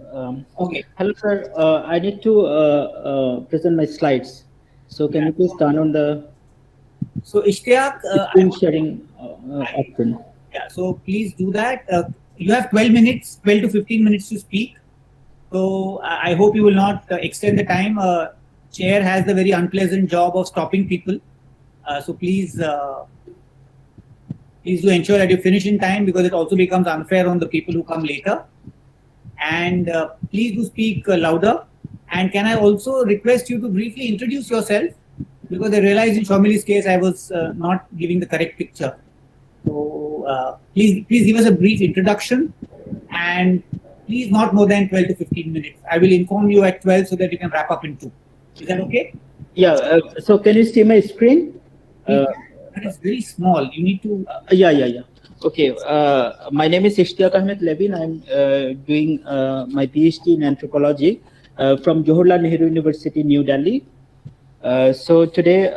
Okay. Hello, sir. I need to present my slides. So can you please turn on the So Ishtiaq, screen sharing option? Yeah, so please do that. You have 12 minutes, 12 to 15 minutes to speak. So I hope you will not extend the time. Chair has the very unpleasant job of stopping people. So please, please do ensure that you finish in time, because it also becomes unfair on the people who come later. And please do speak louder. And can I also request you to briefly introduce yourself, because I realized in Shomili's case I was not giving the correct picture. So please give us a brief introduction, and please not more than 12 to 15 minutes. I will inform you at 12 so that you can wrap up in 2. Is that okay? Yeah. So can you see my screen? That is very small. You need to. Yeah. Okay. My name is Ishtiaq Ahmed Levin. I'm doing my PhD in anthropology from Jawaharlal Nehru University, New Delhi. So today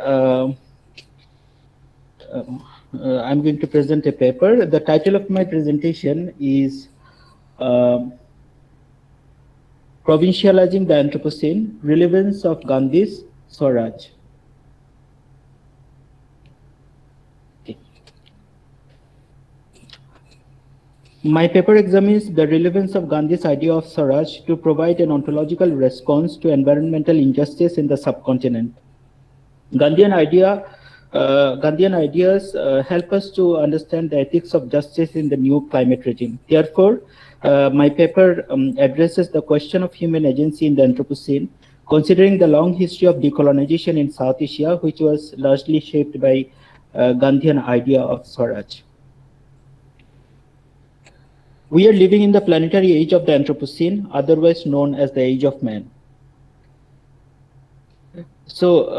I'm going to present a paper. The title of my presentation is Provincializing the Anthropocene, Relevance of Gandhi's Swaraj. Okay. My paper examines the relevance of Gandhi's idea of Swaraj to provide an ontological response to environmental injustice in the subcontinent. Gandhian ideas help us to understand the ethics of justice in the new climate regime. Therefore, my paper addresses the question of human agency in the Anthropocene, considering the long history of decolonization in South Asia, which was largely shaped by Gandhian idea of Swaraj. We are living in the planetary age of the Anthropocene, otherwise known as the Age of Man. So,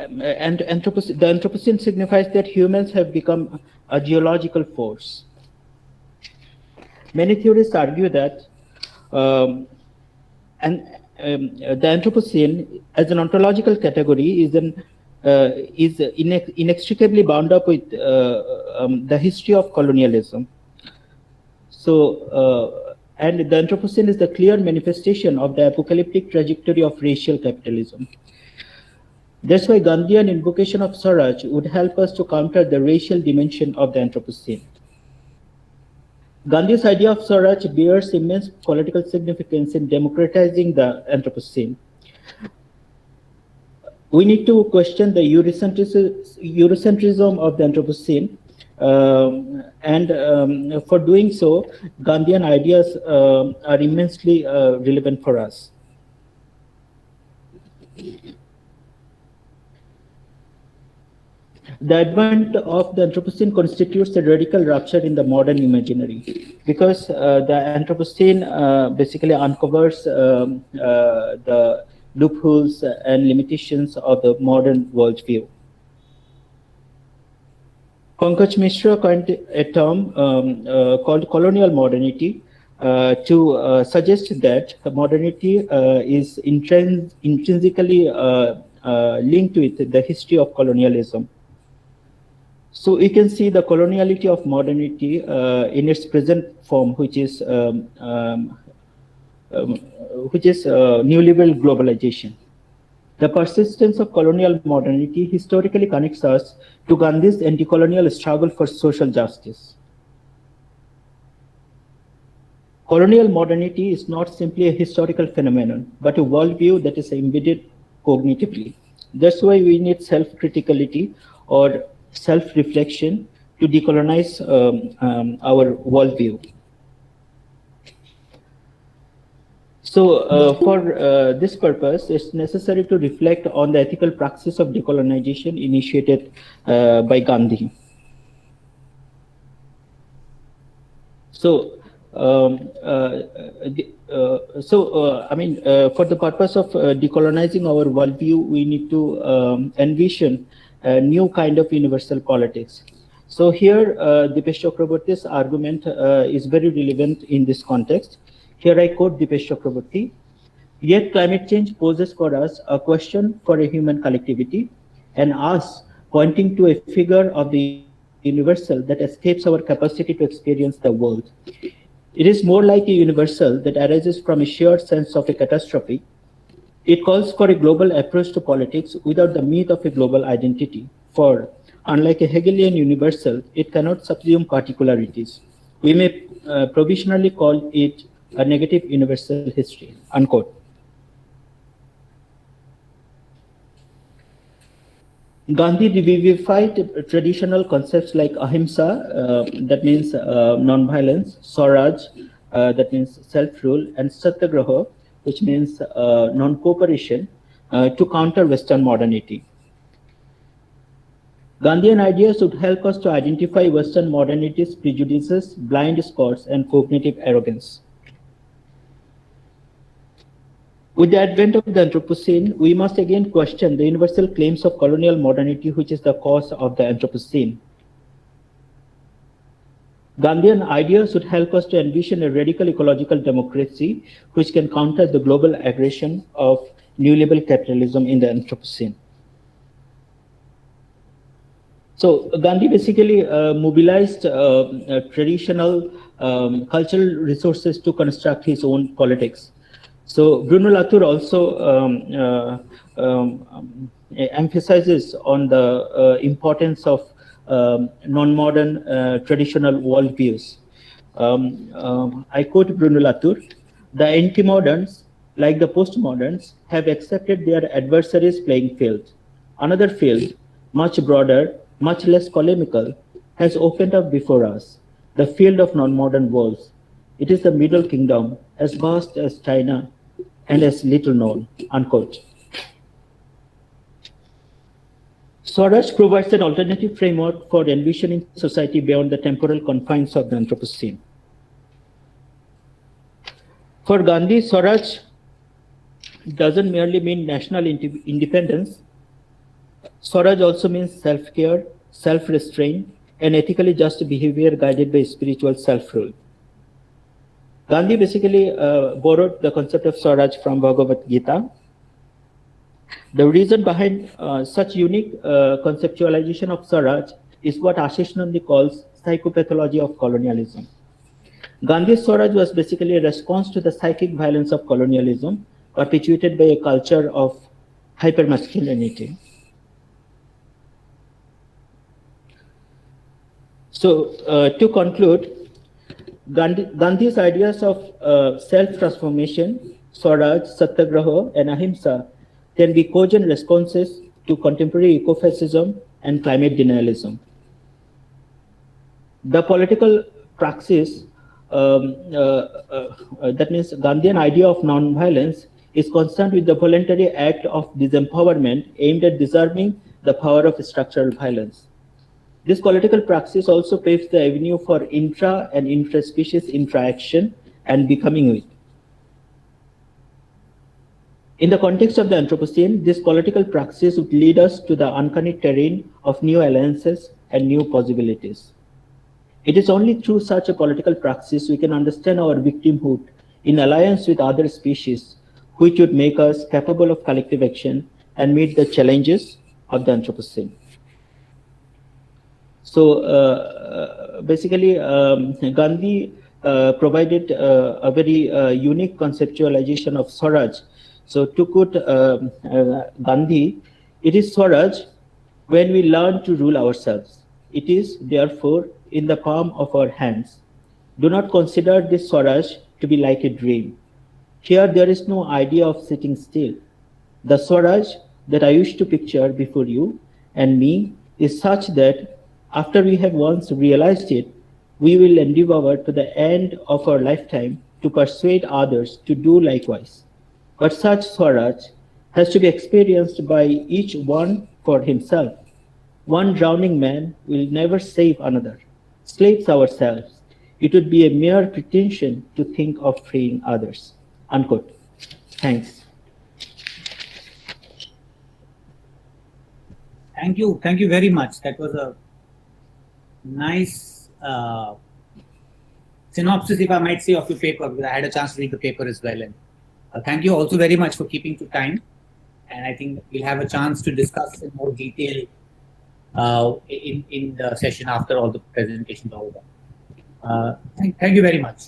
the Anthropocene signifies that humans have become a geological force. Many theorists argue that the Anthropocene, as an ontological category, is inextricably bound up with the history of colonialism. So, and the Anthropocene is the clear manifestation of the apocalyptic trajectory of racial capitalism. That's why Gandhian invocation of Swaraj would help us to counter the racial dimension of the Anthropocene. Gandhi's idea of Swaraj bears immense political significance in democratizing the Anthropocene. We need to question the Eurocentrism of the Anthropocene, and for doing so, Gandhian ideas are immensely relevant for us. The advent of the Anthropocene constitutes a radical rupture in the modern imaginary, because the Anthropocene basically uncovers the loopholes and limitations of the modern worldview. Pankaj Mishra coined a term called colonial modernity to suggest that modernity is intrinsically linked with the history of colonialism. So you can see the coloniality of modernity in its present form, which is neoliberal globalization. The persistence of colonial modernity historically connects us to Gandhi's anti-colonial struggle for social justice. Colonial modernity is not simply a historical phenomenon, but a worldview that is embedded cognitively. That's why we need self-criticality or self-reflection to decolonize our worldview. So for this purpose, it's necessary to reflect on the ethical praxis of decolonization initiated by Gandhi. So, for the purpose of decolonizing our worldview, we need to envision a new kind of universal politics. So here, Dipesh Chakraborty's argument is very relevant in this context. Here I quote Dipesh Chakraborty. Yet climate change poses for us a question for a human collectivity, and us pointing to a figure of the universal that escapes our capacity to experience the world. It is more like a universal that arises from a shared sense of a catastrophe. It calls for a global approach to politics without the myth of a global identity, for unlike a Hegelian universal, it cannot subsume particularities. We may provisionally call it a negative universal history, unquote. Gandhi revivified traditional concepts like ahimsa, that means non-violence, swaraj, that means self-rule, and satyagraha, which means non-cooperation, to counter Western modernity. Gandhian ideas would help us to identify Western modernity's prejudices, blind spots, and cognitive arrogance. With the advent of the Anthropocene, we must again question the universal claims of colonial modernity, which is the cause of the Anthropocene. Gandhian ideas would help us to envision a radical ecological democracy which can counter the global aggression of neoliberal capitalism in the Anthropocene. So Gandhi basically mobilized traditional cultural resources to construct his own politics. So Bruno Latour also emphasizes on the importance of non-modern traditional worldviews. I quote Bruno Latour: "The anti-moderns, like the postmoderns, have accepted their adversaries' playing field. Another field, much broader, much less polemical, has opened up before us, the field of non-modern worlds. It is the Middle Kingdom, as vast as China and as little known," unquote. Swaraj provides an alternative framework for envisioning society beyond the temporal confines of the Anthropocene. For Gandhi, Swaraj doesn't merely mean national independence. Swaraj also means self-care, self-restraint, and ethically just behavior guided by spiritual self-rule. Gandhi basically borrowed the concept of Swaraj from Bhagavad Gita. The reason behind such unique conceptualization of Swaraj is what Ashish Nandi calls psychopathology of colonialism. Gandhi's Swaraj was basically a response to the psychic violence of colonialism perpetuated by a culture of hypermasculinity. So to conclude, Gandhi's ideas of self-transformation, Swaraj, Satyagraha, and Ahimsa can be cogent responses to contemporary ecofascism and climate denialism. The political praxis, that means Gandhian idea of non-violence, is concerned with the voluntary act of disempowerment aimed at disarming the power of structural violence. This political praxis also paves the avenue for intra and intra-species interaction and becoming with. In the context of the Anthropocene, this political praxis would lead us to the uncanny terrain of new alliances and new possibilities. It is only through such a political praxis we can understand our victimhood in alliance with other species, which would make us capable of collective action and meet the challenges of the Anthropocene. So basically, Gandhi provided a very unique conceptualization of Swaraj. So to quote Gandhi, it is Swaraj when we learn to rule ourselves. It is, therefore, in the palm of our hands. Do not consider this Swaraj to be like a dream. Here there is no idea of sitting still. The Swaraj that I used to picture before you and me is such that after we have once realized it, we will endeavor to the end of our lifetime to persuade others to do likewise. But such Swaraj has to be experienced by each one for himself. One drowning man will never save another. Slaves ourselves, it would be a mere pretension to think of freeing others. Unquote. Thanks. Thank you very much. That was a nice synopsis, if I might say, of your paper, because I had a chance to read the paper as well. And thank you also very much for keeping to time. And I think we'll have a chance to discuss in more detail in the session after all the presentations are over. Thank you very much.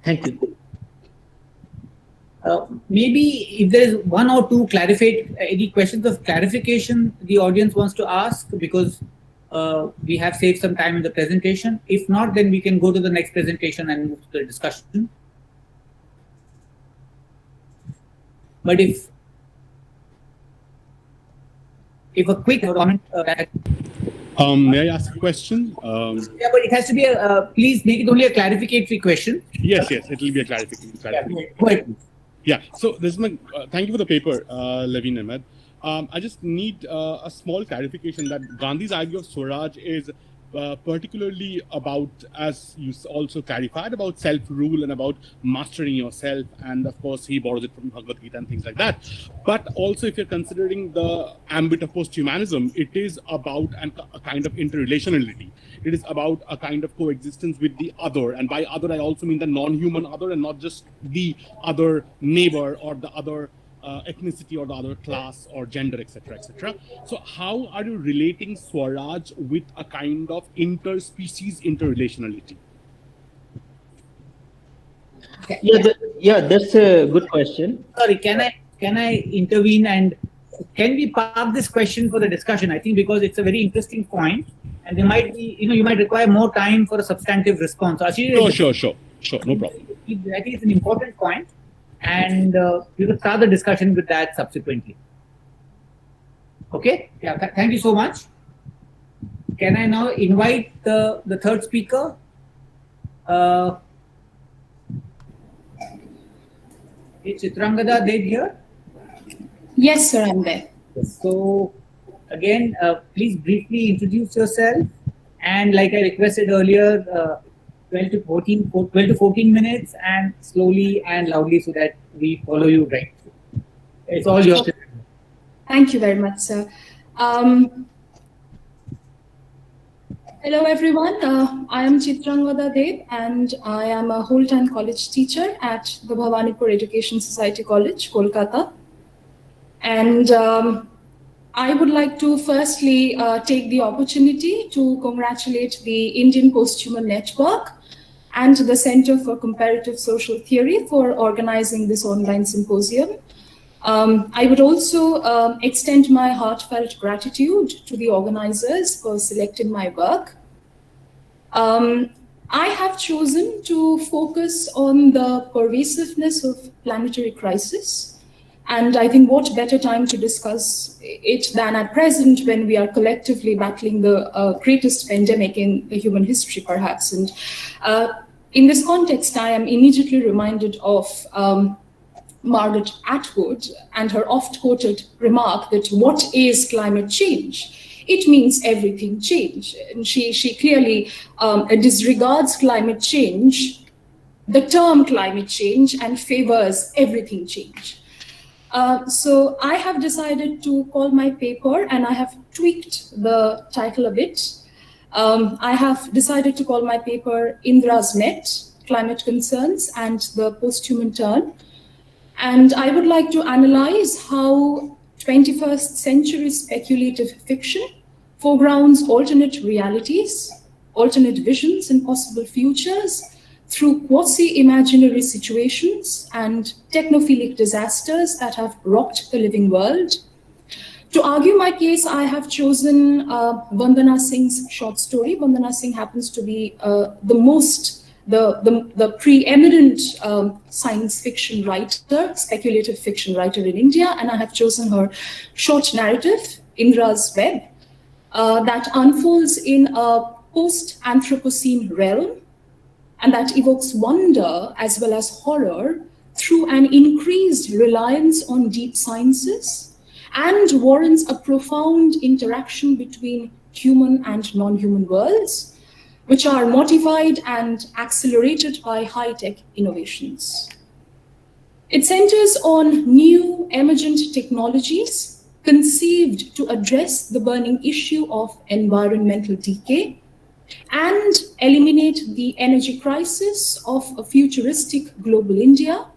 Thank you. Maybe if there is one or two any questions of clarification the audience wants to ask, because we have saved some time in the presentation. If not, then we can go to the next presentation and move to the discussion. But if a quick comment. May I ask a question? Yeah, but it has to be please make it only a clarificatory question. Yes, it will be a clarification. Yeah, go ahead, please. Yeah, so this is my, thank you for the paper, Levin Ahmed. I just need a small clarification that Gandhi's idea of Swaraj is particularly about, as you also clarified, about self-rule and about mastering yourself. And of course, he borrows it from Bhagavad Gita and things like that. But also, if you're considering the ambit of posthumanism, it is about a kind of interrelationality. It is about a kind of coexistence with the other. And by other, I also mean the non-human other, and not just the other neighbor or the other ethnicity or the other class or gender, etc., etc. So how are you relating Swaraj with a kind of interspecies interrelationality? Yeah, that's a good question. Sorry, can I intervene, and can we park this question for the discussion? I think because it's a very interesting point, and there might be, you might require more time for a substantive response. Sure, no problem. I think it's an important point. And we will start the discussion with that subsequently. Okay? Yeah, thank you so much. Can I now invite the third speaker? Is Chitrangada Deb here? Yes, sir, I'm there. So, again, please briefly introduce yourself. And like I requested earlier, 12 to 14 minutes, and slowly and loudly so that we follow you right through. It's all yours. Thank you very much, sir. Hello, everyone. I am Chitrangada Deb, and I am a whole-time college teacher at the Bhawanipur Education Society College, Kolkata. And I would like to firstly take the opportunity to congratulate the Indian Posthuman Network and the Center for Comparative Social Theory for organizing this online symposium. I would also extend my heartfelt gratitude to the organizers for selecting my work. I have chosen to focus on the pervasiveness of planetary crisis. And I think what better time to discuss it than at present, when we are collectively battling the greatest pandemic in the human history, perhaps. And in this context, I am immediately reminded of Margaret Atwood and her oft-quoted remark that what is climate change? It means everything change. And she clearly disregards climate change, the term climate change, and favors everything change. So I have decided to call my paper, and I have tweaked the title a bit. I have decided to call my paper Indra's Net, Climate Concerns and the Posthuman Turn. And I would like to analyze how 21st century speculative fiction foregrounds alternate realities, alternate visions and possible futures through quasi-imaginary situations and technophilic disasters that have rocked the living world. To argue my case, I have chosen Vandana Singh's short story. Vandana Singh happens to be the preeminent science fiction writer, speculative fiction writer in India, and I have chosen her short narrative, Indra's Web, that unfolds in a post-Anthropocene realm, and that evokes wonder as well as horror through an increased reliance on deep sciences and warrants a profound interaction between human and non-human worlds, which are modified and accelerated by high-tech innovations. It centers on new emergent technologies conceived to address the burning issue of environmental decay, and eliminate the energy crisis of a futuristic global India.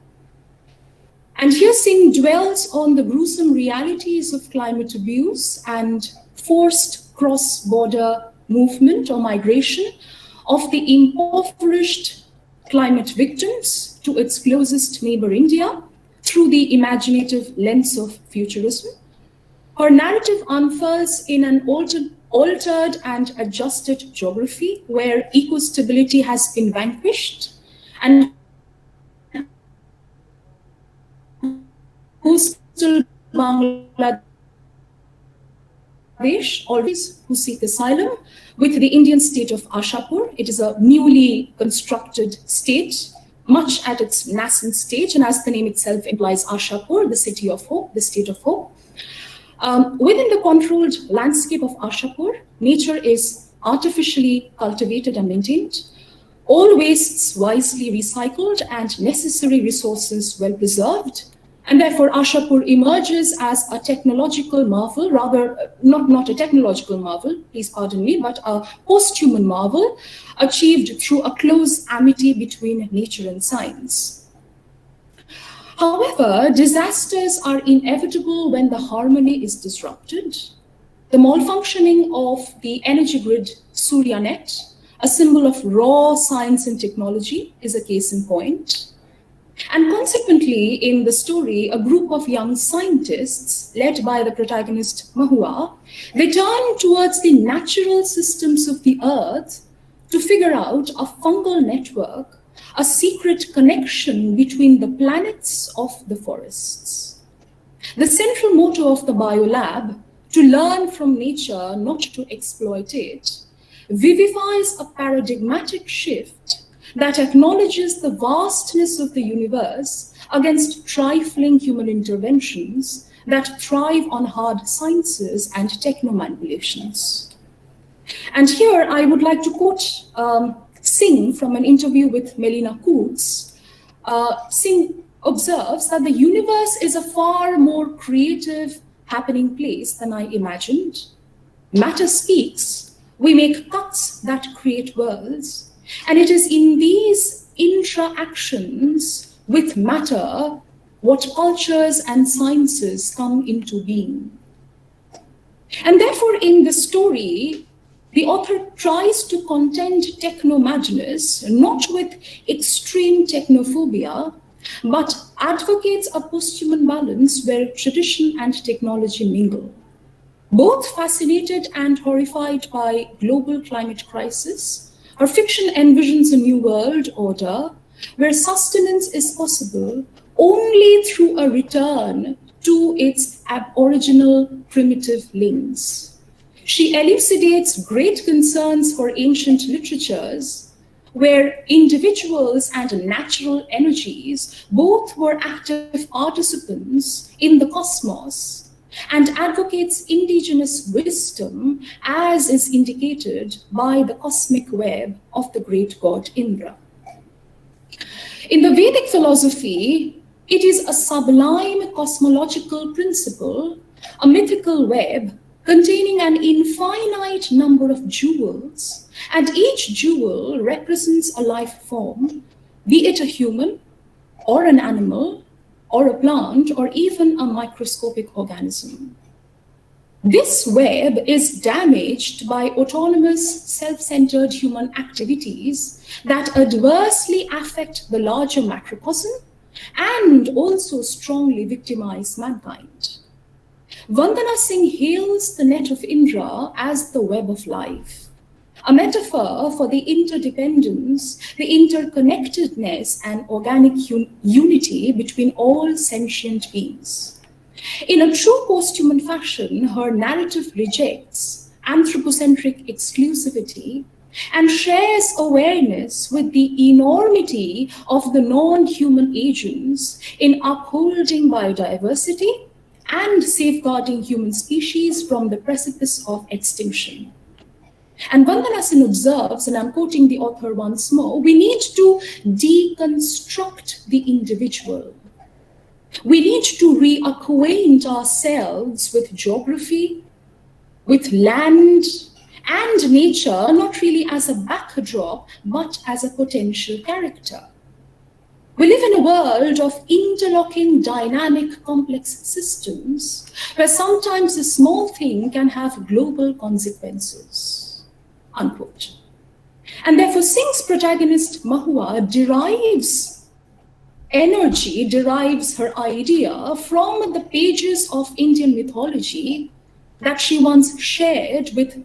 And here Singh dwells on the gruesome realities of climate abuse and forced cross-border movement or migration of the impoverished climate victims to its closest neighbor India through the imaginative lens of futurism. Her narrative unfurls in an altered and adjusted geography where eco-stability has been vanquished and coastal Bangladesh always who seek asylum with the Indian state of Ashapur. It is a newly constructed state, much at its nascent stage, and as the name itself implies, Ashapur, the city of hope, the state of hope. Within the controlled landscape of Ashapur, nature is artificially cultivated and maintained, all wastes wisely recycled and necessary resources well preserved. And therefore, Ashapur emerges as a technological marvel, rather not a technological marvel, please pardon me, but a post-human marvel achieved through a close amity between nature and science. However, disasters are inevitable when the harmony is disrupted. The malfunctioning of the energy grid Suryanet, a symbol of raw science and technology, is a case in point. And consequently, in the story, a group of young scientists, led by the protagonist Mahua, they turn towards the natural systems of the earth to figure out a fungal network, a secret connection between the planets of the forests. The central motto of the biolab, to learn from nature, not to exploit it, vivifies a paradigmatic shift that acknowledges the vastness of the universe against trifling human interventions that thrive on hard sciences and techno-manipulations. And here I would like to quote Singh from an interview with Melina Coots. Singh observes that the universe is a far more creative, happening place than I imagined. Matter speaks. We make cuts that create worlds. And it is in these interactions with matter what cultures and sciences come into being. And therefore, in the story, the author tries to contend techno-madness, not with extreme technophobia, but advocates a post-human balance where tradition and technology mingle. Both fascinated and horrified by global climate crisis, her fiction envisions a new world order where sustenance is possible only through a return to its aboriginal primitive links. She elucidates great concerns for ancient literatures where individuals and natural energies both were active participants in the cosmos, and advocates indigenous wisdom as is indicated by the cosmic web of the great god Indra. In the Vedic philosophy, it is a sublime cosmological principle, a mythical web containing an infinite number of jewels, and each jewel represents a life form, be it a human or an animal, or a plant, or even a microscopic organism. This web is damaged by autonomous, self-centered human activities that adversely affect the larger macrocosm and also strongly victimize mankind. Vandana Singh hails the net of Indra as the web of life, a metaphor for the interdependence, the interconnectedness, and organic unity between all sentient beings. In a true post-human fashion, her narrative rejects anthropocentric exclusivity and shares awareness with the enormity of the non-human agents in upholding biodiversity and safeguarding human species from the precipice of extinction. And Vandana Singh observes, and I'm quoting the author once more, we need to deconstruct the individual. We need to reacquaint ourselves with geography, with land, and and nature not really as a backdrop, but as a potential character. We live in a world of interlocking, dynamic, complex systems where sometimes a small thing can have global consequences, unquote. And therefore, Singh's protagonist, Mahua, derives her idea from the pages of Indian mythology that she once shared with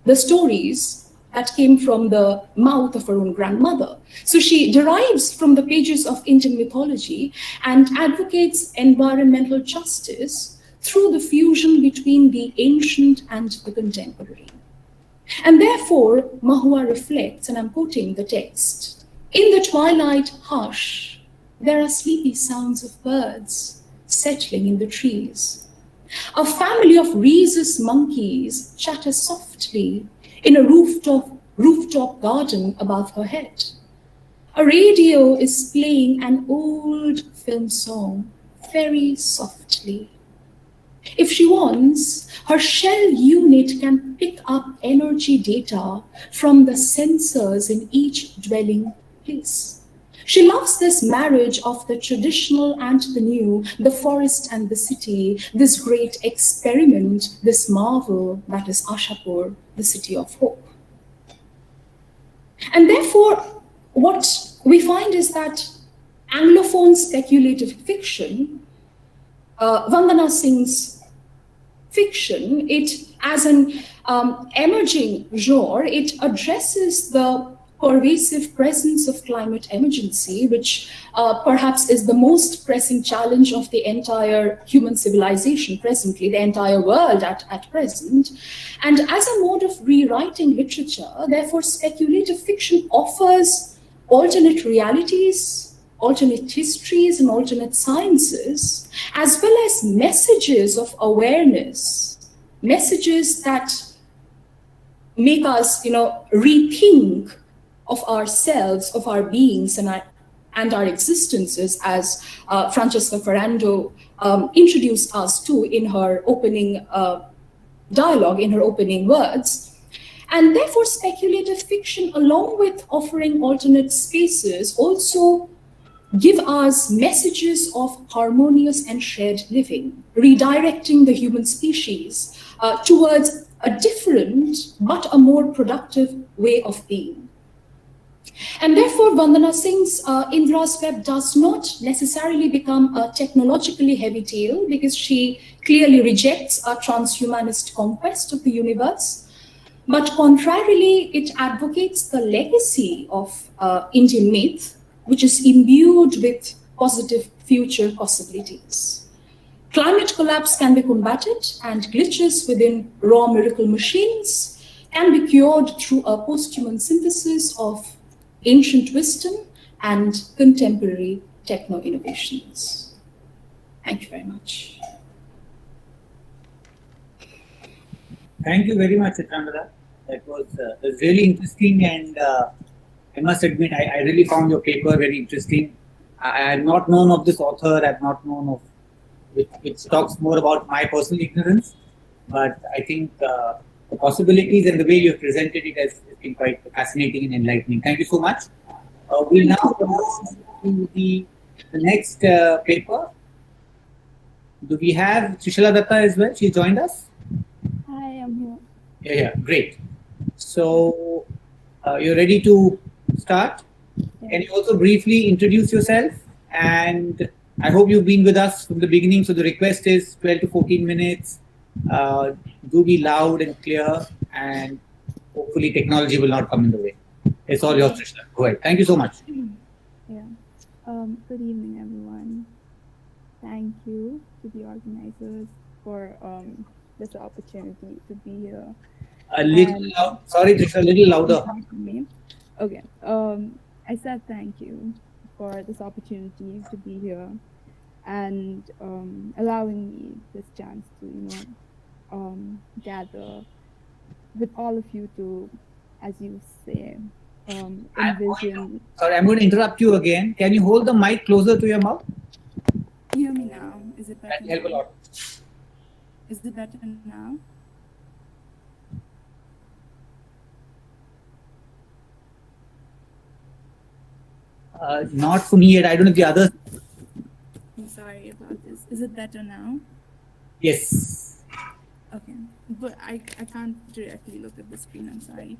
the stories that came from the mouth of her own grandmother. So she derives from the pages of Indian mythology and advocates environmental justice through the fusion between the ancient and the contemporary. And therefore, Mahua reflects, and I'm quoting the text, "In the twilight hush, there are sleepy sounds of birds settling in the trees. A family of rhesus monkeys chatter softly in a rooftop garden above her head. A radio is playing an old film song very softly. If she wants, her shell unit can pick up energy data from the sensors in each dwelling place. She loves this marriage of the traditional and the new, the forest and the city, this great experiment, this marvel that is Ashapur, the city of hope." And therefore, what we find is that Anglophone speculative fiction, Vandana Singh's fiction, it as an emerging genre, it addresses the pervasive presence of climate emergency, which perhaps is the most pressing challenge of the entire human civilization presently, the entire world at present. And as a mode of rewriting literature, therefore, speculative fiction offers alternate realities, alternate histories, and alternate sciences, as well as messages of awareness, messages that make us, rethink of ourselves, of our beings, and our existences, as Francesca Ferrando introduced us to in her opening dialogue, in her opening words. And therefore, speculative fiction, along with offering alternate spaces, also give us messages of harmonious and shared living, redirecting the human species towards a different but a more productive way of being. And therefore, Vandana Singh's Indra's Web does not necessarily become a technologically heavy tale, because she clearly rejects a transhumanist conquest of the universe. But contrarily, it advocates the legacy of Indian myth, which is imbued with positive future possibilities. Climate collapse can be combated, and glitches within raw miracle machines can be cured through a posthuman synthesis of ancient wisdom and contemporary techno-innovations. Thank you very much. Thank you very much, Chitrangada. That was really interesting, and I must admit, I really found your paper very interesting. I had not known of this author, I have not known of which talks more about my personal ignorance, but I think the possibilities and the way you have presented it has been quite fascinating and enlightening. Thank you so much. We'll now move to the next paper. Do we have Trishila Datta as well? She joined us? Hi, I'm here. Yeah, great. So, you're ready to start? Yeah. Can you also briefly introduce yourself? And I hope you've been with us from the beginning. So the request is 12 to 14 minutes. Do be loud and clear, and hopefully technology will not come in the way. It's all yours, Trishna. Go ahead. Thank you so much. Yeah. Good evening, everyone. Thank you to the organizers for this opportunity to be here. A little loud. Sorry, Trishna, a little louder. Okay. I said thank you for this opportunity to be here and allowing me this chance to, gather with all of you to, as you say, envision. Sorry, I'm going to interrupt you again. Can you hold the mic closer to your mouth? Hear me now? Is it better? That'll help a lot. Is it better now? Not for me yet. I don't know if the others. I'm sorry about this. Is it better now? Yes. Okay, but I can't directly look at the screen. I'm sorry.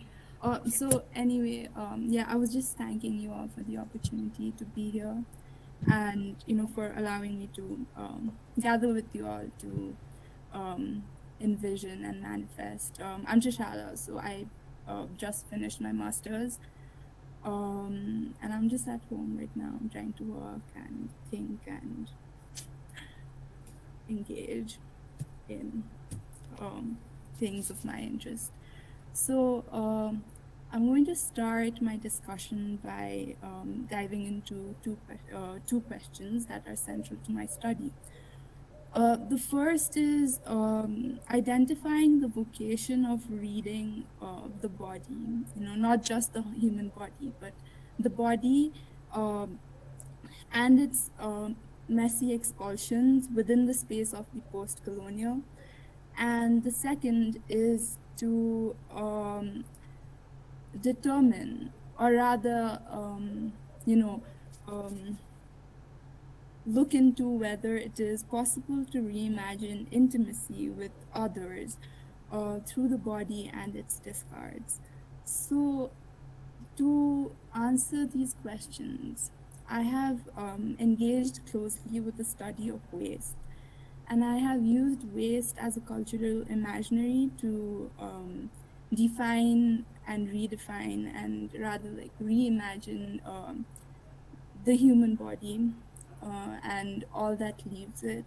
So anyway, yeah, I was just thanking you all for the opportunity to be here, and for allowing me to gather with you all to envision and manifest. I'm Shishala, so I just finished my master's, and I'm just at home right now. I'm trying to work and think and engage in things of my interest. So I'm going to start my discussion by diving into two questions that are central to my study. The first is identifying the vocation of reading the body, not just the human body, but the body and its messy expulsions within the space of the post-colonial. And the second is to determine, or rather, look into whether it is possible to reimagine intimacy with others through the body and its discards. So, to answer these questions, I have engaged closely with the study of waste. And I have used waste as a cultural imaginary to define and redefine and rather like reimagine the human body and all that leaves it,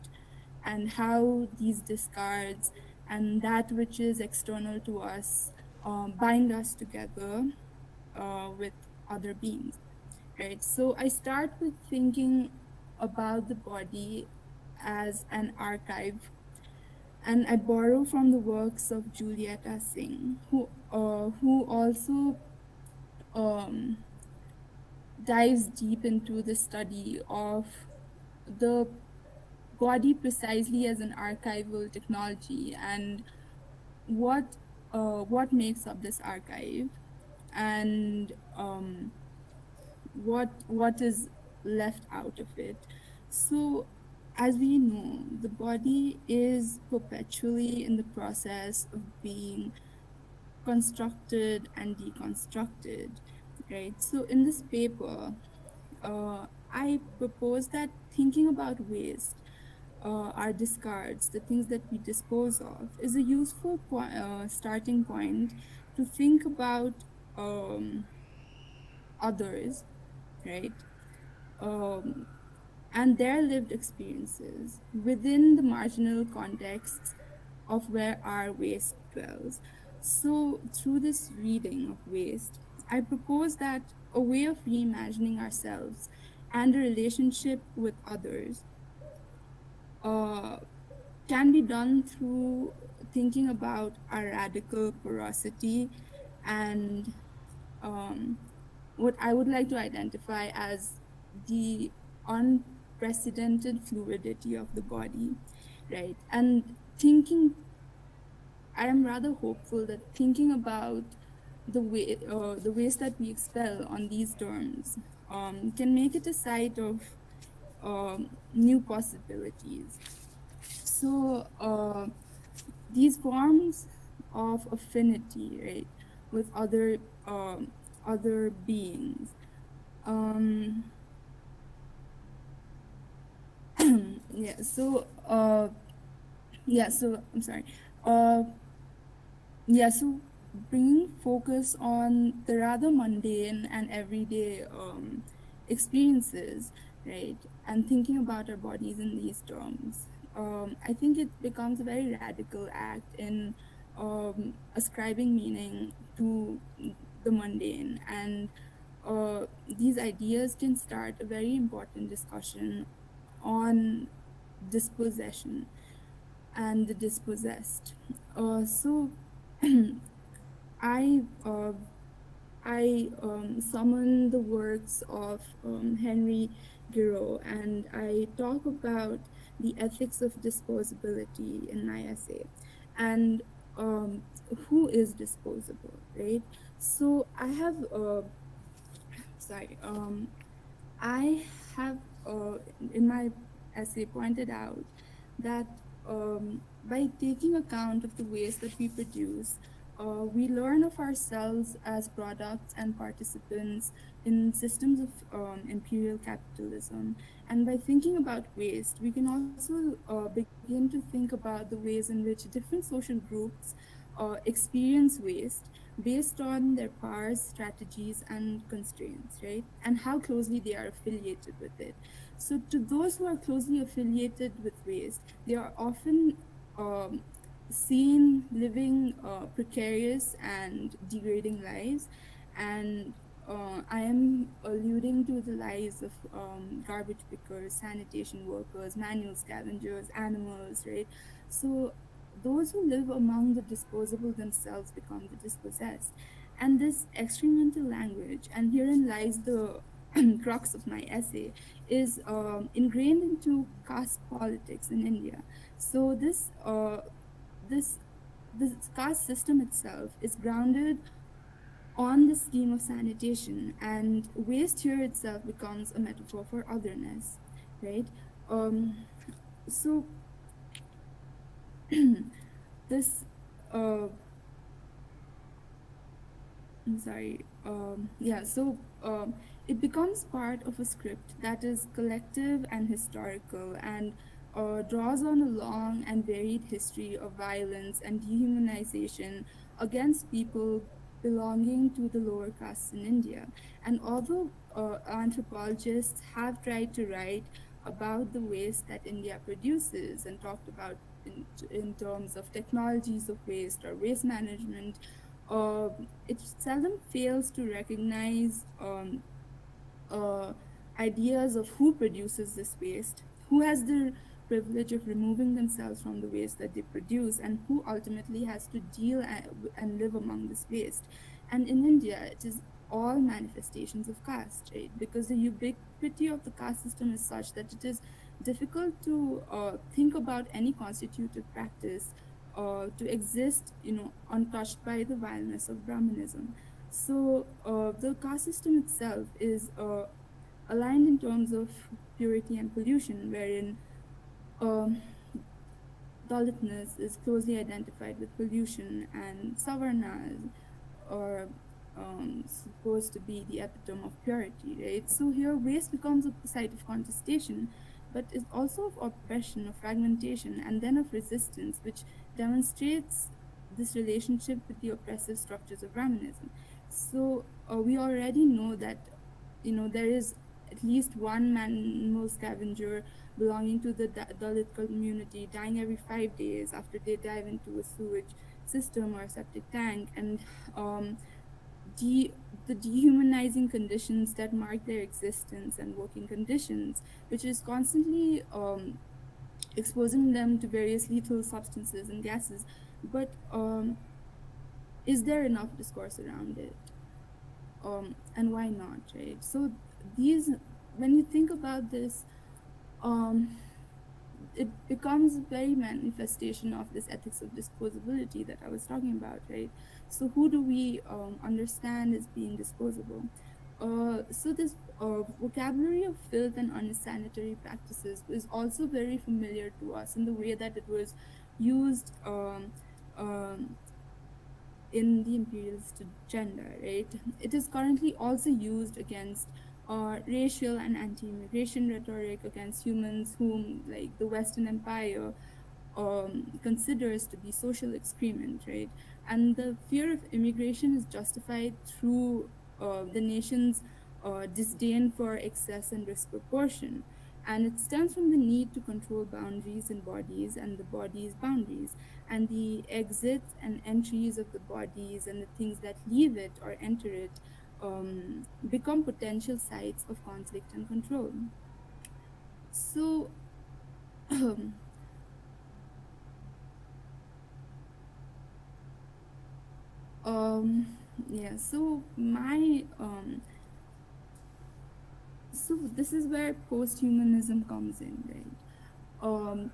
and how these discards and that which is external to us bind us together with other beings, right? So I start with thinking about the body as an archive, and I borrow from the works of Julieta Singh, who also dives deep into the study of the body precisely as an archival technology and what makes up this archive and what is left out of it. So as we know, the body is perpetually in the process of being constructed and deconstructed, right? So in this paper, I propose that thinking about waste, our discards, the things that we dispose of, is a useful starting point to think about others, right? And their lived experiences within the marginal contexts of where our waste dwells. So through this reading of waste, I propose that a way of reimagining ourselves and a relationship with others can be done through thinking about our radical porosity and what I would like to identify as the unprecedented fluidity of the body, right? And I am rather hopeful that thinking about the ways that we expel on these terms can make it a site of new possibilities. So these forms of affinity, right, with other beings. Yeah. So I'm sorry. Yeah. So bringing focus on the rather mundane and everyday experiences, right, and thinking about our bodies in these terms. I think it becomes a very radical act in ascribing meaning to the mundane, and these ideas can start a very important discussion on dispossession and the dispossessed. So I summon the works of Henry Giraud, and I talk about the ethics of disposability in my essay, and who is disposable, right? So I have I have, in my essay, pointed out that by taking account of the waste that we produce, we learn of ourselves as products and participants in systems of imperial capitalism. And by thinking about waste, we can also begin to think about the ways in which different social groups experience waste based on their powers, strategies, and constraints, right? And how closely they are affiliated with it. So, to those who are closely affiliated with waste, they are often seen living precarious and degrading lives. And I am alluding to the lives of garbage pickers, sanitation workers, manual scavengers, animals, right? So those who live among the disposable themselves become the dispossessed. And this experimental language, and herein lies the crux of my essay, is ingrained into caste politics in India. So this caste system itself is grounded on the scheme of sanitation, and waste here itself becomes a metaphor for otherness, right? So this I'm sorry. Yeah, so it becomes part of a script that is collective and historical, and draws on a long and varied history of violence and dehumanization against people belonging to the lower castes in India. And although anthropologists have tried to write about the waste that India produces and talked about in terms of technologies of waste or waste management, it seldom fails to recognize ideas of who produces this waste, who has the privilege of removing themselves from the waste that they produce, and who ultimately has to deal and live among this waste. And in India, it is all manifestations of caste, right? Because the ubiquity of the caste system is such that it is difficult to think about any constitutive practice to exist, untouched by the vileness of Brahmanism. So the caste system itself is aligned in terms of purity and pollution, wherein um, Dalitness is closely identified with pollution, and Savarnas are supposed to be the epitome of purity, right? So here waste becomes a site of contestation, but it's also of oppression, of fragmentation, and then of resistance, which demonstrates this relationship with the oppressive structures of Brahmanism. So we already know that, there is at least one manual scavenger belonging to the Dalit community dying every 5 days after they dive into a sewage system or a septic tank, and the dehumanizing conditions that mark their existence and working conditions, which is constantly exposing them to various lethal substances and gases. But is there enough discourse around it? And why not, right? So when you think about this, it becomes a very manifestation of this ethics of disposability that I was talking about, right? So who do we understand as being disposable? So this vocabulary of filth and unsanitary practices is also very familiar to us in the way that it was used in the imperialist agenda, right? It is currently also used against racial and anti-immigration rhetoric against humans whom, like, the Western Empire considers to be social excrement, right? And the fear of immigration is justified through the nation's disdain for excess and disproportion. And it stems from the need to control boundaries in bodies and the body's boundaries, and the exits and entries of the bodies and the things that leave it or enter it become potential sites of conflict and control. So yeah, so this is where post-humanism comes in, right?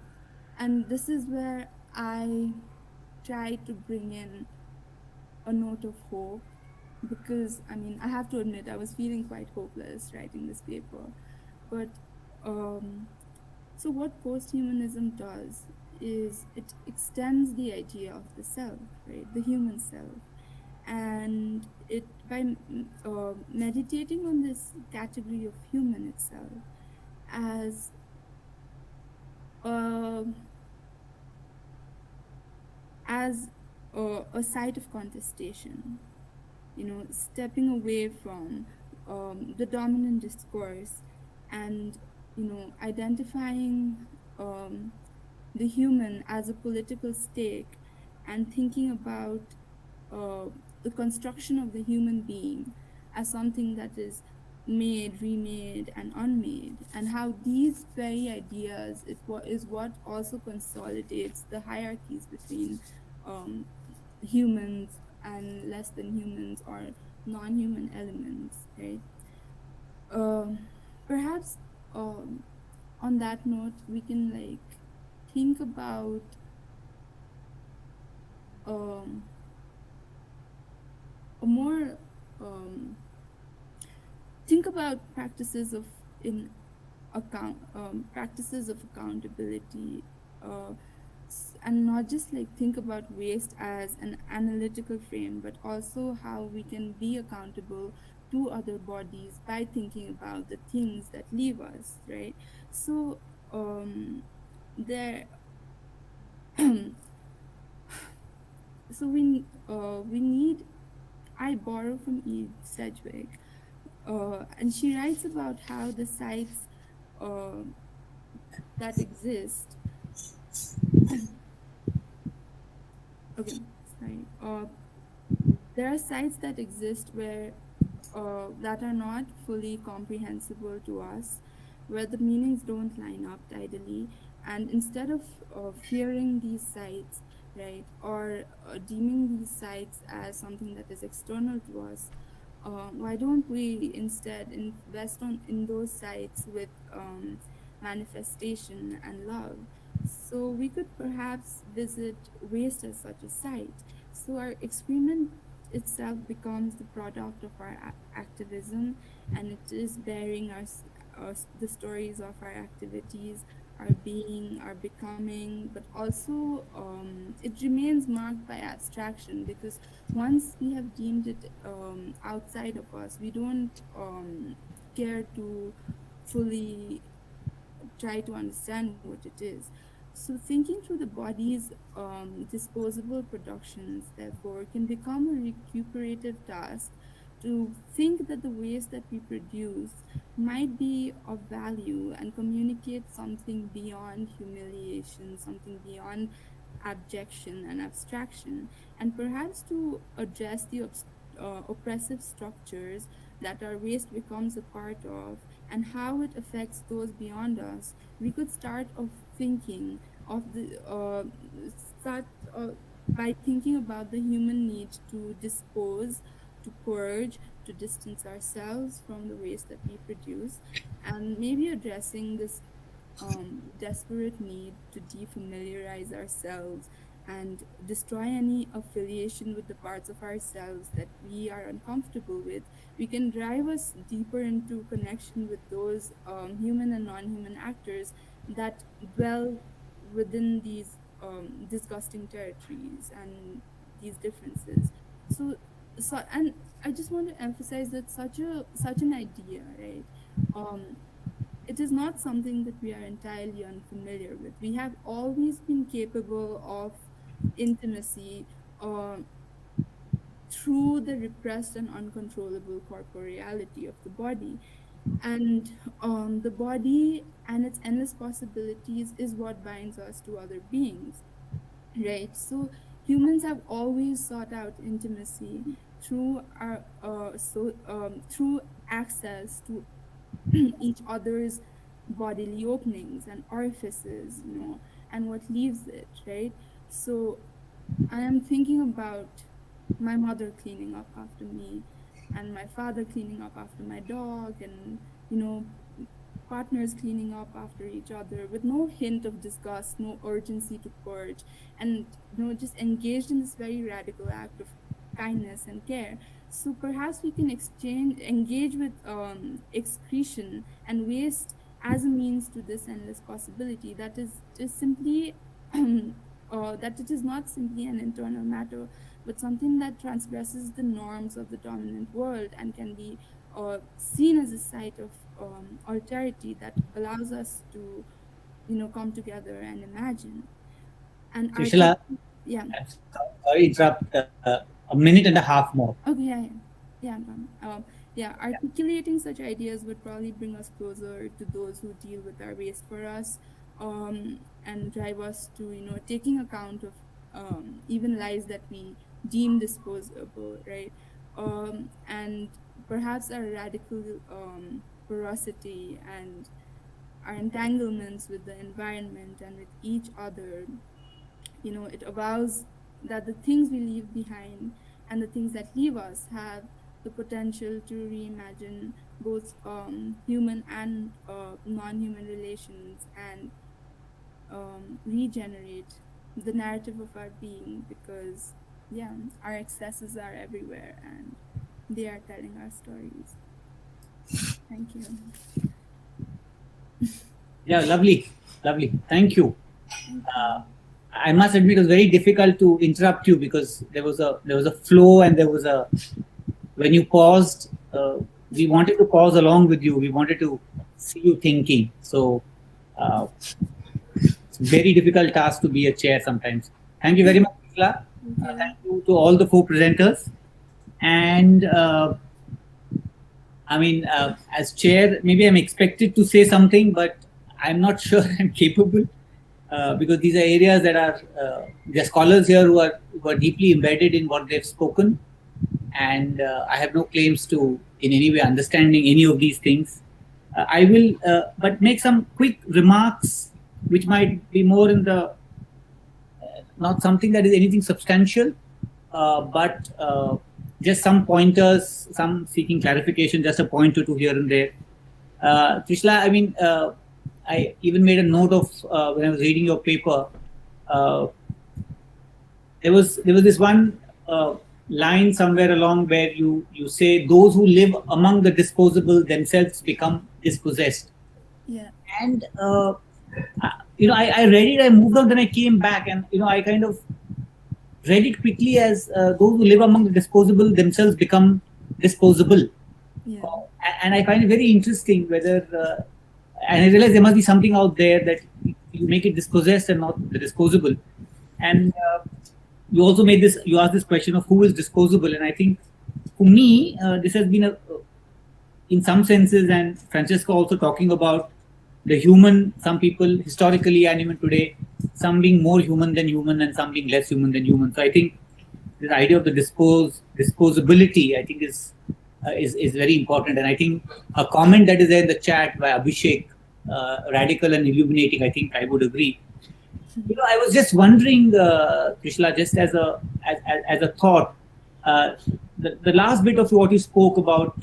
And this is where I try to bring in a note of hope because I mean, I have to admit, I was feeling quite hopeless writing this paper. But so what posthumanism does is it extends the idea of the self, right, the human self, and it by meditating on this category of human itself as uh, as a site of contestation, you know, stepping away from the dominant discourse and, you know, identifying the human as a political stake and thinking about uh, the construction of the human being as something that is made, remade, and unmade, and how these very ideas is what also consolidates the hierarchies between humans and less than humans or non-human elements, right? Perhaps on that note, we can like think about a more think about practices of in account practices of accountability, and not just like think about waste as an analytical frame, but also how we can be accountable to other bodies by thinking about the things that leave us, right? So there so we need, I borrow from Eve Sedgwick, and she writes about how the sites that exist okay, sorry, there are sites that exist where that are not fully comprehensible to us, where the meanings don't line up tidily, and instead of fearing these sites, right, or deeming these sites as something that is external to us, why don't we instead invest in those sites with manifestation and love? So we could perhaps visit waste as such a site. So our excrement itself becomes the product of our activism, and it is bearing the stories of our activities, our being, our becoming, but also it remains marked by abstraction, because once we have deemed it outside of us, we don't care to fully try to understand what it is. So thinking through the body's disposable productions, therefore, can become a recuperative task to think that the waste that we produce might be of value and communicate something beyond humiliation, something beyond abjection and abstraction, and perhaps to address the oppressive structures that our waste becomes a part of and how it affects those beyond us. We could start of thinking of the start by thinking about the human need to dispose, to purge, to distance ourselves from the waste that we produce, and maybe addressing this desperate need to defamiliarize ourselves and destroy any affiliation with the parts of ourselves that we are uncomfortable with. We can drive us deeper into connection with those human and non-human actors that dwell within these disgusting territories and these differences. And I just want to emphasize that such an idea, right? It is not something that we are entirely unfamiliar with. We have always been capable of intimacy through the repressed and uncontrollable corporeality of the body. And the body and its endless possibilities is what binds us to other beings, right? So humans have always sought out intimacy through our through access to each other's bodily openings and orifices, you know, and what leaves it, right? So I am thinking about my mother cleaning up after me and my father cleaning up after my dog, and, you know, partners cleaning up after each other with no hint of disgust, no urgency to purge, and, you know, just engaged in this very radical act of kindness and care. So perhaps we can engage with excretion and waste as a means to this endless possibility. That is simply that it is not simply an internal matter, but something that transgresses the norms of the dominant world and can be seen as a site of alterity that allows us to, come together and imagine. And Sushila, yeah. Sorry, interrupt. A minute and a half more. Okay, yeah. Articulating such ideas would probably bring us closer to those who deal with our waste for us, and drive us to, taking account of even lives that we deem disposable, right? And perhaps our radical porosity and our entanglements with the environment and with each other, it avows that the things we leave behind and the things that leave us have the potential to reimagine both human and non-human relations and regenerate the narrative of our being, because our excesses are everywhere and they are telling our stories. Thank you. Yeah, lovely. Thank you. I must admit it was very difficult to interrupt you because there was a flow and there was when you paused, we wanted to pause along with you. We wanted to see you thinking. So it's a very difficult task to be a chair sometimes. Thank you very much, Isla. Thank you to all the 4 presenters. And as chair, maybe I'm expected to say something, but I'm not sure I'm capable. Because these are areas that are there are scholars here who are deeply embedded in what they've spoken, and I have no claims to in any way understanding any of these things. I will but make some quick remarks which might be more in the not something that is anything substantial, but just some pointers, some seeking clarification, just a point or two here and there. Trishla, I even made a note of when I was reading your paper. There was this one line somewhere along where you say those who live among the disposable themselves become dispossessed. Yeah. And I read it. I moved on. Then I came back, and I kind of read it quickly as those who live among the disposable themselves become disposable. Yeah. And I find it very interesting whether. And I realize there must be something out there that you make it dispossessed and not the disposable. And you also you asked this question of who is disposable. And I think for me, this has been in some senses, and Francesca also talking about the human, some people historically and even today, some being more human than human and some being less human than human. So I think this idea of the disposability, I think is very important. And I think a comment that is there in the chat by Abhishek, radical and illuminating, I think I would agree. I was just wondering, Trishla, just as a thought, the last bit of what you spoke about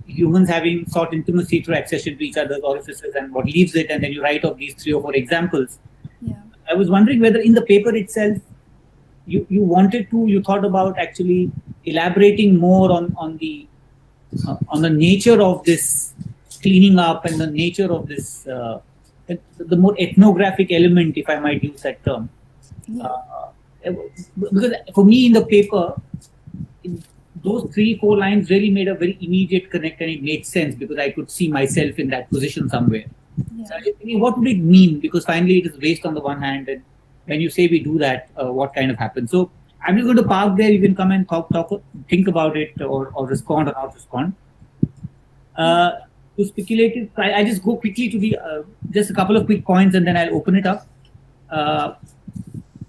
humans having sought intimacy through accession to each other's orifices and what leaves it, and then you write of these 3 or 4 examples. Yeah. I was wondering whether in the paper itself you thought about actually elaborating more on the nature of this cleaning up and the nature of this the more ethnographic element, if I might use that term. Yeah. Because for me in the paper, those 3-4 lines really made a very immediate connect, and it made sense because I could see myself in that position somewhere. Yeah. So I was thinking, what would it mean? Because finally it is based on the one hand, and when you say we do that, what kind of happens? So I'm just going to park there. You can come and talk, think about it, or respond or not respond. To speculative, I just go quickly to the just a couple of quick points, and then I'll open it up.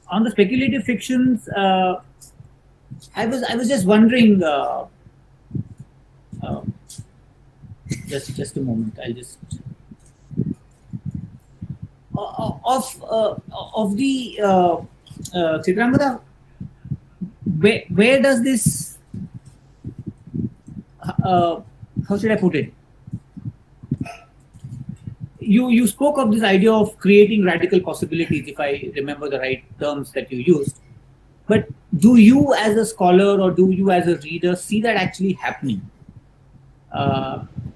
On the speculative fictions, I was just wondering. Just a moment. I'll just of the Chitrangada. Where does this? How should I put it? You spoke of this idea of creating radical possibilities, if I remember the right terms that you used. But do you as a scholar or do you as a reader see that actually happening?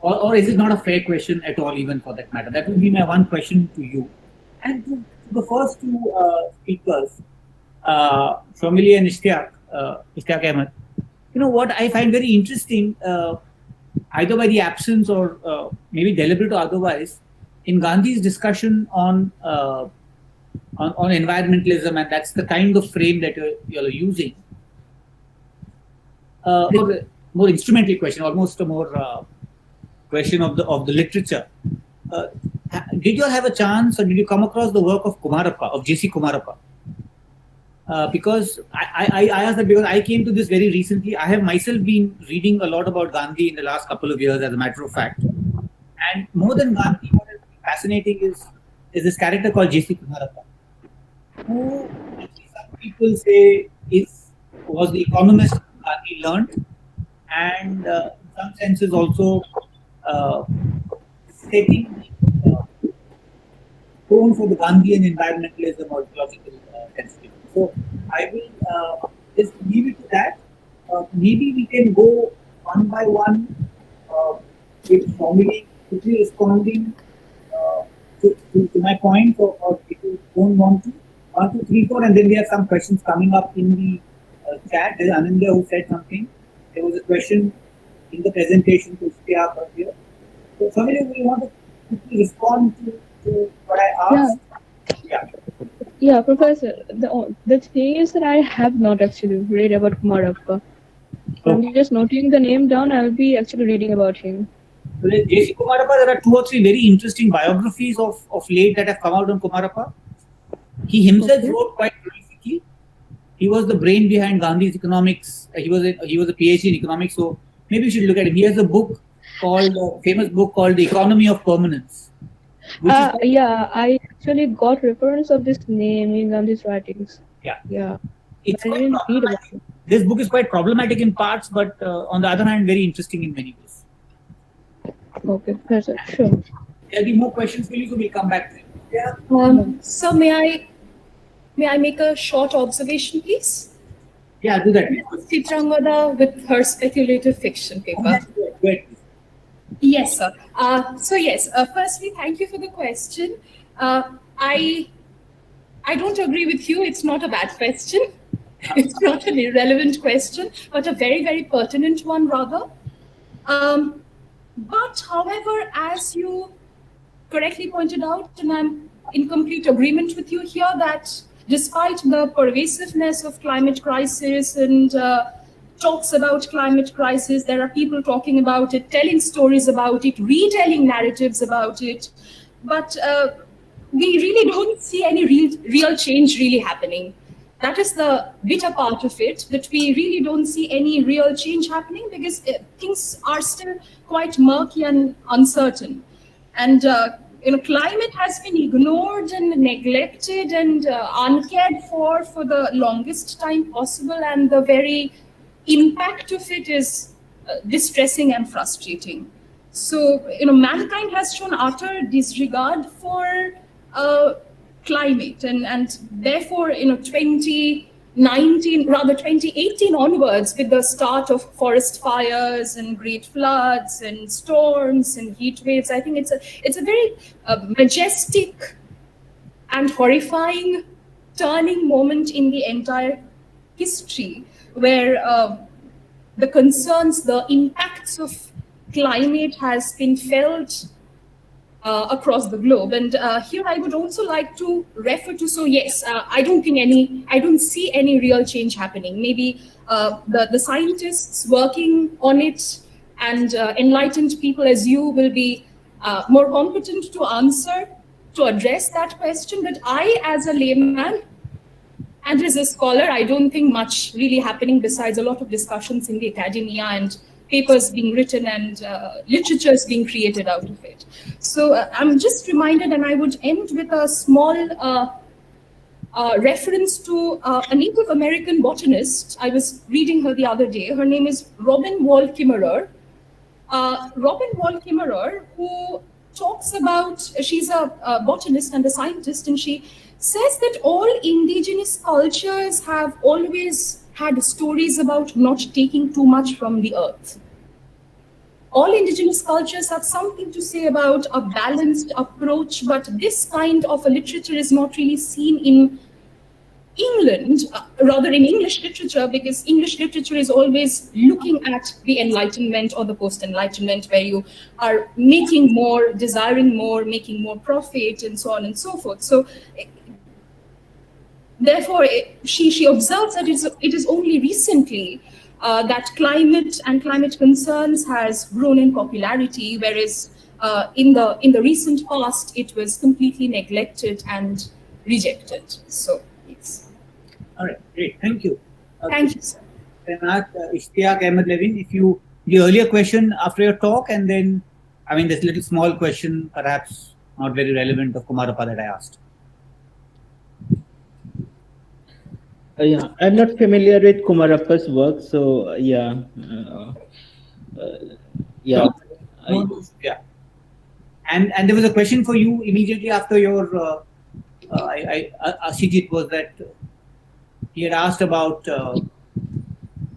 Or is it not a fair question at all, even for that matter? That would be my one question to you. And to the first two speakers, Shamili and Ishtiaq Ahmed, you know what I find very interesting, either by the absence or maybe deliberate or otherwise, in Gandhi's discussion on environmentalism, and that's the kind of frame that you're using. More instrumental question, almost a more question of the literature. Did you have a chance, or did you come across the work of Kumarappa, of J.C. Kumarappa? Because I asked that because I came to this very recently. I have myself been reading a lot about Gandhi in the last couple of years, as a matter of fact. And more than Gandhi, what is fascinating is this character called J.C. Kumarappa, who some people say was the economist Gandhi learned, and in some senses also setting the tone for the Gandhian environmentalism or ecological sensitivity. So I will just leave it to that. Maybe we can go one by one with Shamili quickly responding to my point, or if you don't want to. 1, 2, 3, 4, and then we have some questions coming up in the chat. There's Ananda who said something. There was a question in the presentation to Ishtiaq earlier. So Shamili, do you want to quickly respond to what I asked? Yeah, Professor. The thing is that I have not actually read about Kumarappa. I'm just noting the name down. I'll be actually reading about him. Well, J.C. Kumarappa, there are 2 or 3 very interesting biographies of late that have come out on Kumarappa. He himself wrote quite prolifically. He was the brain behind Gandhi's economics. He was a PhD in economics, so maybe you should look at him. He has a book famous book called The Economy of Permanence. Yeah, I actually got reference of this name in Gandhi's writings. Yeah. It's quite problematic. This book is quite problematic in parts, but on the other hand, very interesting in many ways. Okay, Professor, sure. There'll be more questions for you, so we'll come back to it. Yeah. So may I make a short observation, please? Yeah, do that. Chitrangada with her speculative fiction paper. Great. Yes, sir. Firstly, thank you for the question. I don't agree with you. It's not a bad question. It's not an irrelevant question, but a very, very pertinent one, rather. But, however, as you correctly pointed out, and I'm in complete agreement with you here, that despite the pervasiveness of climate crisis and talks about climate crisis, there are people talking about it, telling stories about it, retelling narratives about it, but we really don't see any real change really happening. That is the bitter part of it, that we really don't see any real change happening because things are still quite murky and uncertain. And climate has been ignored and neglected and uncared for the longest time possible, and the very impact of it is distressing and frustrating. So, mankind has shown utter disregard for climate, and therefore, 2018 onwards, with the start of forest fires and great floods and storms and heat waves, I think it's a very majestic and horrifying turning moment in the entire history, where the concerns, the impacts of climate has been felt across the globe. And here I would also like to refer to, I don't see any real change happening. Maybe the scientists working on it and enlightened people as you will be more competent to address that question. But I, as a layman and as a scholar, I don't think much really happening besides a lot of discussions in the academia and papers being written and literatures being created out of it. So I'm just reminded, and I would end with a small reference to a Native American botanist. I was reading her the other day. Her name is Robin Wall Kimmerer. Robin Wall Kimmerer, who talks about, she's a botanist and a scientist, and she says that all indigenous cultures have always had stories about not taking too much from the earth. All indigenous cultures have something to say about a balanced approach, but this kind of a literature is not really seen in England, rather in English literature, because English literature is always looking at the Enlightenment or the post-Enlightenment, where you are making more, desiring more, making more profit, and so on and so forth. So therefore, she observes that it is only recently that climate and climate concerns has grown in popularity, whereas in the recent past, it was completely neglected and rejected. So, yes. All right, great, thank you. Thank you, sir. Ishtiaq Ahmed Levin, if you, the earlier question after your talk, and then, I mean, this little small question, perhaps not very relevant, of Kumarappa that I asked. Yeah, I'm not familiar with Kumarappa's work, so yeah. Yeah. Yeah. And there was a question for you immediately after your, Asijit, was that he had asked about,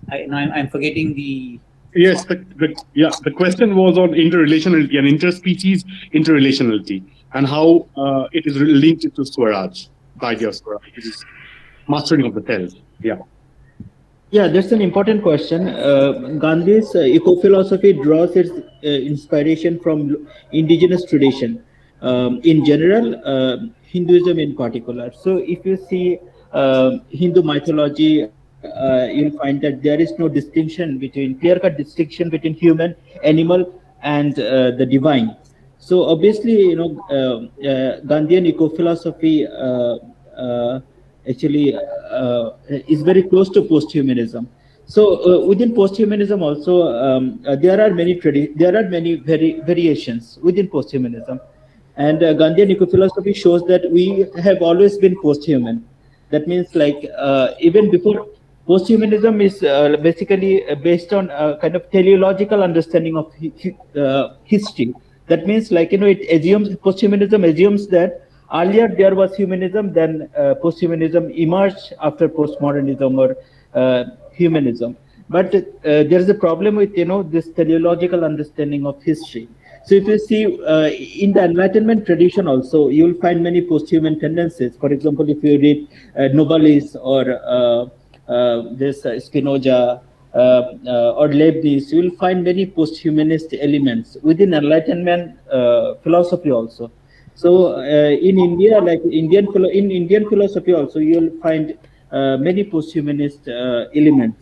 I'm forgetting the... Yes, the question was on interrelationality and interspecies interrelationality and how it is linked to Swaraj, the idea of Swaraj, which is mastering of the self. Yeah. Yeah, that's an important question. Gandhi's eco-philosophy draws its inspiration from indigenous tradition, in general, Hinduism in particular. So if you see Hindu mythology, you'll find that there is no clear-cut distinction between human, animal, and the divine. So obviously, Gandhian eco-philosophy actually is very close to posthumanism. So within posthumanism also there are many variations within posthumanism, and Gandhian eco-philosophy shows that we have always been posthuman. That means, like, even before, posthumanism is basically based on a kind of teleological understanding of history. That means, like, it assumes, posthumanism assumes that earlier there was humanism, then posthumanism emerged after postmodernism or humanism. But there is a problem with this teleological understanding of history. So if you see in the Enlightenment tradition also, you will find many posthuman tendencies. For example, if you read Novalis or this Spinoza or Leibniz, you will find many posthumanist elements within Enlightenment philosophy also. So in India, like Indian philosophy also, you will find many posthumanist elements.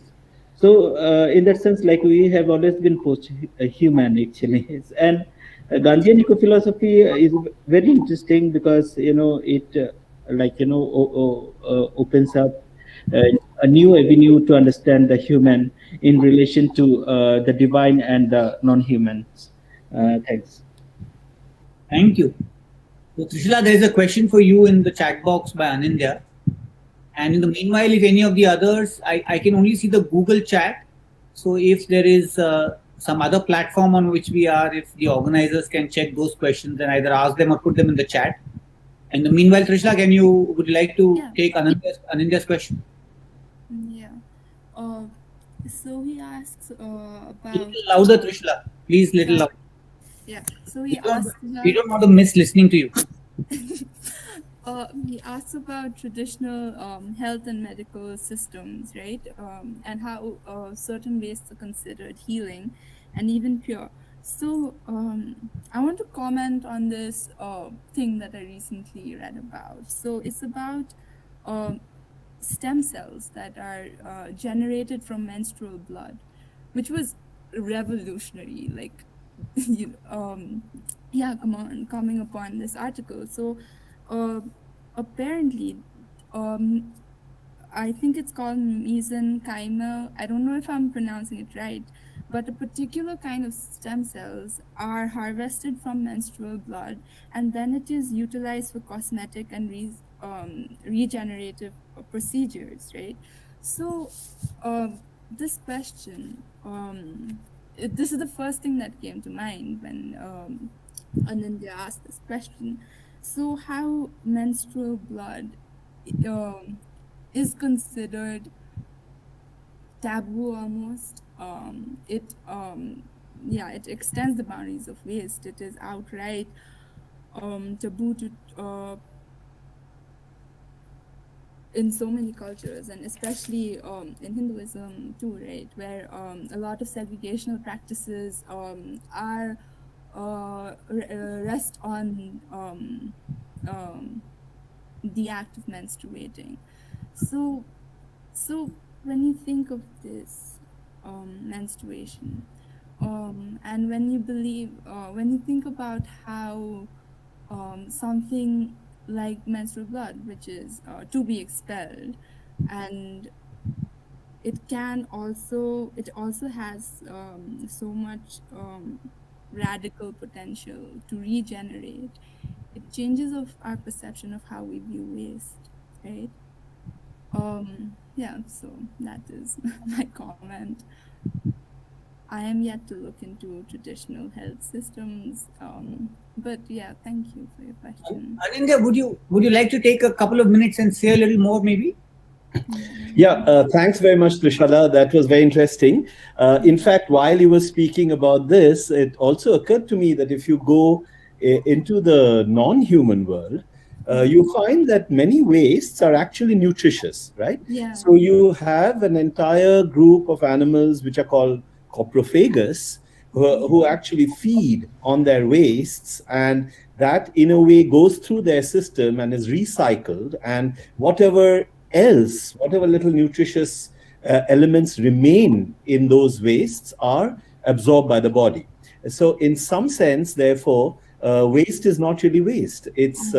So in that sense, like, we have always been post-human actually. And Gandhian eco-philosophy is very interesting because it opens up a new avenue to understand the human in relation to the divine and the non-humans. Thanks. Thank you. So Trishula, there is a question for you in the chat box by Anindya. And in the meanwhile, if any of the others, I can only see the Google chat. So if there is some other platform on which we are, if the organizers can check those questions and either ask them or put them in the chat. In the meanwhile, Trishula, would you like to take Anindya's question? Yeah. So he asks about... Little louder, Trishula. Please, little louder. Yeah. So he asks... We don't want to miss listening to you. He asks about traditional health and medical systems, right? And how certain ways are considered healing and even pure. So I want to comment on this thing that I recently read about. So it's about stem cells that are generated from menstrual blood, which was revolutionary, like, coming upon this article. So apparently, I think it's called mesenchymal. I don't know if I'm pronouncing it right, but a particular kind of stem cells are harvested from menstrual blood, and then it is utilized for cosmetic and regenerative procedures, right? So this question, this is the first thing that came to mind when Anindya asked this question. So how menstrual blood is considered taboo almost. It extends the boundaries of waste. It is outright taboo to in so many cultures, and especially in Hinduism too, right, where a lot of segregational practices are rest on the act of menstruating. So when you think of this menstruation, and when you think about how something like menstrual blood, which is to be expelled, and it also has so much radical potential to regenerate. It changes of our perception of how we view waste, right? So that is my comment. I am yet to look into traditional health systems, but yeah, thank you for your question. Anindya, would you like to take a couple of minutes and say a little more, maybe? Yeah, thanks very much, Trishala. That was very interesting. In fact, while you were speaking about this, it also occurred to me that if you go into the non-human world, you find that many wastes are actually nutritious, right? Yeah. So you have an entire group of animals which are called coprophagous, who actually feed on their wastes, and that in a way goes through their system and is recycled, and whatever little nutritious elements remain in those wastes are absorbed by the body. So in some sense, therefore, waste is not really waste. It's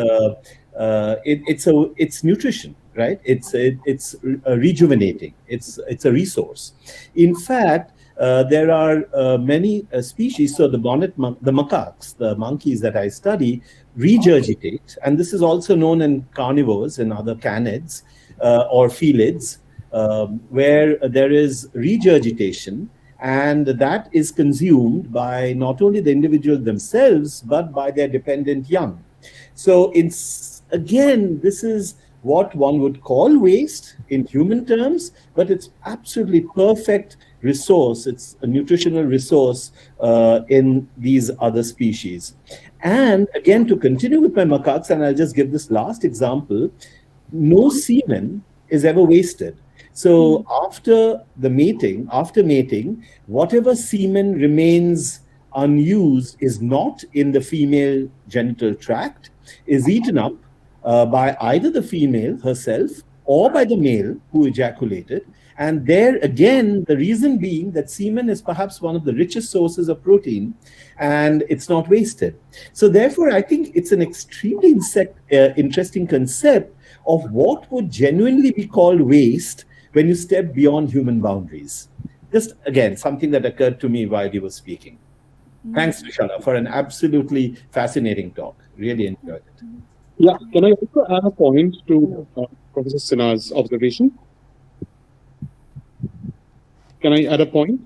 nutrition, right? It's rejuvenating. It's a resource. In fact, there are many species. So the macaques, the monkeys that I study, regurgitate, and this is also known in carnivores and other canids or felids, where there is regurgitation, and that is consumed by not only the individual themselves, but by their dependent young. So again, this is what one would call waste in human terms, but it's absolutely perfect resource. It's a nutritional resource in these other species. And again, to continue with my macaques, and I'll just give this last example, no semen is ever wasted. So after mating, whatever semen remains unused is not in the female genital tract, is eaten up by either the female herself or by the male who ejaculated. And there again, the reason being that semen is perhaps one of the richest sources of protein, and it's not wasted. So therefore, I think it's an extremely interesting concept of what would genuinely be called waste when you step beyond human boundaries. Just again, something that occurred to me while you were speaking. Thanks, Trishala, for an absolutely fascinating talk. Really enjoyed it. Yeah, can I also add a point to Professor Sinha's observation? Can I add a point?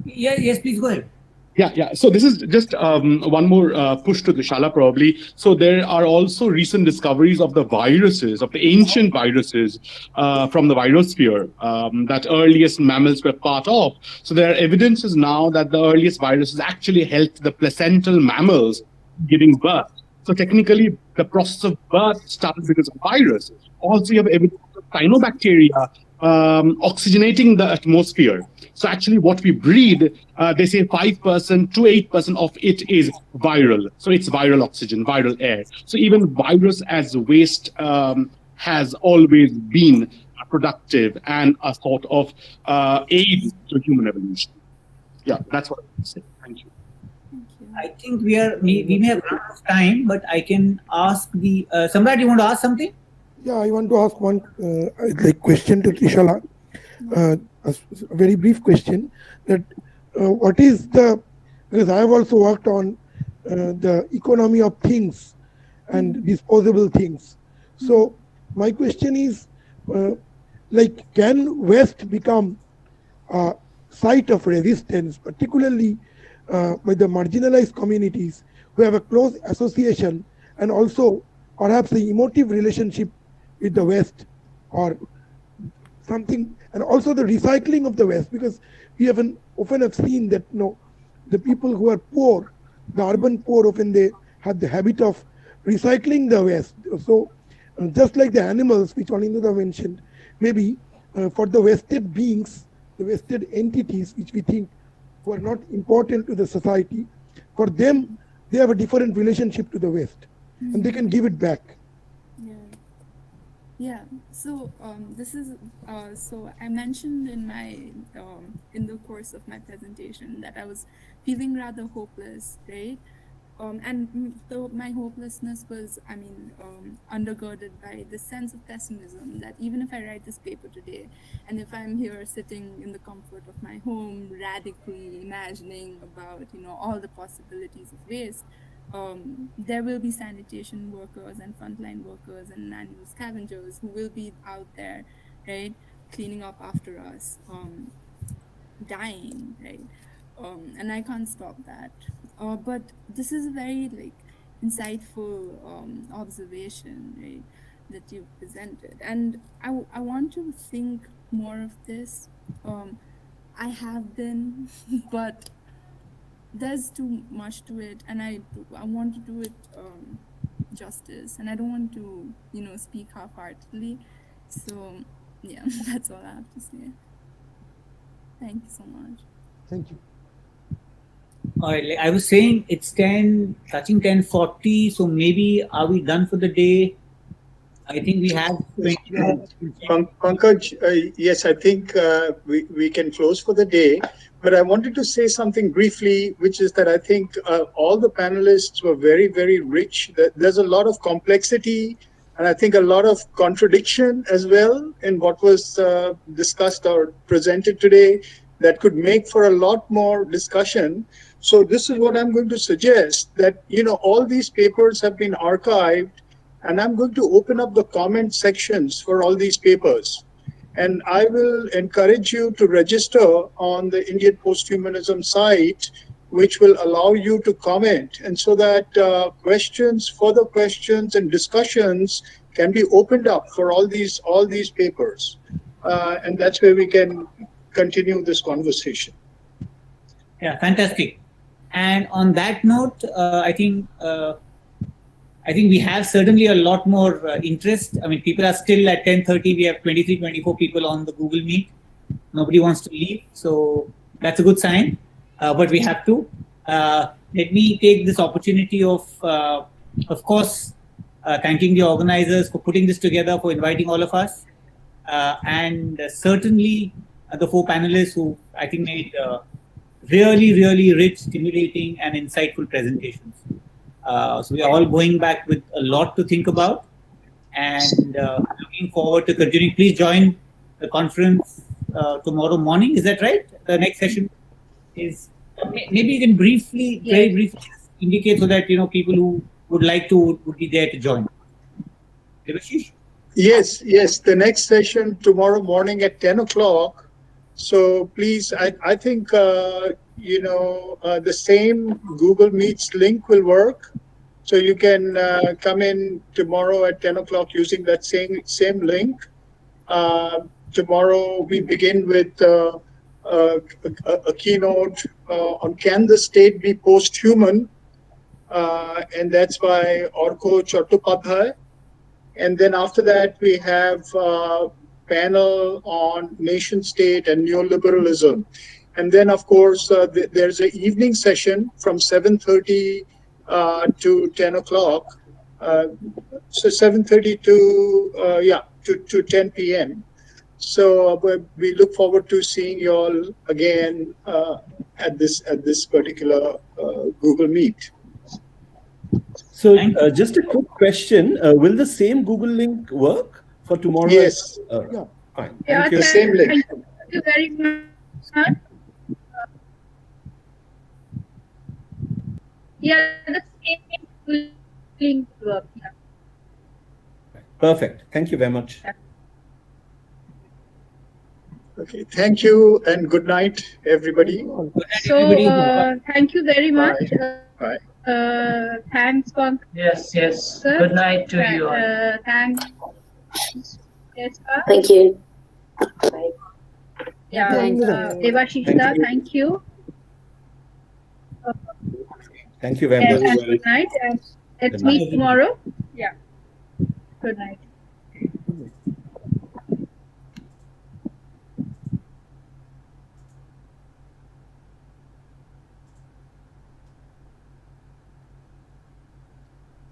Yeah, yes, please go ahead. Yeah. So this is just one more push to Trishala, probably. So there are also recent discoveries of the viruses, of the ancient viruses from the virosphere that earliest mammals were part of. So there are evidences now that the earliest viruses actually helped the placental mammals giving birth. So technically, the process of birth started because of virus. Also, you have evidence of cyanobacteria oxygenating the atmosphere. So actually what we breathe, they say 5% to 8% of it is viral. So it's viral oxygen, viral air. So even virus as waste has always been productive and a sort of aid to human evolution. Yeah, that's what I would say. Thank you. I think we may have run out of time, but I can ask the Samrat, you want to ask something? Yeah, I want to ask one question to Trishala. A very brief question. That what is because I have also worked on the economy of things and disposable things. So my question is, can waste become site of resistance, particularly by the marginalized communities who have a close association and also perhaps the emotive relationship with the West or something, and also the recycling of the West, because we often have seen that the people who are poor, the urban poor, often they have the habit of recycling the West. So just like the animals which Aninduda mentioned, maybe for the vested beings, the vested entities which we think who are not important to the society, for them they have a different relationship to the West, and they can give it back. Yeah. So this is so I mentioned in my in the course of my presentation that I was feeling rather hopeless, right? And my hopelessness was, undergirded by the sense of pessimism that even if I write this paper today, and if I'm here sitting in the comfort of my home, radically imagining about, all the possibilities of waste, there will be sanitation workers and frontline workers and animal scavengers who will be out there, right, cleaning up after us, dying, right? And I can't stop that. But this is a very insightful observation, right, that you presented, and I want to think more of this. I have been, but there's too much to it, and I want to do it justice, and I don't want to speak half-heartedly. So yeah, that's all I have to say. Thank you so much. Thank you. I was saying it's touching 10:40, so maybe are we done for the day? I think we have 20 minutes. Pankaj, yes, I think we can close for the day. But I wanted to say something briefly, which is that I think all the panelists were very, very rich. There's a lot of complexity, and I think a lot of contradiction as well in what was discussed or presented today that could make for a lot more discussion. So this is what I'm going to suggest, that, all these papers have been archived, and I'm going to open up the comment sections for all these papers. And I will encourage you to register on the Indian Posthumanism site, which will allow you to comment, and so that further questions and discussions can be opened up for all these papers. And that's where we can continue this conversation. Yeah, fantastic. And on that note, I think we have certainly a lot more interest. People are still at 10:30. We have 23, 24 people on the Google Meet. Nobody wants to leave, so that's a good sign. But we have to. Let me take this opportunity of course, thanking the organizers for putting this together, for inviting all of us, and certainly the four panelists who I think made really, really rich, stimulating, and insightful presentations. So we are all going back with a lot to think about, and looking forward to continuing. Please join the conference tomorrow morning. Is that right? The next session is, maybe you can very briefly indicate so that people who would like to would be there to join. Devashish? Yes. The next session tomorrow morning at 10 o'clock. So please, I think, the same Google Meets link will work. So you can come in tomorrow at 10 o'clock using that same link. Tomorrow we begin with a keynote on Can the State Be Post-Human? And that's by Orko Chattopadhyay. And then after that, we have panel on nation state and neoliberalism. And then, of course, there's an evening session from 7:30 to 10 o'clock. So 7:30 to 10 p.m. So we look forward to seeing you all again at this particular Google Meet. So just a quick question. Will the same Google link work for tomorrow? Yes. Yeah. Fine. Yeah, Thank you. The same link. Thank you very much. Yeah, the same link work. Yeah. Perfect. Thank you very much. Okay, thank you and good night, everybody. So, thank you very much. Bye. Thanks, Pankaj. Yes. Good night to you all. Thanks, Francesca. Thank you. Yeah, Thank you. Devashishta, thank you. Thank you very much. And good night. And let's meet tomorrow. Yeah. Good night.